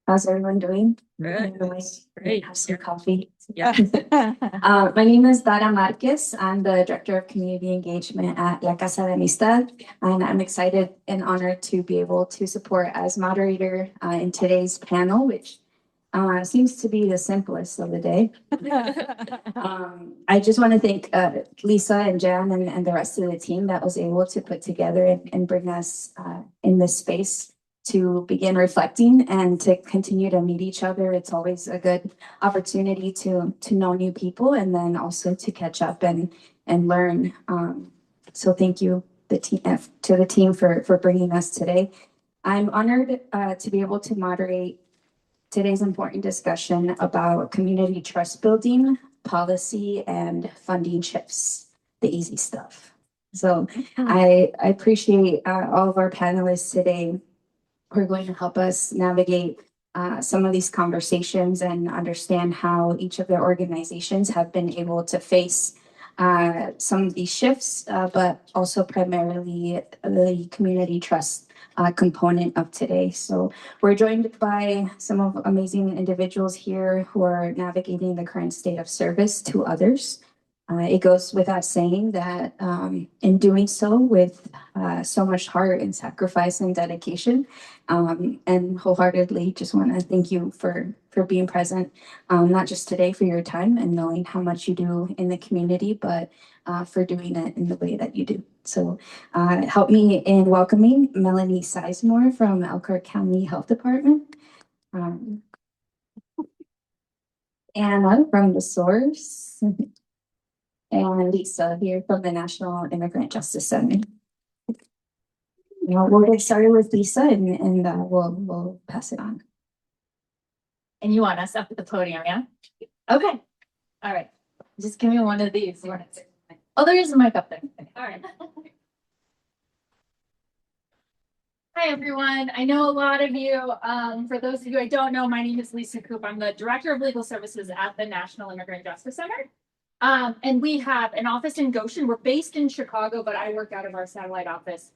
How's everyone doing? Great. Have some coffee. Yeah. My name is Dara Marquez. I'm the Director of Community Engagement at Lacasa de Amistad, and I'm excited and honored to be able to support as moderator in today's panel, which seems to be the simplest of the day. I just want to thank Lisa and Jan and the rest of the team that was able to put together and bring us in this space to begin reflecting and to continue to meet each other. It's always a good opportunity to know new people and then also to catch up and learn. So thank you to the team for bringing us today. I'm honored to be able to moderate today's important discussion about community trust building, policy, and funding shifts, the easy stuff. So I appreciate all of our panelists today who are going to help us navigate some of these conversations and understand how each of their organizations have been able to face some of these shifts, but also primarily the community trust component of today. So we're joined by some of amazing individuals here who are navigating the current state of service to others. It goes without saying that in doing so with so much heart and sacrifice and dedication, and wholeheartedly just want to thank you for being present, not just today for your time and knowing how much you do in the community, but for doing it in the way that you do. So help me in welcoming Melanie Sizemore from Elkhart County Health Department. Anna from The Source. And Lisa here from the National Immigrant Justice Center. We'll get started with Lisa and we'll pass it on. And you want us up at the podium, yeah? Okay. All right. Just give me one of these. Oh, there is a mic up there. All right. Hi, everyone. I know a lot of you. For those of you I don't know, my name is Lisa Koop. I'm the Director of Legal Services at the National Immigrant Justice Center. And we have an office in Goshen. We're based in Chicago, but I work out of our satellite office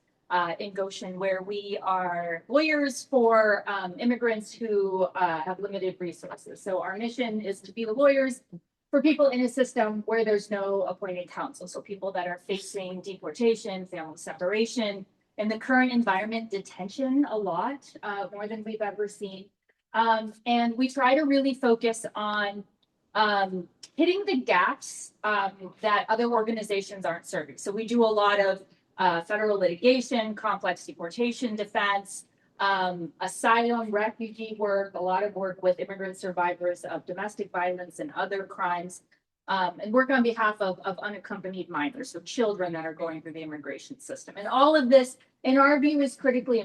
in Goshen, where we are lawyers for immigrants who have limited resources. So our mission is to be the lawyers for people in a system where there's no appointed counsel. So people that are facing deportation, family separation, in the current environment, detention a lot, more than we've ever seen. And we try to really focus on hitting the gaps that other organizations aren't serving. So we do a lot of federal litigation, complex deportation defense, asylum, refugee work, a lot of work with immigrant survivors of domestic violence and other crimes, and work on behalf of unaccompanied minors, so children that are going through the immigration system. And all of this, in our view, is critically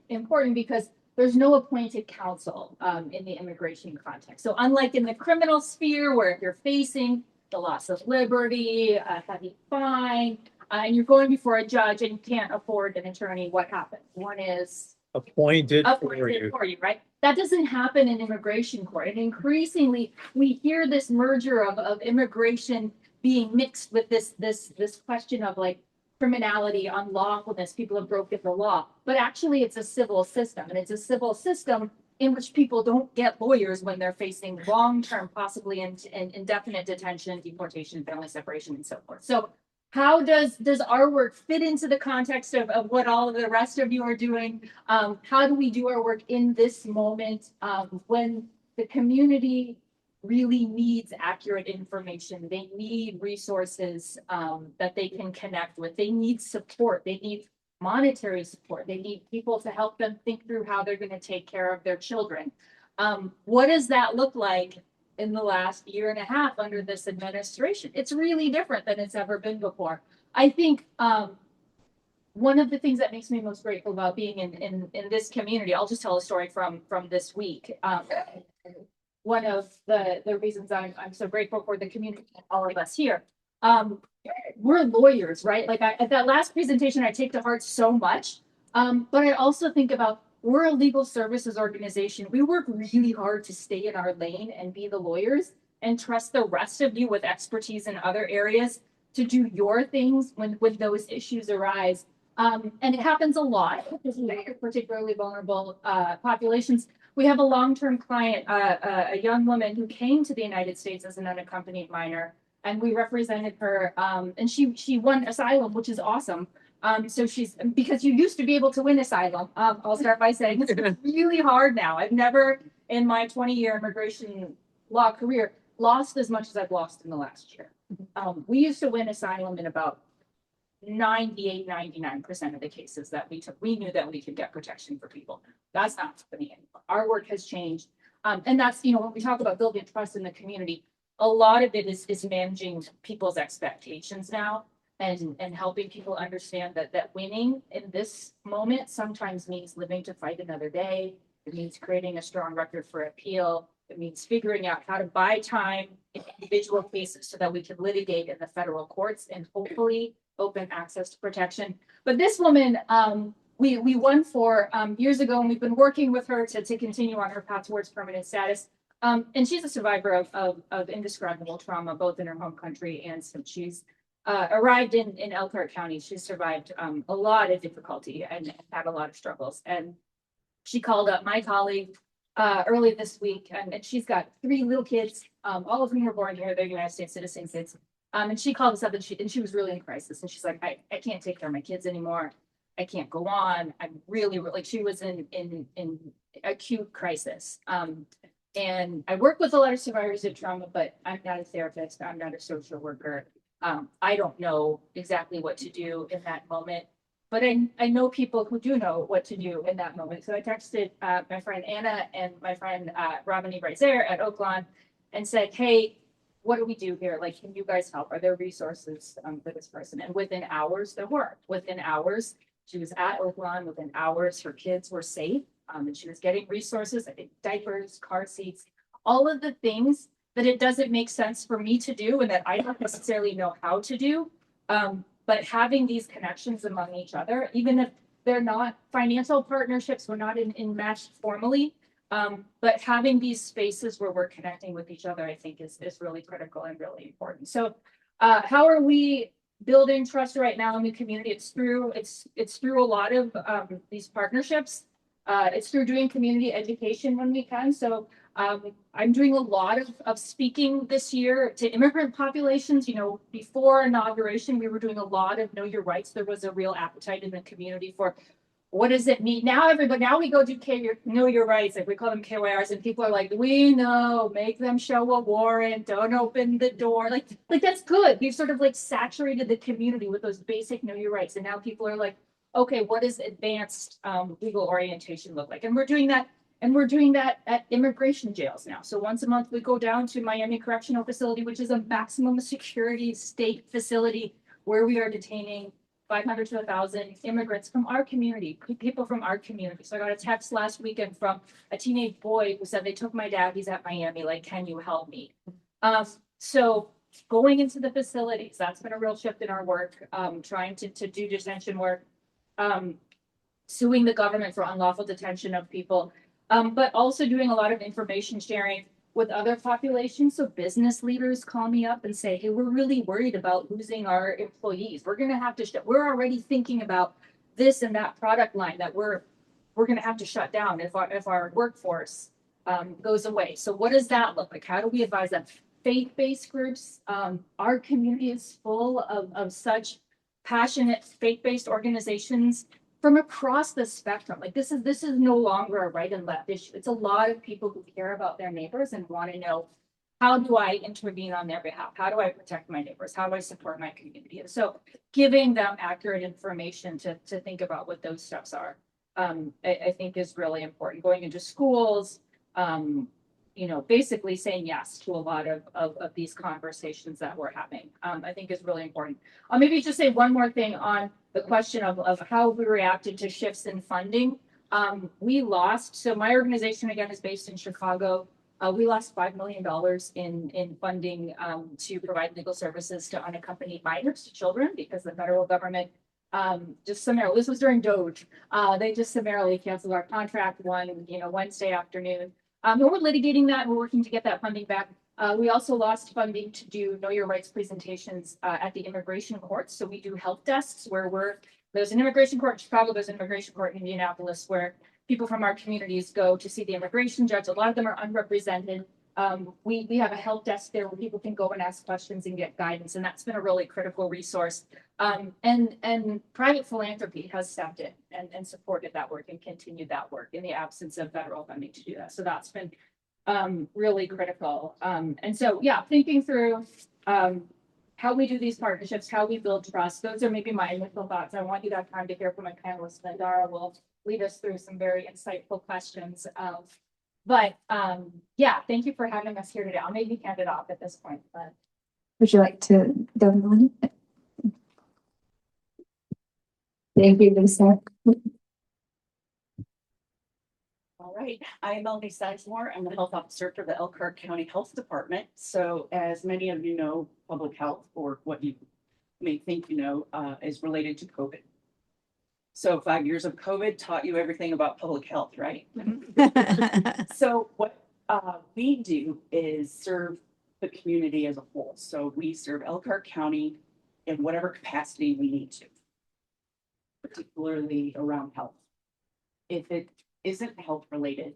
important because there's no appointed counsel in the immigration context. So unlike in the criminal sphere, where if you're facing the loss of liberty, a heavy fine, and you're going before a judge and you can't afford an attorney, what happens? One is Appointed for appointed you. for you, right? That doesn't happen in immigration court. And increasingly, we hear this merger of immigration being mixed with this question of like criminality, unlawfulness, people have broken the law. But actually, it's a civil system, and it's a civil system in which people don't get lawyers when they're facing long-term, possibly indefinite detention, deportation, family separation, and so forth. So how does our work fit into the context of what all of the rest of you are doing? How do we do our work in this moment when the community really needs accurate information? They need resources that they can connect with. They need support. They need monetary support. They need people to help them think through how they're going to take care of their children. What does that look like in the last year and a half under this administration? It's really different than it's ever been before. I think one of the things that makes me most grateful about being in this community, I'll just tell a story from this week. One of the reasons I'm so grateful for the community, all of us here. We're lawyers, right? Like at that last presentation, I take to heart so much. But I also think about, we're a legal services organization. We work really hard to stay in our lane and be the lawyers and trust the rest of you with expertise in other areas to do your things when those issues arise. And it happens a lot because we have particularly vulnerable populations. We have a long-term client, a young woman who came to the United States as an unaccompanied minor, and we represented her, and she won asylum, which is awesome. So because you used to be able to win asylum. I'll start by saying it's really hard now. I've never in my 20-year immigration law career lost as much as I've lost in the last year. We used to win asylum in about 99% of the cases that we took. We knew that we could get protection for people. That's not happening anymore. Our work has changed. And that's, when we talk about building trust in the community, a lot of it is managing people's expectations now. And helping people understand that winning in this moment sometimes means living to fight another day. It means creating a strong record for appeal. It means figuring out how to buy time in individual cases so that we can litigate in the federal courts and hopefully open access to protection. But this woman, we won for years ago, and we've been working with her to continue on her path towards permanent status. And she's a survivor of indescribable trauma, both in her home country and since she's arrived in Elkhart County. She's survived a lot of difficulty and had a lot of struggles. And she called up my colleague early this week, and she's got 3 little kids, all of whom were born here. They're United States citizen kids. And she called us up, and she was really in crisis. And she's like, I can't take care of my kids anymore. I can't go on. I'm really, she was in acute crisis. And I work with a lot of survivors of trauma, but I'm not a therapist. I'm not a social worker. I don't know exactly what to do in that moment, but I know people who do know what to do in that moment. So I texted my friend Anna and my friend Robin Brazier at Oaklawn and said, hey, what do we do here? Like, can you guys help? Are there resources for this person? And within hours, there were. Within hours, she was at Oaklawn. Within hours, her kids were safe. And she was getting resources, diapers, car seats, all of the things that it doesn't make sense for me to do and that I don't necessarily know how to do. But having these connections among each other, even if they're not financial partnerships, we're not in matched formally, but having these spaces where we're connecting with each other, I think is really critical and really important. So how are we building trust right now in the community? It's through a lot of these partnerships. It's through doing community education when we can. So I'm doing a lot of speaking this year to immigrant populations. Before inauguration, we were doing a lot of Know Your Rights. There was a real appetite in the community for what does it mean? Now we go do Know Your Rights, like we call them KYRs, and people are like, we know, make them show a warrant, don't open the door. Like that's good. We've sort of like saturated the community with those basic Know Your Rights. And now people are like, okay, what does advanced legal orientation look like? And we're doing that. And we're doing that at immigration jails now. So once a month, we go down to Miami Correctional Facility, which is a maximum security state facility where we are detaining 500 to 1,000 immigrants from our community, people from our community. So I got a text last weekend from a teenage boy who said, they took my dad, he's at Miami, like, can you help me? So going into the facilities, that's been a real shift in our work, trying to do detention work. Suing the government for unlawful detention of people, but also doing a lot of information sharing with other populations. So business leaders call me up and say, hey, we're really worried about losing our employees. We're gonna have to, we're already thinking about this and that product line that we're gonna have to shut down if our workforce goes away. So what does that look like? How do we advise them? Faith-based groups, our community is full of such passionate faith-based organizations from across the spectrum. Like this is no longer a right and left issue. It's a lot of people who care about their neighbors and want to know, how do I intervene on their behalf? How do I protect my neighbors? How do I support my community? And so giving them accurate information to think about what those steps are, I think is really important. Going into schools, you know, basically saying yes to a lot of these conversations that we're having, I think is really important. I'll maybe just say one more thing on the question of how we reacted to shifts in funding. We lost, so my organization again is based in Chicago. We lost $5 million in funding to provide legal services to unaccompanied minors, to children, because the federal government just summarily, this was during Doge, they just summarily canceled our contract one, you know, Wednesday afternoon. And we're litigating that and we're working to get that funding back. We also lost funding to do Know Your Rights presentations at the immigration courts. So we do help desks where there's an immigration court in Chicago, there's an immigration court in Indianapolis where people from our communities go to see the immigration judge. A lot of them are unrepresented. We have a help desk there where people can go and ask questions and get guidance, and that's been a really critical resource. And private philanthropy has stepped in and supported that work and continued that work in the absence of federal funding to do that. So that's been really critical. And so, yeah, thinking through how we do these partnerships, how we build trust. Those are maybe my initial thoughts. I want you to have time to hear from my panelists. Then Dara will lead us through some very insightful questions. But yeah, thank you for having us here today. I'll maybe hand it off at this point. But Would you like to go, Melanie? Thank you, Lisa. All right, I am Melanie Sizemore. I'm the health officer for the Elkhart County Health Department. So as many of you know, public health, or what you may think you know, is related to COVID. So 5 years of COVID taught you everything about public health, right? So what we do is serve the community as a whole. So we serve Elkhart County in whatever capacity we need to, particularly around health. If it isn't health related,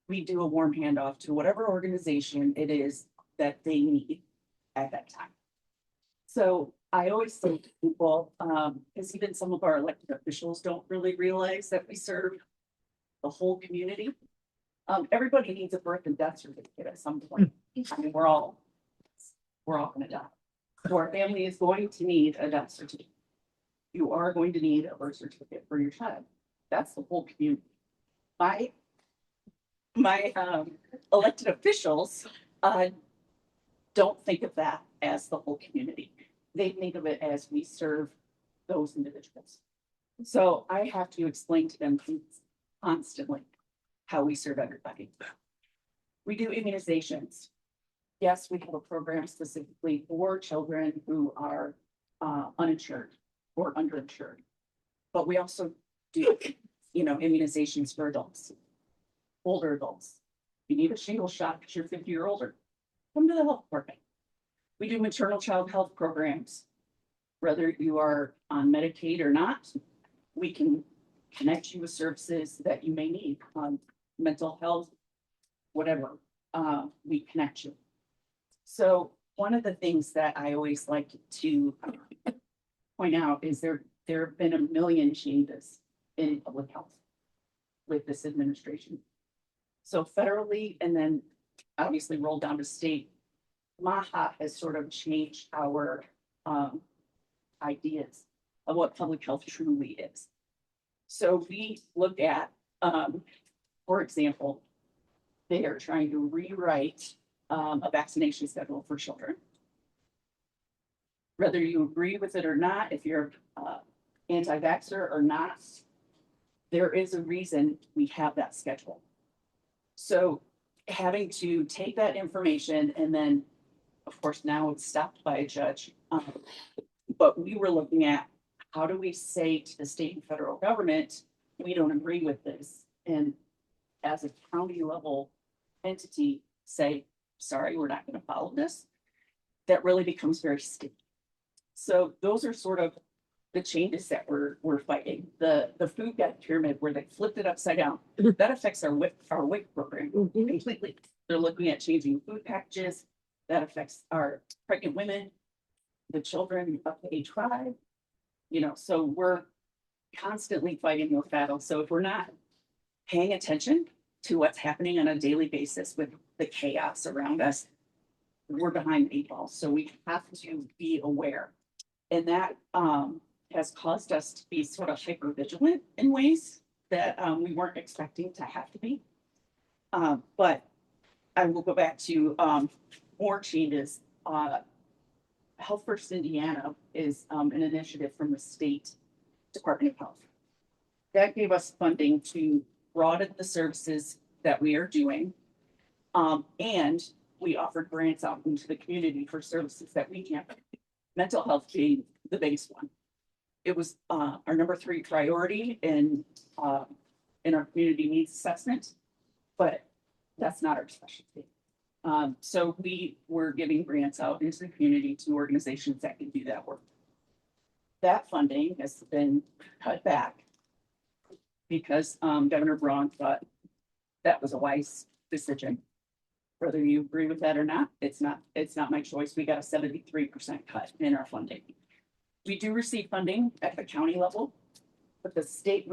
we do a warm handoff to whatever organization it is that they need at that time. So I always say to people, because even some of our elected officials don't really realize that we serve the whole community. Everybody needs a birth and death certificate at some point. I mean, we're all gonna die. So our family is going to need a death certificate. You are going to need a birth certificate for your child. That's the whole community. My elected officials don't think of that as the whole community. They think of it as we serve those individuals. So I have to explain to them constantly how we serve everybody. We do immunizations. Yes, we have a program specifically for children who are uninsured or underinsured, but we also do, you know, immunizations for adults, older adults. If you need a shingle shot because you're 50 or older, come to the health department. We do maternal child health programs. Whether you are on Medicaid or not, we can connect you with services that you may need on mental health, whatever, we connect you. So one of the things that I always like to point out is there have been a million changes in public health with this administration. So federally, and then obviously rolled down to state, MHAM has sort of changed our ideas of what public health truly is. So we look at, for example, they are trying to rewrite a vaccination schedule for children. Whether you agree with it or not, if you're anti-vaxxer or not, there is a reason we have that schedule. So having to take that information and then of course, now it's stopped by a judge. But we were looking at, how do we say to the state and federal government, we don't agree with this? And as a county level entity, say, sorry, we're not gonna follow this. That really becomes very sticky. So those are sort of the changes that we're fighting. The food gap pyramid where they flipped it upside down, that affects our WIC program completely. They're looking at changing food packages. That affects our pregnant women, the children up to age 5. You know, so we're constantly fighting those battles. So if we're not paying attention to what's happening on a daily basis with the chaos around us, we're behind the 8 ball. So we have to be aware. And that has caused us to be sort of hyper vigilant in ways that we weren't expecting to have to be. But I will go back to more changes. Health First Indiana is an initiative from the state Department of Health. That gave us funding to broaden the services that we are doing. And we offered grants out into the community for services that we can't. Mental health being the biggest one. It was our number 3 priority in our community needs assessment, but that's not our specialty. So we were giving grants out into the community to organizations that can do that work. That funding has been cut back because Governor Braun thought that was a wise decision. Whether you agree with that or not, it's not my choice. We got a 73% cut in our funding. We do receive funding at the county level, but the state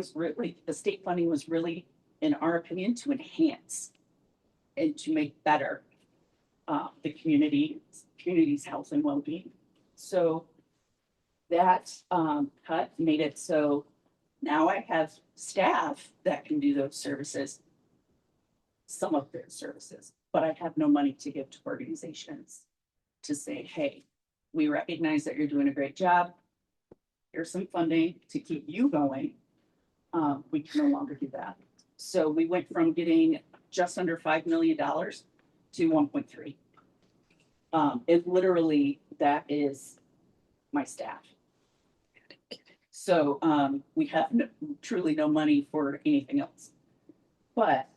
funding was really, in our opinion, to enhance and to make better the community's health and well-being. So that cut made it so now I have staff that can do those services, some of their services, but I have no money to give to organizations to say, hey, we recognize that you're doing a great job. Here's some funding to keep you going. We can no longer do that. So we went from getting just under $5 million to 1.3. It literally, that is my staff. So we have truly no money for anything else, but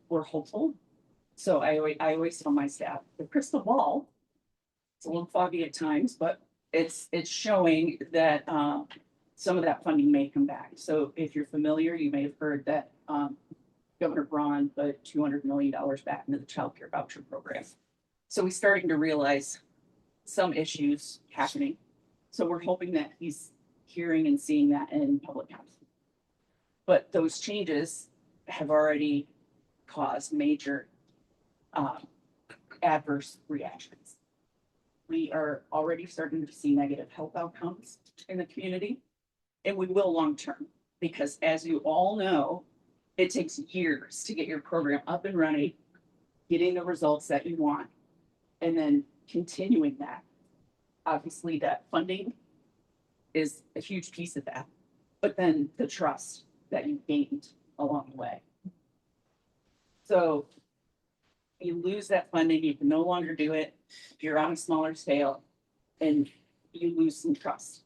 we're hopeful. So I always tell my staff, the crystal ball, it's a little foggy at times, but it's showing that some of that funding may come back. So if you're familiar, you may have heard that Governor Braun put $200 million back into the child care voucher program. So he's starting to realize some issues happening. So we're hoping that he's hearing and seeing that in public health. But those changes have already caused major adverse reactions. We are already starting to see negative health outcomes in the community, and we will long term, because as you all know, it takes years to get your program up and running, getting the results that you want, and then continuing that. Obviously, that funding is a huge piece of that, but then the trust that you gained along the way. So you lose that funding, you can no longer do it if you're on a smaller scale, and you lose some trust.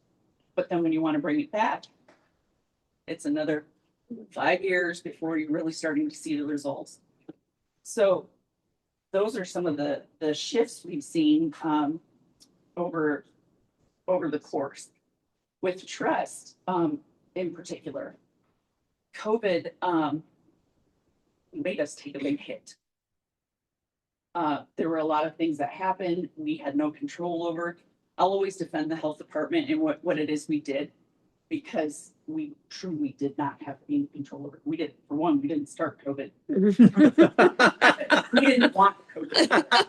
But then when you want to bring it back, it's another 5 years before you're really starting to see the results. So those are some of the shifts we've seen over the course. With trust in particular, COVID made us take a big hit. There were a lot of things that happened we had no control over. I'll always defend the health department and what it is we did, because we truly did not have any control over it. We didn't, for one, we didn't start COVID. We didn't want COVID.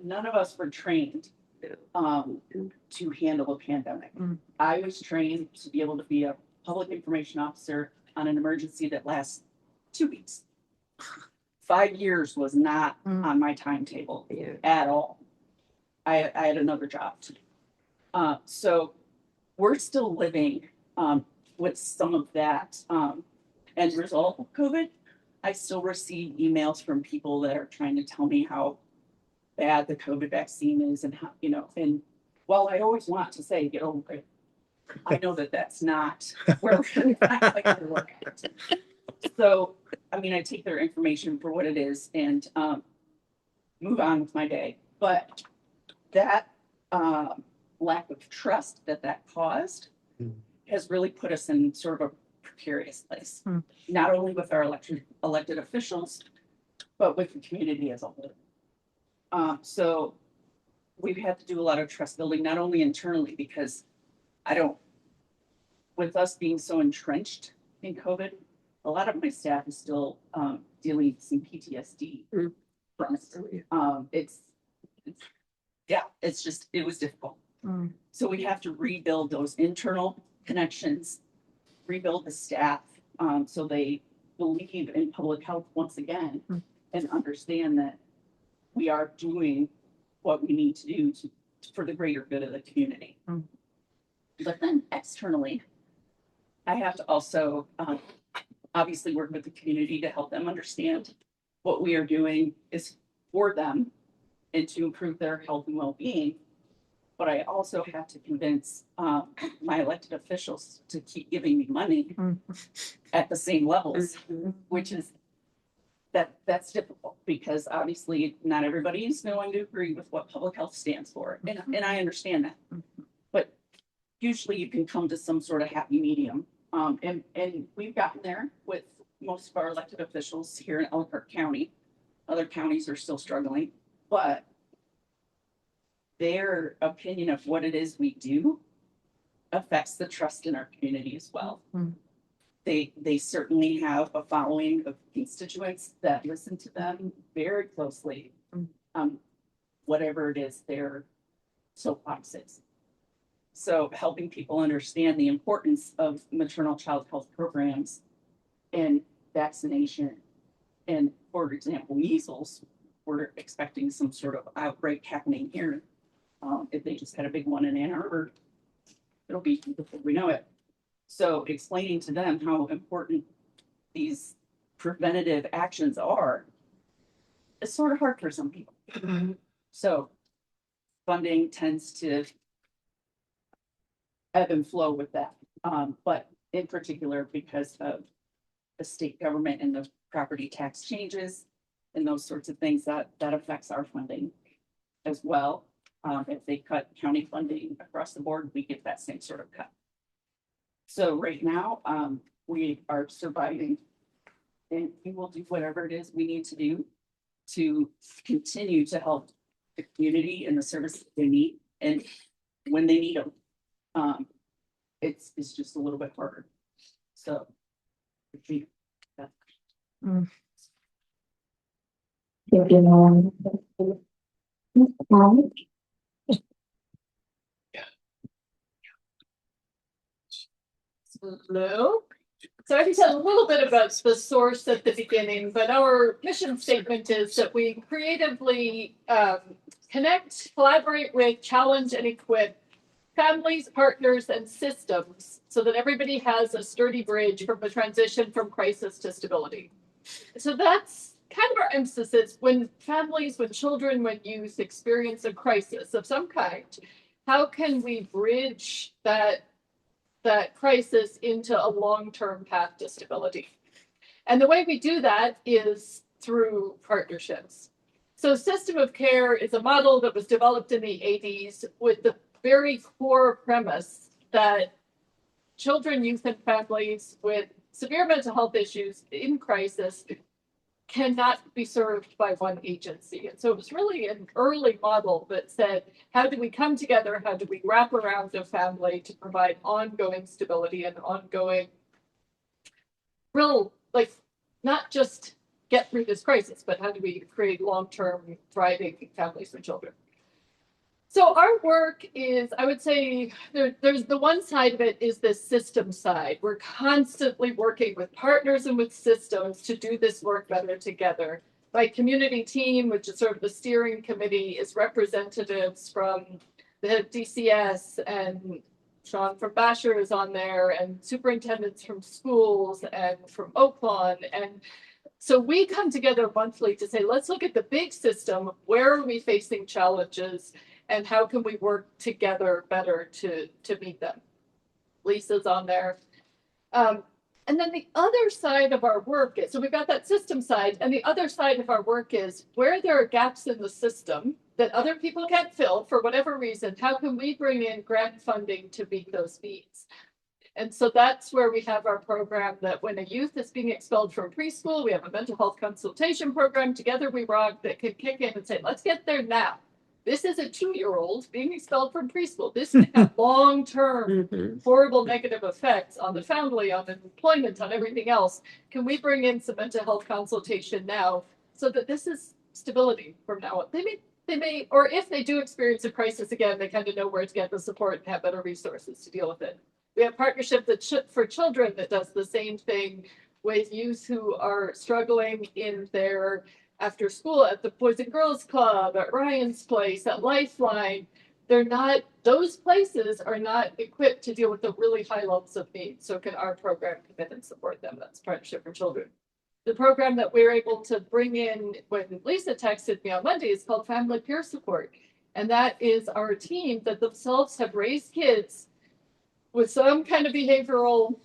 None of us were trained to handle a pandemic. I was trained to be able to be a public information officer on an emergency that lasts 2 weeks. 5 years was not on my timetable at all. I had another job to do. So we're still living with some of that end result of COVID. I still receive emails from people that are trying to tell me how bad the COVID vaccine is and how, you know, and while I always want to say, get over it, I know that that's not where I like to work at. So, I mean, I take their information for what it is and move on with my day. But that lack of trust that caused has really put us in sort of a precarious place, not only with our elected officials, but with the community as a whole. So we've had to do a lot of trust building, not only internally, because with us being so entrenched in COVID, a lot of my staff is still dealing with some PTSD from it. It was difficult. So we have to rebuild those internal connections, rebuild the staff, so they believe in public health once again and understand that we are doing what we need to do for the greater good of the community. But then externally, I have to also obviously work with the community to help them understand what we are doing is for them and to improve their health and well-being. But I also have to convince my elected officials to keep giving me money at the same levels, which is that's difficult because obviously not everybody is going to agree with what public health stands for. And I understand that. But usually you can come to some sort of happy medium. And we've gotten there with most of our elected officials here in Elkhart County. Other counties are still struggling, but their opinion of what it is we do affects the trust in our community as well. They certainly have a following of constituents that listen to them very closely. Whatever it is their soapbox is. So helping people understand the importance of maternal child health programs and vaccination. And for example, measles, we're expecting some sort of outbreak happening here. If they just had a big one in Ann Arbor, it'll be before we know it. So explaining to them how important these preventative actions are, it's sort of hard for some people. So funding tends to ebb and flow with that. But in particular, because of the state government and the property tax changes and those sorts of things, that affects our funding as well. If they cut county funding across the board, we get that same sort of cut. So right now, we are surviving and we will do whatever it is we need to do to continue to help the community and the services they need. And when they need them, it's just a little bit harder. So. Hello. So I can tell a little bit about the source at the beginning, but our mission statement is that we creatively connect, collaborate with, challenge, and equip families, partners, and systems so that everybody has a sturdy bridge from the transition from crisis to stability. So that's kind of our emphasis when families, when children, when youth experience a crisis of some kind, how can we bridge that crisis into a long-term path to stability? And the way we do that is through partnerships. So system of care is a model that was developed in the 80s with the very core premise that children, youth, and families with severe mental health issues in crisis cannot be served by one agency. And so it was really an early model that said, how do we come together? How do we wrap around a family to provide ongoing stability and ongoing not just get through this crisis, but how do we create long-term thriving families and children? So our work is, I would say, there's the one side of it is the system side. We're constantly working with partners and with systems to do this work better together. My community team, which is sort of the steering committee, is representatives from the DCS, and Sean from Bashor is on there, and superintendents from schools and from Oakland. And So we come together monthly to say, let's look at the big system. Where are we facing challenges? And how can we work together better to meet them? Lisa's on there. And then the other side of our work is, so we've got that system side, and the other side of our work is where there are gaps in the system that other people can't fill for whatever reason, how can we bring in grant funding to meet those needs? And so that's where we have our program that when a youth is being expelled from preschool, we have a mental health consultation program, Together We Rock, that can kick in and say, let's get there now. This is a 2-year-old being expelled from preschool. This can have long-term horrible negative effects on the family, on employment, on everything else. Can we bring in some mental health consultation now so that this is stability from now on? They may, or if they do experience a crisis again, they kind of know where to get the support and have better resources to deal with it. We have partnership that for children that does the same thing with youth who are struggling in their after school, at the Boys and Girls Club, at Ryan's Place, at Lifeline. Those places are not equipped to deal with the really high levels of need. So can our program come in and support them? That's Partnership for Children. The program that we're able to bring in when Lisa texted me on Monday is called Family Peer Support. And that is our team that themselves have raised kids with some kind of behavioral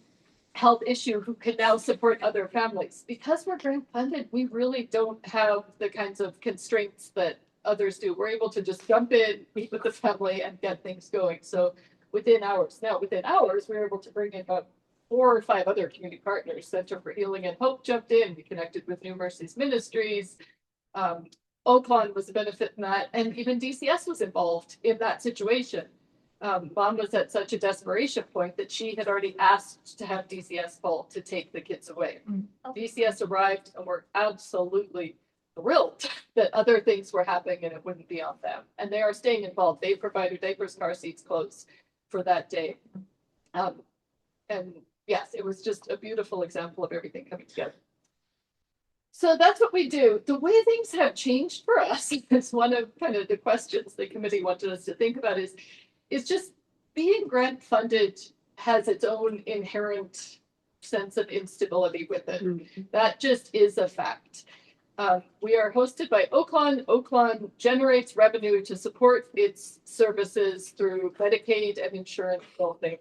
health issue who can now support other families. Because we're grant funded, we really don't have the kinds of constraints that others do. We're able to just jump in, meet with the family, and get things going. So within hours. Now, within hours, we were able to bring in about 4 or 5 other community partners. Center for Healing and Hope jumped in. We connected with New Mercies Ministries. Oakland was a benefit in that. And even DCS was involved in that situation. Mom was at such a desperation point that she had already asked to have DCS call to take the kids away. DCS arrived and were absolutely thrilled that other things were happening and it wouldn't be on them. And they are staying involved. They provided diapers, car seats, clothes for that day. And yes, it was just a beautiful example of everything coming together. So that's what we do. The way things have changed for us is one of kind of the questions the committee wanted us to think about is just being grant funded has its own inherent sense of instability with it. That just is a fact. We are hosted by Oakland. Oakland generates revenue to support its services through Medicaid and insurance building.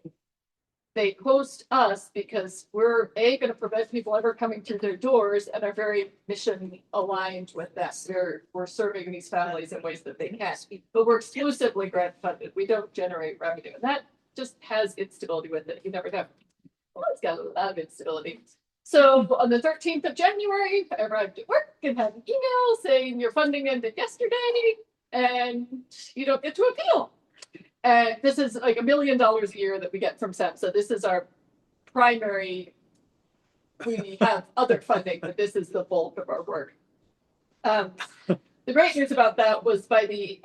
They host us because we're going to prevent people ever coming through their doors and are very mission aligned with that. We're serving these families in ways that they can't, but we're exclusively grant funded. We don't generate revenue, and that just has instability with it. You never know. Well, it's got a lot of instability. So on the 13th of January, I arrived at work and had an email saying your funding ended yesterday and you don't get to appeal. And this is like $1 million a year that we get from SANE. So this is our primary, we have other funding, but this is the bulk of our work. The great news about that was by the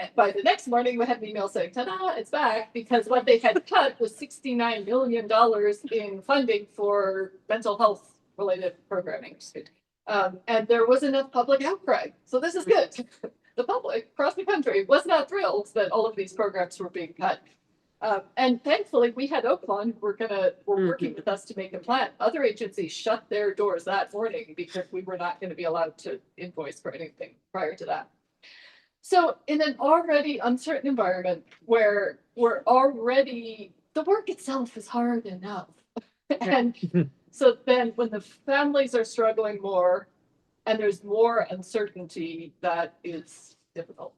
next morning, we had an email saying, ta-da, it's back, because what they had cut was $69 million in funding for mental health related programming. And there was enough public outcry. So this is good. The public across the country was not thrilled that all of these programs were being cut. And thankfully, we had Oakland were working with us to make a plan. Other agencies shut their doors that morning because we were not going to be allowed to invoice for anything prior to that. So in an already uncertain environment where the work itself is hard enough. And so then when the families are struggling more, and there's more uncertainty, that is difficult.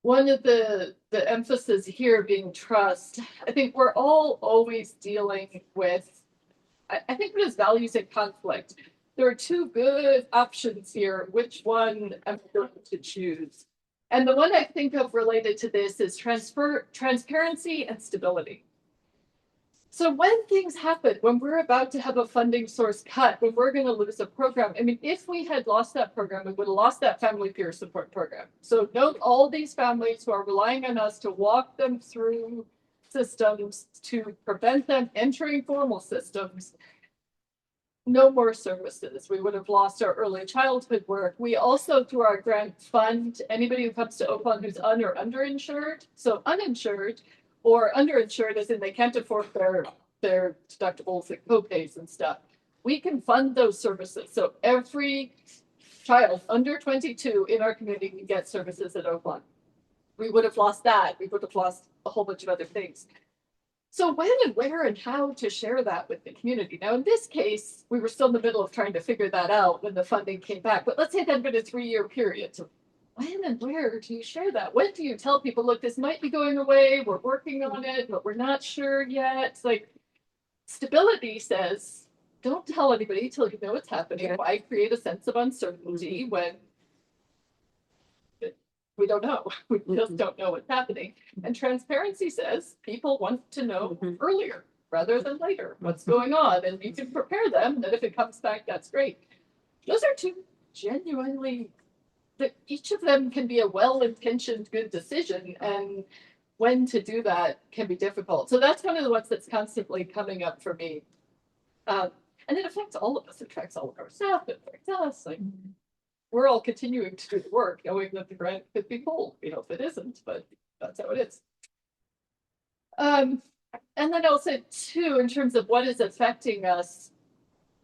One of the emphasis here being trust, I think we're all always dealing with, I think it is values and conflict. There are 2 good options here. Which one am I going to choose? And the one I think of related to this is transparency and stability. So when things happen, when we're about to have a funding source cut, when we're going to lose a program, I mean, if we had lost that program, we would have lost that family peer support program. So note all these families who are relying on us to walk them through systems to prevent them entering formal systems. No more services. We would have lost our early childhood work. We also, through our grant fund, anybody who comes to Oakland who's or underinsured, so uninsured, or underinsured as in they can't afford their deductibles and co-pays and stuff. we can fund those services. So every child under 22 in our community can get services at Oakland. We would have lost that. We would have lost a whole bunch of other things. So when and where and how to share that with the community? Now, in this case, we were still in the middle of trying to figure that out when the funding came back. But let's say that's been a 3-year period. So when and where do you share that? When do you tell people, look, this might be going away, we're working on it, but we're not sure yet? It's like stability says, don't tell anybody until you know what's happening. Why create a sense of uncertainty when we don't know? We just don't know what's happening. And transparency says people want to know earlier rather than later what's going on, and you can prepare them that if it comes back, that's great. Those are two genuinely, that each of them can be a well-intentioned good decision, and when to do that can be difficult. So that's one of the ones that's constantly coming up for me. And it affects all of us. It affects all of our staff. It affects us. Like, we're all continuing to do the work, knowing that the grant could be pulled. We hope it isn't, but that's how it is. And then also too, in terms of what is affecting us,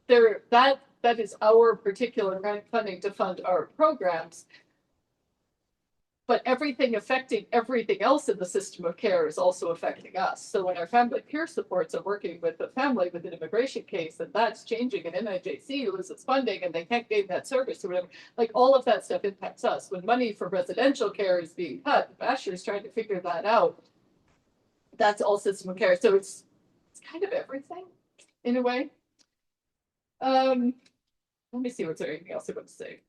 that is our particular grant funding to fund our programs. But everything affecting everything else in the system of care is also affecting us. So when our family peer supports are working with a family with an immigration case, and that's changing, and NIJC loses funding and they can't gain that service or whatever, like all of that stuff impacts us. When money for residential care is being cut, Bashor is trying to figure that out. That's all system of care. So it's kind of everything in a way. Let me see what's there anything else I want to say.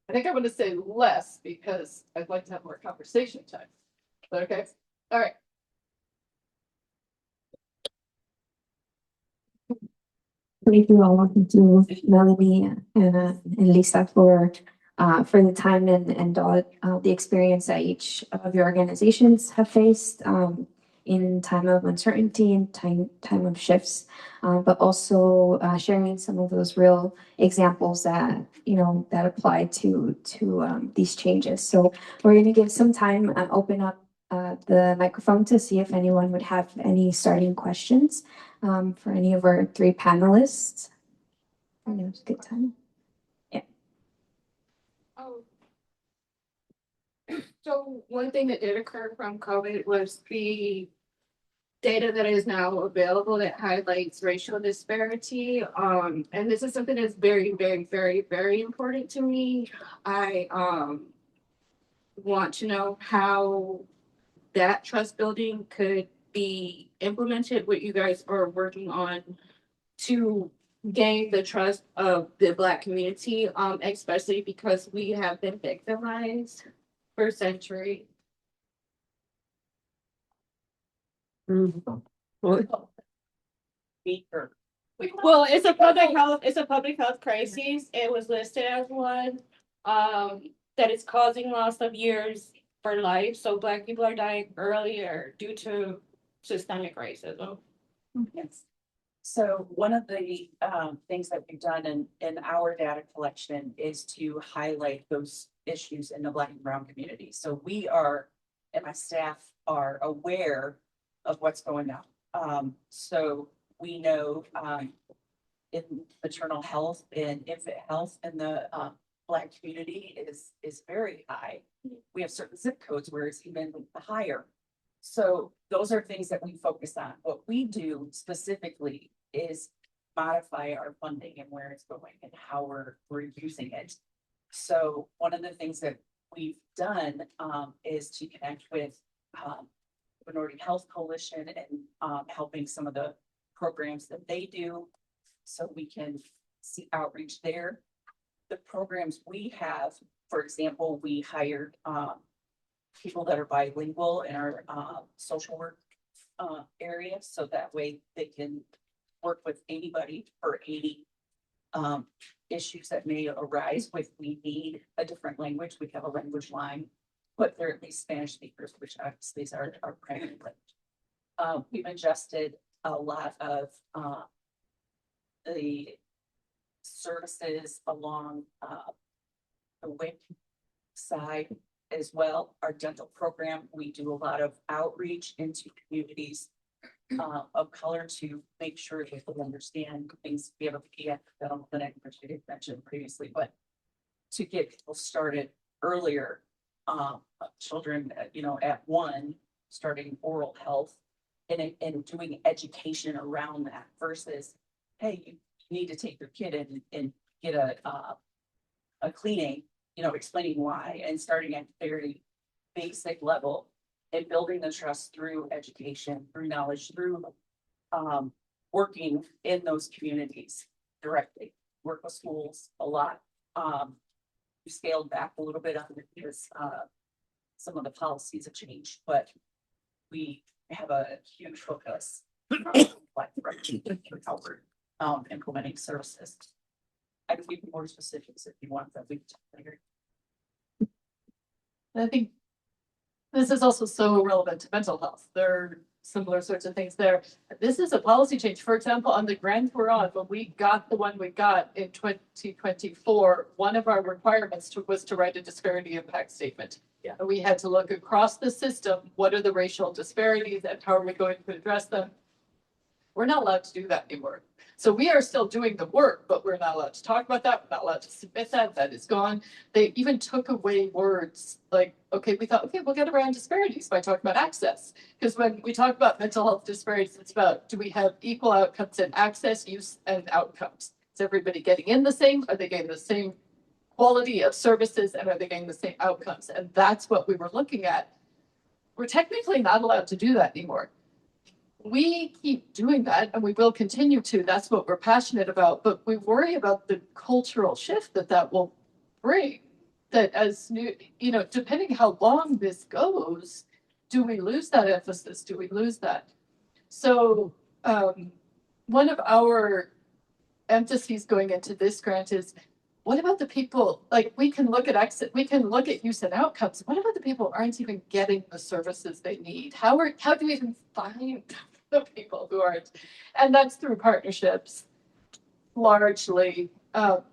I think I want to say less because I'd like to have more conversation time. But okay. All right. Thank you all. Thank you, Melanie and Lisa for the time and all the experience that each of your organizations have faced in time of uncertainty and time of shifts, but also sharing some of those real examples that that apply to these changes. So we're going to give some time and open up the microphone to see if anyone would have any starting questions for any of our 3 panelists. I know it's a good time. Yeah. So one thing that did occur from COVID was the data that is now available that highlights racial disparity. And this is something that's very, very, very, very important to me. I want to know how that trust building could be implemented, what you guys are working on to gain the trust of the Black community, especially because we have been victimized for centuries. Well, It's a public health crisis. It was listed as one that is causing loss of years for life. So Black people are dying earlier due to systemic racism. Yes. So one of the things that we've done in our data collection is to highlight those issues in the Black and Brown community. So we are, and my staff are aware of what's going on. So we know in maternal health and infant health in the Black community is very high. We have certain zip codes where it's even higher. So those are things that we focus on. What we do specifically is modify our funding and where it's going and how we're using it. So one of the things that we've done is to connect with Minority Health Coalition and helping some of the programs that they do so we can see outreach there. The programs we have, for example, we hired people that are bilingual in our social work area, so that way they can work with anybody for any issues that may arise with we need a different language. We have a language line, but they're at least Spanish speakers, which obviously is our primary language. We've adjusted a lot of the services along the WIC side as well. Our dental program, we do a lot of outreach into communities of color to make sure that people understand things. We have a pediatric dental clinic, which I did mention previously, but to get people started earlier, children, at 1, starting oral health and doing education around that versus, hey, you need to take your kid in and get a cleaning, explaining why and starting at very basic level and building the trust through education, through knowledge, through working in those communities directly, work with schools a lot. We scaled back a little bit on it because some of the policies have changed, but we have a huge focus like Elkhart, implementing services. I can give you more specifics if you want that. We later. I think this is also so relevant to mental health. There are similar sorts of things there. This is a policy change. For example, on the grant we're on, when we got the one we got in 2024, one of our requirements was to write a disparity impact statement. Yeah. And we had to look across the system. What are the racial disparities and how are we going to address them? We're not allowed to do that anymore. So we are still doing the work, but we're not allowed to talk about that. We're not allowed to submit that. That is gone. They even took away words like, okay, we thought, okay, we'll get around disparities by talking about access. Because when we talk about mental health disparities, it's about, do we have equal outcomes in access, use, and outcomes? Is everybody getting in the same? Are they getting the same quality of services? And are they getting the same outcomes? And that's what we were looking at. We're technically not allowed to do that anymore. We keep doing that and we will continue to. That's what we're passionate about. But we worry about the cultural shift that will bring. That as new, depending how long this goes, do we lose that emphasis? Do we lose that? So one of our emphases going into this grant is, what about the people, like we can look at exit, we can look at use and outcomes. What about the people who aren't even getting the services they need? How do we even find the people who aren't? And that's through partnerships, largely. So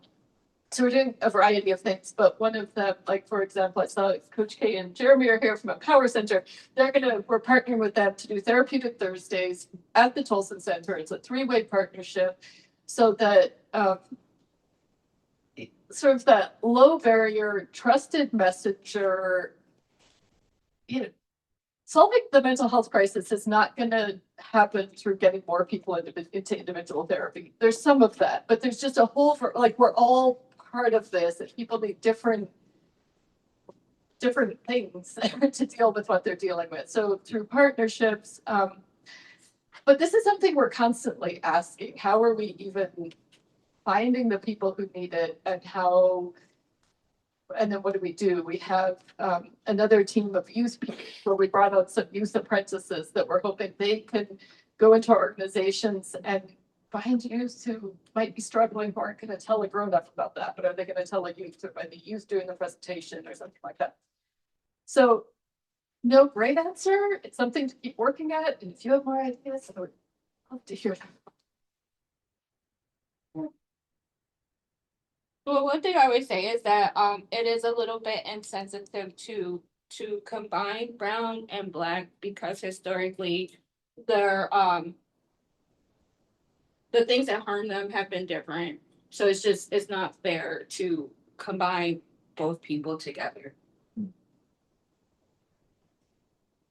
we're doing a variety of things, but one of them, like for example, I saw Coach Kay and Jeremy are here from a Power Center. We're partnering with them to do Therapeutic Thursdays at the Tolson Center. It's a 3-way partnership so that sort of that low barrier, trusted messenger, solving the mental health crisis is not going to happen through getting more people into individual therapy. There's some of that, but there's just a whole, we're all part of this, and people need different things to deal with what they're dealing with. So through partnerships, but this is something we're constantly asking, how are we even finding the people who need it, and then what do? We have another team of youth people where we brought out some youth apprentices that we're hoping they can go into our organizations and find youth who might be struggling, who aren't going to tell a grown-up about that, but are they going to tell a youth, or by the youth doing the presentation or something like that? So no great answer. It's something to keep working at, and if you have more ideas, I would love to hear them. Well, one thing I would say is that it is a little bit insensitive to combine brown and black, because historically the things that harm them have been different. So it's not fair to combine both people together.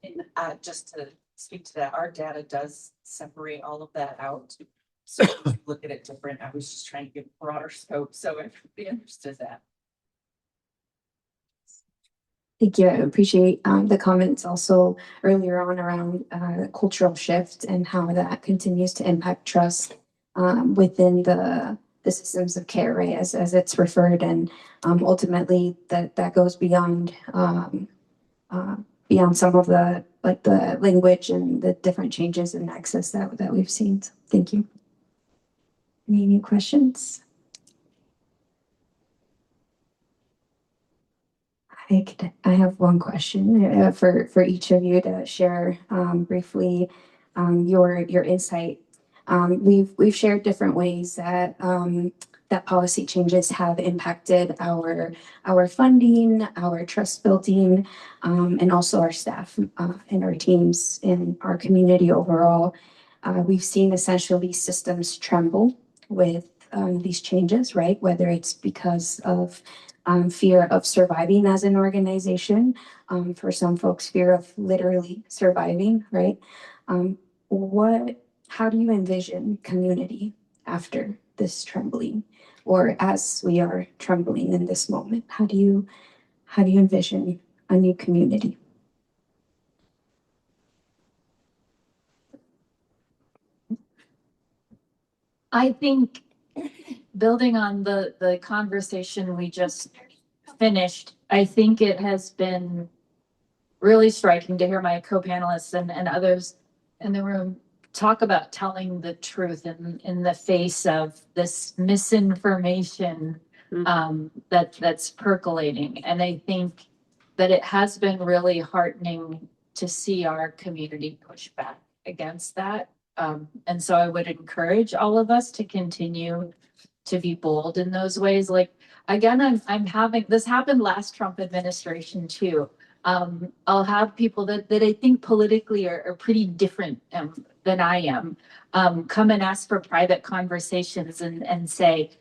And just to speak to that, our data does separate all of that out. So if you look at it different. I was just trying to give broader scope, so everybody understood that. Thank you. I appreciate the comments also earlier on around cultural shift and how that continues to impact trust within the systems of care, right, as it's referred, and ultimately that goes beyond some of the language and the different changes in access that we've seen. So thank you. Any questions? I have one question for each of you to share briefly your insight. We've shared different ways that that policy changes have impacted our funding, our trust building, and also our staff and our teams in our community overall. And We've seen essentially systems tremble with these changes, right? Whether it's because of fear of surviving as an organization, for some folks, fear of literally surviving, right? How do you envision community after this trembling, or as we are trembling in this moment? How do you envision a new community? I think building on the conversation we just finished, I think it has been really striking to hear my co-panelists and others in the room talk about telling the truth in the face of this misinformation that's percolating. And I think that it has been really heartening to see our community push back against that. And so I would encourage all of us to continue to be bold in those ways. Like, again, I'm having, this happened last Trump administration too. I'll have people that I think politically are pretty different than I am, come and ask for private conversations and say,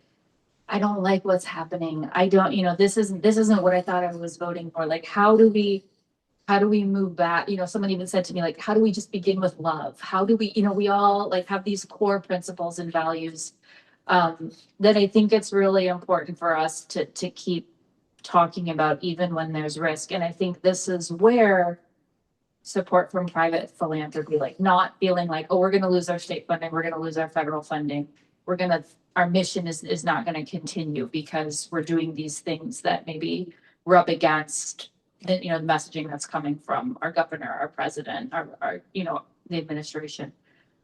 I don't like what's happening. I don't, this isn't what I thought I was voting for. Like, how do we move back? Someone even said to me, like, how do we just begin with love? How do we, we all like have these core principles and values that I think it's really important for us to keep talking about even when there's risk. And I think this is where support from private philanthropy, like not feeling like, oh, we're going to lose our state funding, we're going to lose our federal funding, our mission is not going to continue because we're doing these things that maybe rub against the messaging that's coming from our governor, our president, our the administration.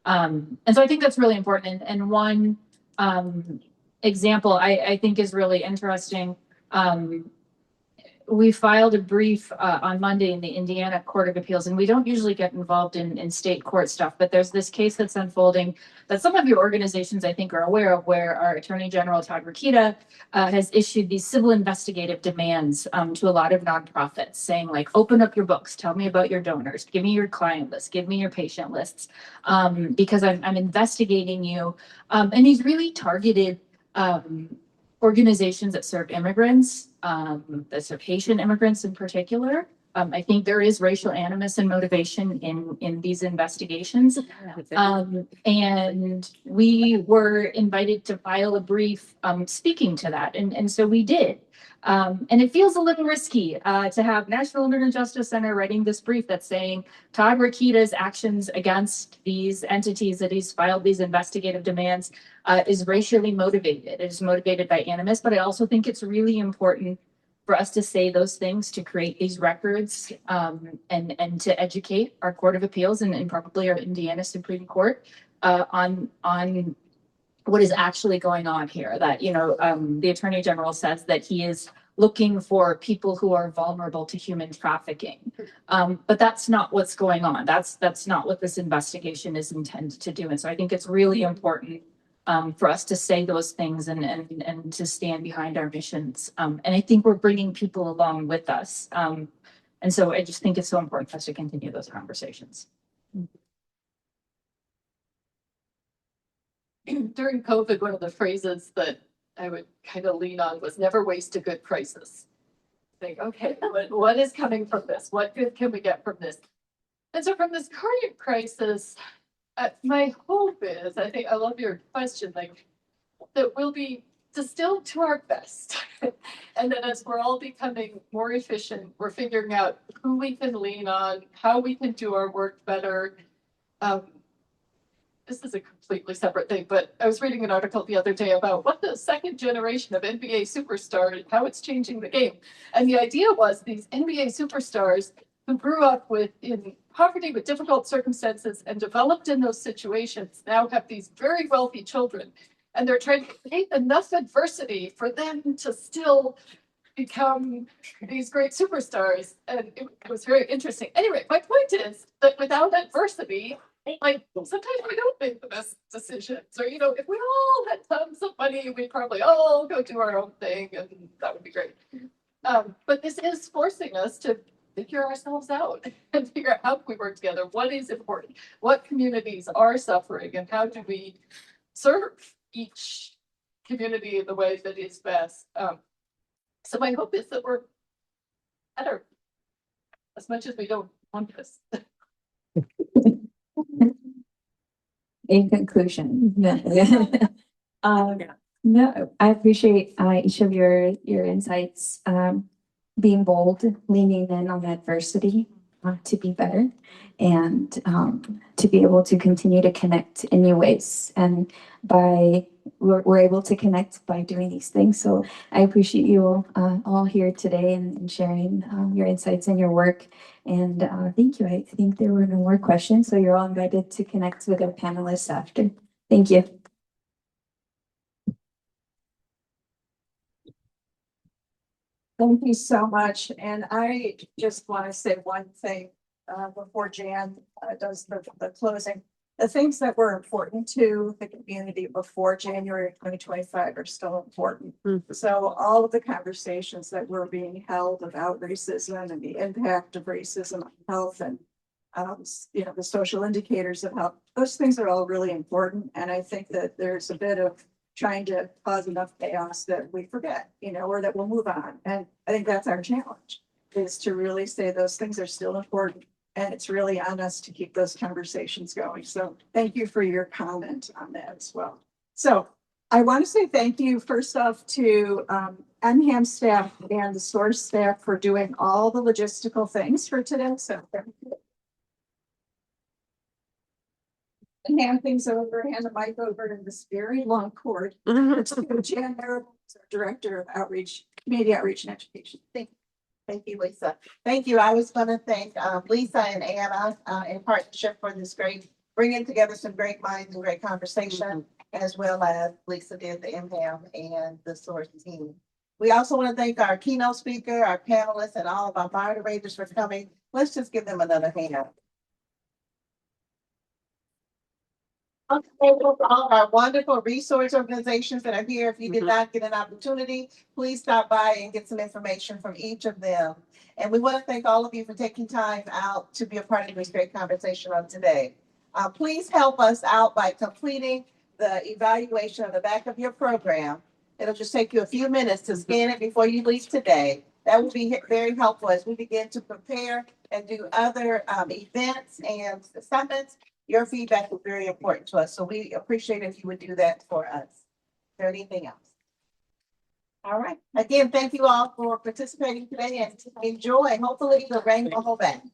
And so I think that's really important. And one example I think is really interesting. We filed a brief on Monday in the Indiana Court of Appeals, and we don't usually get involved in state court stuff, but there's this case that's unfolding that some of your organizations, I think, are aware of, where our Attorney General, Todd Rokita, has issued these civil investigative demands to a lot of nonprofits saying, like, open up your books, tell me about your donors, give me your client list, give me your patient lists, because I'm investigating you. And he's really targeted organizations that serve immigrants, that serve Haitian immigrants in particular. I think there is racial animus and motivation in these investigations. And we were invited to file a brief speaking to that. And so we did. And it feels a little risky to have National Immigrant Justice Center writing this brief that's saying Todd Rokita's actions against these entities that he's filed these investigative demands is racially motivated. It is motivated by animus, but I also think it's really important for us to say those things, to create these records, and to educate our Court of Appeals and probably our Indiana Supreme Court on what is actually going on here. That, the Attorney General says that he is looking for people who are vulnerable to human trafficking. But that's not what's going on. That's not what this investigation is intended to do. And so I think it's really important for us to say those things and to stand behind our missions. And I think we're bringing people along with us. And so I just think it's so important for us to continue those conversations. During COVID, one of the phrases that I would kind of lean on was never waste a good crisis. Think, okay, what is coming from this? What good can we get from this? And so from this current crisis, my hope is, I think I love your question, like, that we'll be distilled to our best. And then as we're all becoming more efficient, we're figuring out who we can lean on, how we can do our work better. This is a completely separate thing, but I was reading an article the other day about what the second generation of NBA superstars and how it's changing the game. And the idea was these NBA superstars who grew up in poverty with difficult circumstances and developed in those situations now have these very wealthy children. And they're trying to create enough adversity for them to still become these great superstars. And it was very interesting. Anyway, my point is that without adversity, like, sometimes we don't make the best decisions. Or, if we all had tons of money, we'd probably all go do our own thing, and that would be great. But this is forcing us to figure ourselves out and figure out how we work together. What is important? What communities are suffering and how do we serve each community in the way that is best? So my hope is that we're better as much as we don't want this. In conclusion, no, I appreciate each of your insights, being bold, leaning in on adversity to be better, and to be able to continue to connect in new ways. And we're able to connect by doing these things. So I appreciate you all here today and sharing your insights and your work. And thank you. I think there were no more questions, so you're all invited to connect with our panelists after. Thank you. Thank you so much. And I just want to say one thing before Jan does the closing. The things that were important to the community before January 2025 are still important. So all of the conversations that were being held about racism and the impact of racism on health and the social indicators of health, those things are all really important. And I think that there's a bit of trying to cause enough chaos that we forget, or that we'll move on. And I think that's our challenge, is to really say those things are still important. And it's really on us to keep those conversations going. So thank you for your comment on that as well. So I want to say thank you first off to MHAM staff and the source staff for doing all the logistical things for today. So and hand things over, hand the mic over in this very long cord. It's Jan Merrill, Director of Outreach, Community Outreach and Education. Thank you, Lisa. Thank you. I was going to thank Lisa and Anna in partnership for this bringing together some great minds and great conversation, as well as Lisa did the MHAM and the source team. We also want to thank our keynote speaker, our panelists, and all of our moderators for coming. Let's just give them another hand. Okay, for all of our wonderful resource organizations that are here. If you did not get an opportunity, please stop by and get some information from each of them. And we want to thank all of you for taking time out to be a part of this great conversation on today. Please help us out by completing the evaluation on the back of your program. It'll just take you a few minutes to scan it before you leave today. That will be very helpful as we begin to prepare and do other events and summits. Your feedback is very important to us, so we appreciate if you would do that for us. Is there anything else? All right. Again, thank you all for participating today and enjoy. Hopefully the rain will hold back.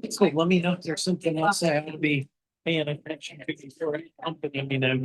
So let me know if there's something else I ought to be paying attention to before I dump it, Miss